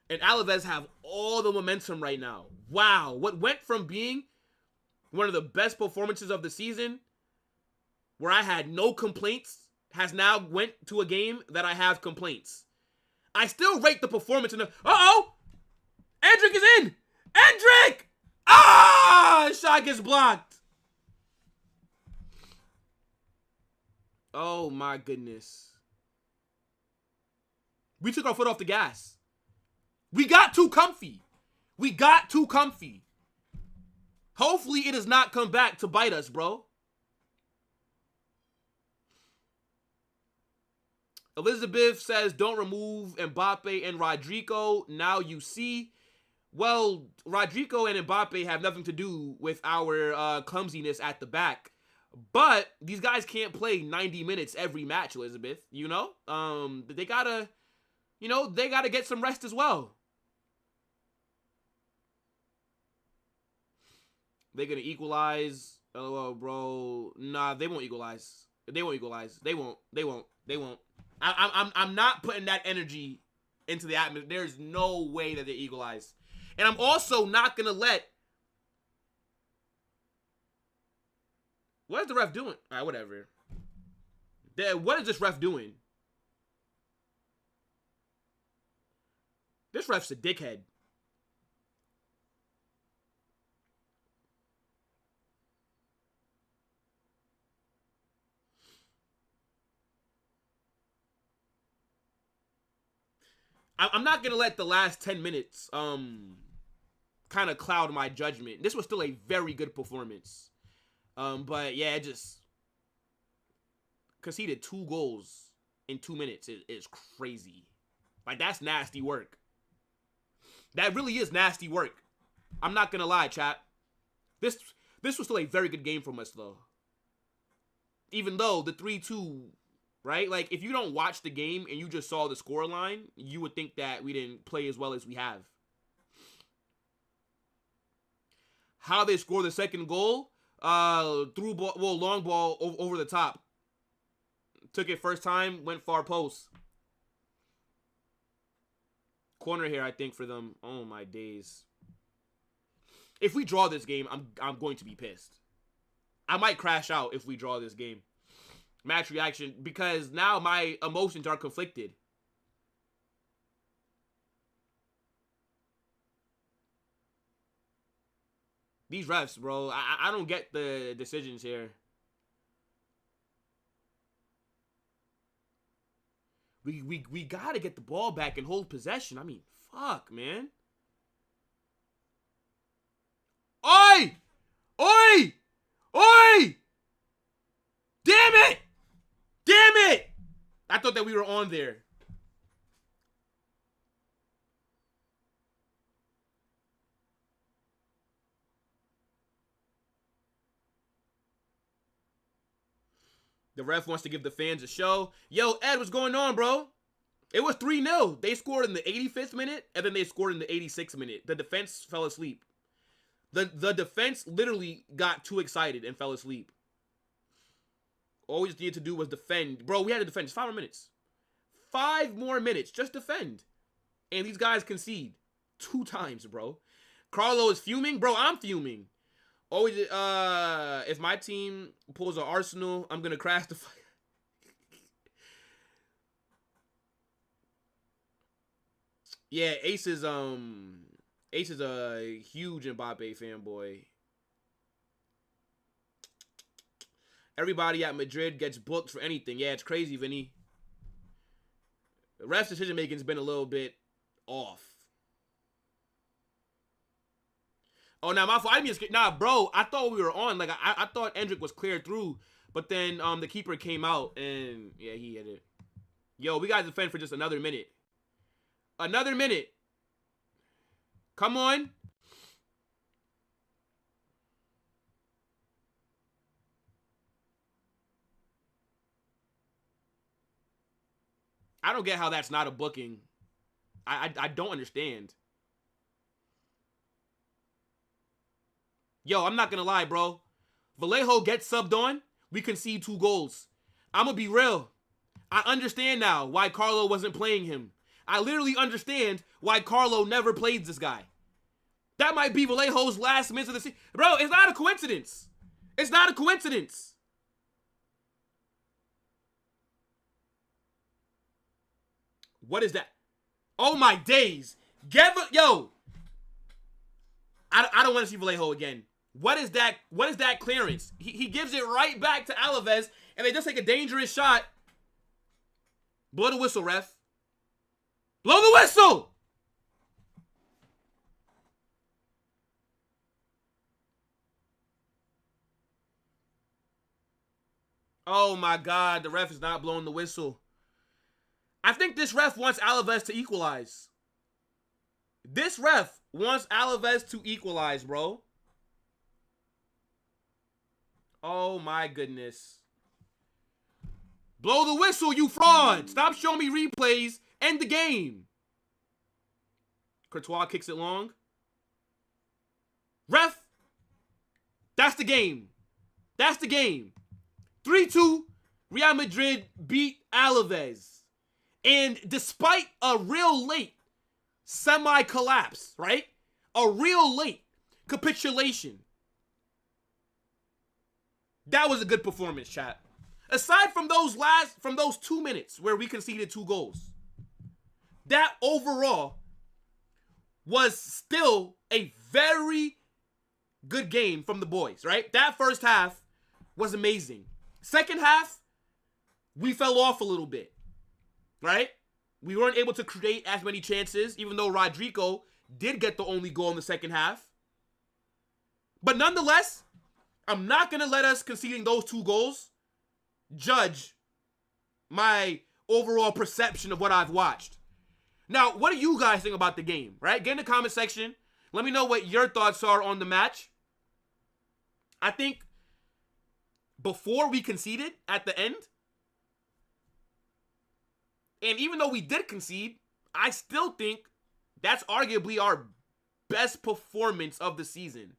Speaker 1: And Alaves have all the momentum right now. Wow. What went from being one of the best performances of the season, where I had no complaints, has now went to a game that I have complaints. I still rate the performance in the... Uh-oh! Endrick is in! Endrick! Ah! Shot gets blocked. Oh, my goodness. We took our foot off the gas. We got too comfy. We got too comfy. Hopefully it does not come back to bite us, bro. Elizabeth says, don't remove Mbappe and Rodrigo. Now you see. Well, Rodrigo and Mbappe have nothing to do with our clumsiness at the back. But these guys can't play 90 minutes every match, Elizabeth. You know? They gotta, they gotta get some rest as well. They're gonna equalize. LOL, bro. Nah, they won't equalize. They won't equalize. They won't. I'm not putting that energy into the atmosphere. There's no way that they equalize. And I'm also not going to let... What is the ref doing? All right, whatever. What is this ref doing? This ref's a dickhead. I'm not going to let the last 10 minutes kind of cloud my judgment. This was still a very good performance. But yeah, it just conceded 2 goals in 2 minutes is crazy. Like, that's nasty work. That really is nasty work. I'm not going to lie, chat. This was still a very good game from us, though. Even though the 3-2... Right? Like, if you don't watch the game and you just saw the scoreline, you would think that we didn't play as well as we have. How they score the second goal? Through ball, well, long ball over the top. Took it first time, went far post. Corner here, I think, for them. Oh, my days. If we draw this game, I'm going to be pissed. I might crash out if we draw this game. Match reaction, because now my emotions are conflicted. These refs, bro, I don't get the decisions here. We gotta get the ball back and hold possession. I mean, fuck, man. Oi! Oi! Oi! Damn it! Damn it! I thought that we were on there. The ref wants to give the fans a show. Yo, Ed, what's going on, bro? It was 3-0. They scored in the 85th minute, and then they scored in the 86th minute. The defense fell asleep. The defense literally got too excited and fell asleep. All we just needed to do was defend. Bro, we had to defend. Just 5 more minutes. 5 more minutes. Just defend. And these guys concede 2 times, bro. Carlo is fuming. Bro, I'm fuming. Always, if my team pulls an Arsenal, I'm going to crash the fight. Yeah, Ace is a huge Mbappe fanboy. Everybody at Madrid gets booked for anything. Yeah, it's crazy, Vinny. The ref's decision-making has been a little bit off. Oh, now my fault. I didn't mean to... Nah, bro, I thought we were on. Like, I thought Endrick was cleared through. But then the keeper came out, and yeah, he hit it. Yo, we got to defend for just another minute. Another minute. Come on. I don't get how that's not a booking. I don't understand. Yo, I'm not going to lie, bro. Vallejo gets subbed on. We concede 2 goals. I'm going to be real. I understand now why Carlo wasn't playing him. I literally understand why Carlo never played this guy. That might be Vallejo's last minutes of the season. Bro, it's not a coincidence. It's not a coincidence. What is that? Oh my days. Yo. I don't want to see Vallejo again. What is that? What is that clearance? He gives it right back to Alaves, and they just take a dangerous shot. Blow the whistle, ref. Blow the whistle! Oh my God, the ref is not blowing the whistle. I think this ref wants Alaves to equalize. This ref wants Alaves to equalize, bro. Oh my goodness. Blow the whistle, you fraud. Stop showing me replays. End the game. Courtois kicks it long. Ref. That's the game. That's the game. 3-2. Real Madrid beat Alaves. And despite a real late semi-collapse, right? A real late capitulation. That was a good performance, chat. Aside from those 2 minutes where we conceded 2 goals, that overall was still a very good game from the boys, right? That first half was amazing. Second half, we fell off a little bit, right? We weren't able to create as many chances, even though Rodrigo did get the only goal in the second half. But nonetheless, I'm not going to let us conceding those 2 goals judge my overall perception of what I've watched. Now, what do you guys think about the game, right? Get in the comment section. Let me know what your thoughts are on the match. I think before we conceded at the end, and even though we did concede, I still think that's arguably our best performance of the season.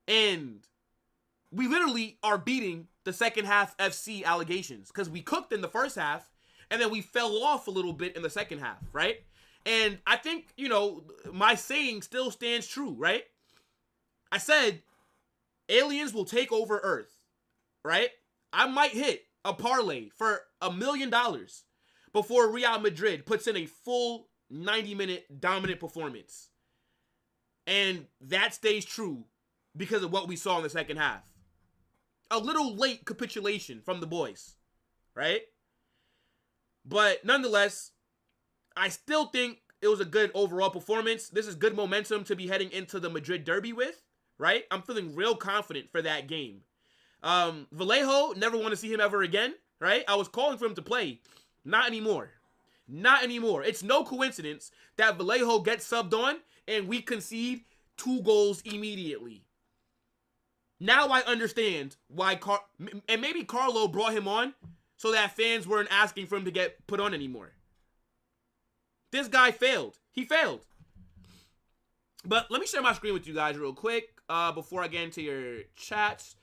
Speaker 1: And we literally are beating the second half FC allegations because we cooked in the first half and then we fell off a little bit in the second half, right? And I think, you know, my saying still stands true, right? I said aliens will take over Earth, right? I might hit a parlay for $1 million before Real Madrid puts in a full 90-minute dominant performance. And that stays true because of what we saw in the second half. A little late capitulation from the boys, right? But nonetheless, I still think it was a good overall performance. This is good momentum to be heading into the Madrid derby with, right? I'm feeling real confident for that game. Vallejo, never want to see him ever again, right? I was calling for him to play. Not anymore. Not anymore. It's no coincidence that Vallejo gets subbed on and we concede 2 goals immediately. Now I understand why and maybe Carlo brought him on so that fans weren't asking for him to get put on anymore. This guy failed. He failed. But let me share my screen with you guys real quick before I get into your chats.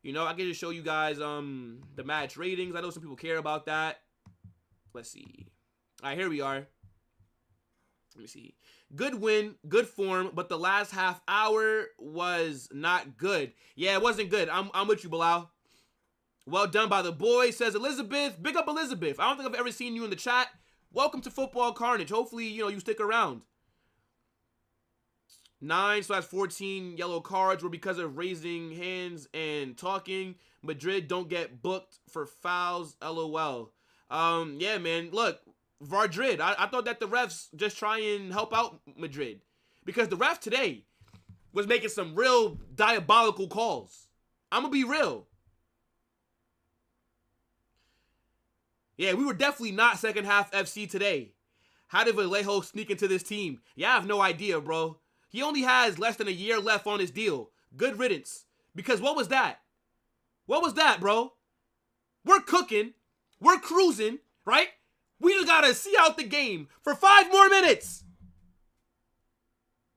Speaker 1: You know, I can just show you guys the match ratings. I know some people care about that. Let's see. All right, here we are. Let me see. Good win, good form, but the last half hour was not good. Yeah, it wasn't good. I'm with you, Bilal. Well done by the boys, says Elizabeth. Big up, Elizabeth. I don't think I've ever seen you in the chat. Welcome to Football Carnage. Hopefully, you know, you stick around. 9/14 yellow cards were because of raising hands and talking. Madrid don't get booked for fouls. LOL. Yeah, man. Look, Vardrid. I thought that the refs just try and help out Madrid because the ref today was making some real diabolical calls. I'm gonna be real. Yeah, we were definitely not second half FC today. How did Vallejo sneak into this team? Yeah, I have no idea, bro. He only has less than a year left on his deal. Good riddance. Because what was that? What was that, bro? We're cooking. We're cruising. right? We just got to see out the game for 5 more minutes.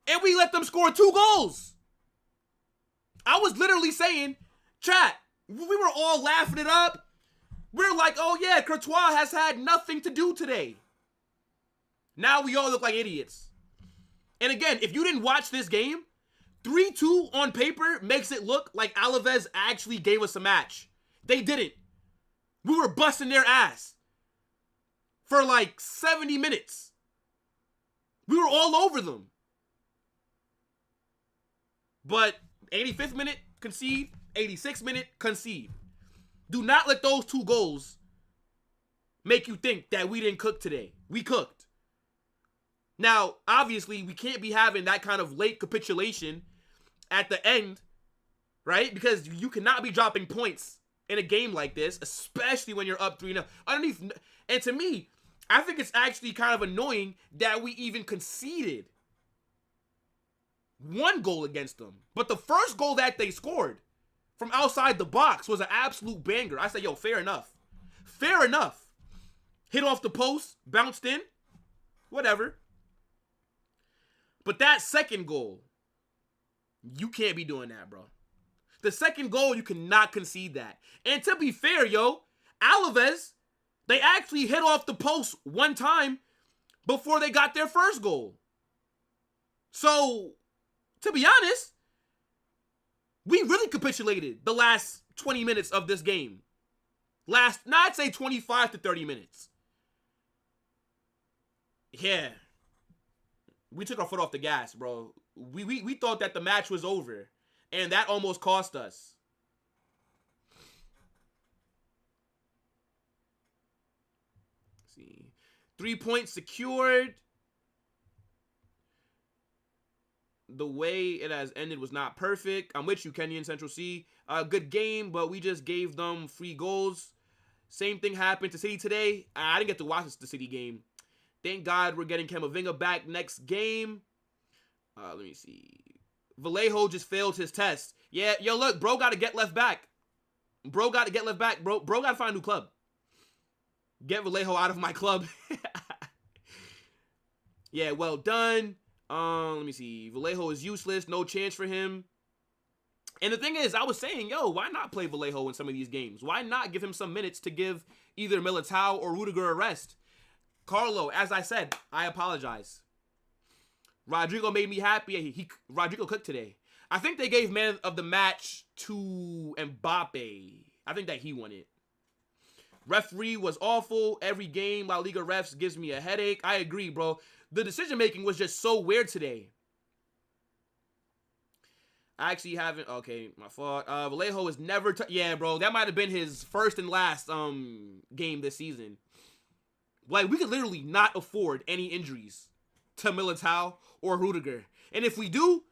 Speaker 1: And we let them score 2 goals. I was literally saying, chat, we were all laughing it up. We're like, oh yeah, Courtois has had nothing to do today. Now we all look like idiots. And again, if you didn't watch this game, 3-2 on paper makes it look like Alaves actually gave us a match. They didn't. We were busting their ass for like 70 minutes. We were all over them. But 85th minute, concede. 86th minute, concede. Do not let those 2 goals make you think that we didn't cook today. We cooked. Now, obviously, we can't be having that kind of late capitulation at the end, right? Because you cannot be dropping points in a game like this, especially when you're up 3-0. And to me, I think it's actually kind of annoying that we even conceded 1 goal against them. But the first goal that they scored from outside the box was an absolute banger. I said, yo, fair enough. Fair enough. Hit off the post, bounced in, whatever. But that second goal, you can't be doing that, bro. The second goal, you cannot concede that. And to be fair, yo, Alaves, they actually hit off the post 1 time before they got their first goal. So, to be honest, we really capitulated the last 20 minutes of this game. I'd say 25 to 30 minutes. Yeah. We took our foot off the gas, bro. We thought that the match was over. And that almost cost us. Let's see. 3 points secured. The way it has ended was not perfect. I'm with you, Kenyan Central C. Good game, but we just gave them free goals. Same thing happened to City today. I didn't get to watch the City game. Thank God we're getting Camavinga back next game. Let me see. Vallejo just failed his test. Yeah, yo, look, bro got to get left back. Bro got to get left back. Bro got to find a new club. Get Vallejo out of my club. Yeah, well done. Let me see. Vallejo is useless. No chance for him. And the thing is, I was saying, yo, why not play Vallejo in some of these games? Why not give him some minutes to give either Militao or Rudiger a rest? Carlo, as I said, I apologize. Rodrigo made me happy. Rodrigo cooked today. I think they gave man of the match to Mbappe. I think that he won it. Referee was awful. Every game, LaLiga refs gives me a headache. I agree, bro. The decision-making was just so weird today. I actually haven't... Okay, my fault. Vallejo is never... Yeah, bro. That might have been his first and last game this season. Like, we could literally not afford any injuries to Militao or Rudiger. And if we do,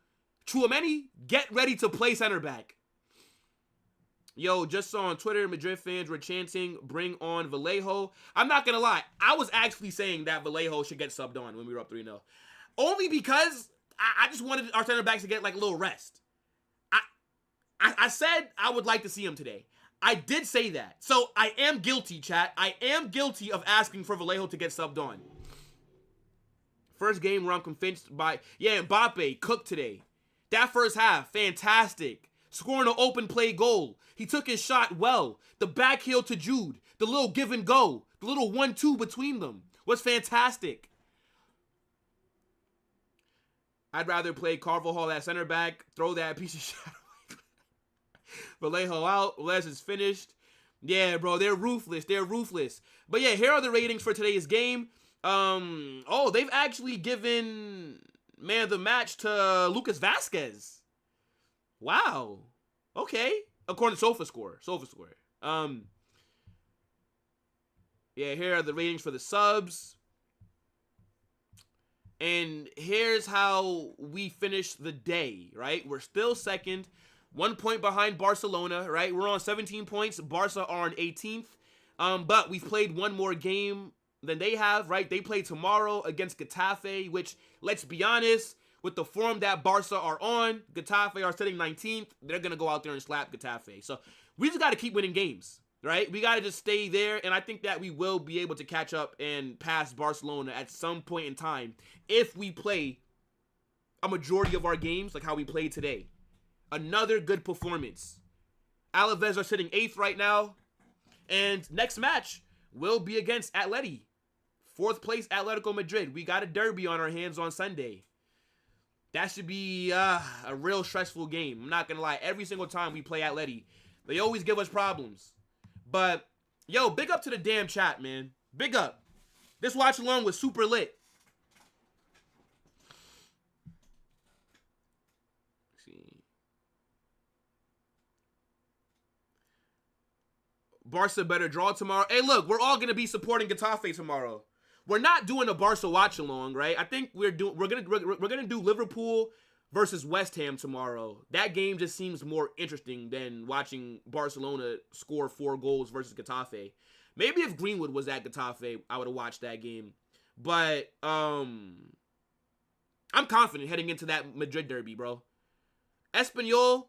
Speaker 1: Tchouaméni, get ready to play center back. Yo, just saw on Twitter, Madrid fans were chanting, bring on Vallejo. I'm not going to lie. I was actually saying that Vallejo should get subbed on when we were up 3-0. Only because I just wanted our center backs to get like a little rest. I said I would like to see him today. I did say that. So I am guilty, chat. I am guilty of asking for Vallejo to get subbed on. First game where I'm convinced by... Yeah, Mbappe cooked today. That first half, fantastic. Scoring an open play goal. He took his shot well. The back heel to Jude. The little give and go. The little 1-2 between them was fantastic. I'd rather play Carvajal at center back. Throw that piece of shit away. Vallejo out. Les is finished. Yeah, bro. They're ruthless. They're ruthless. But yeah, here are the ratings for today's game. Oh, they've actually given man of the match to Lucas Vasquez. Wow. Okay. According to SofaScore. Yeah, here are the ratings for the subs. And here's how we finished the day, right? We're still second. 1 point behind Barcelona, right? We're on 17 points. Barca are on 18th. But we've played one more game than they have, right? They play tomorrow against Getafe, which, let's be honest, with the form that Barca are on, Getafe are sitting 19th. They're going to go out there and slap Getafe. So we just got to keep winning games. right? We got to just stay there, and I think that we will be able to catch up and pass Barcelona at some point in time if we play a majority of our games like how we played today. Another good performance. Alaves are sitting 8th right now, and next match will be against Atleti. 4th place Atletico Madrid. We got a derby on our hands on Sunday. That should be a real stressful game. I'm not going to lie. Every single time we play Atleti, they always give us problems. But, yo, big up to the damn chat, man. Big up. This watch along was super lit. Let's see. Barca better draw tomorrow. Hey, look, we're all going to be supporting Getafe tomorrow. We're not doing a Barca watch along, right? I think we're gonna do Liverpool versus West Ham tomorrow. That game just seems more interesting than watching Barcelona score 4 goals versus Getafe. Maybe if Greenwood was at Getafe, I would have watched that game. But I'm confident heading into that Madrid derby, bro. Espanyol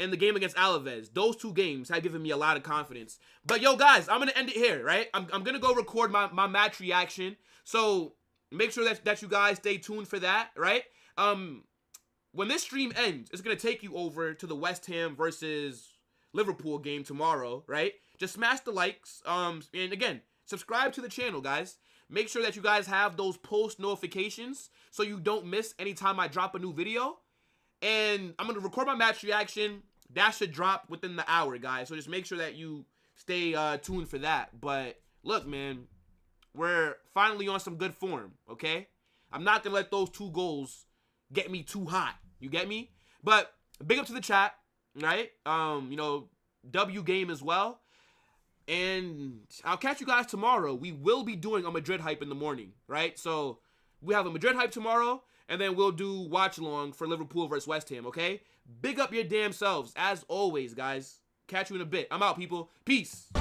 Speaker 1: and the game against Alaves, those 2 games have given me a lot of confidence. But, yo, guys, I'm going to end it here, right? I'm going to go record my match reaction. So, make sure that you guys stay tuned for that, right? When this stream ends, it's going to take you over to the West Ham versus Liverpool game tomorrow, right? Just smash the likes. And, again, subscribe to the channel, guys. Make sure that you guys have those post notifications so you don't miss anytime I drop a new video. And I'm going to record my match reaction. That should drop within the hour, guys. So just make sure that you stay tuned for that. But look, man, we're finally on some good form, okay? I'm not going to let those 2 goals get me too hot. You get me? But big up to the chat, right? You know, W game as well. And I'll catch you guys tomorrow. We will be doing a Madrid hype in the morning, right? So we have a Madrid hype tomorrow. And then we'll do watch along for Liverpool versus West Ham, okay? Big up your damn selves, as always, guys. Catch you in a bit. I'm out, people. Peace.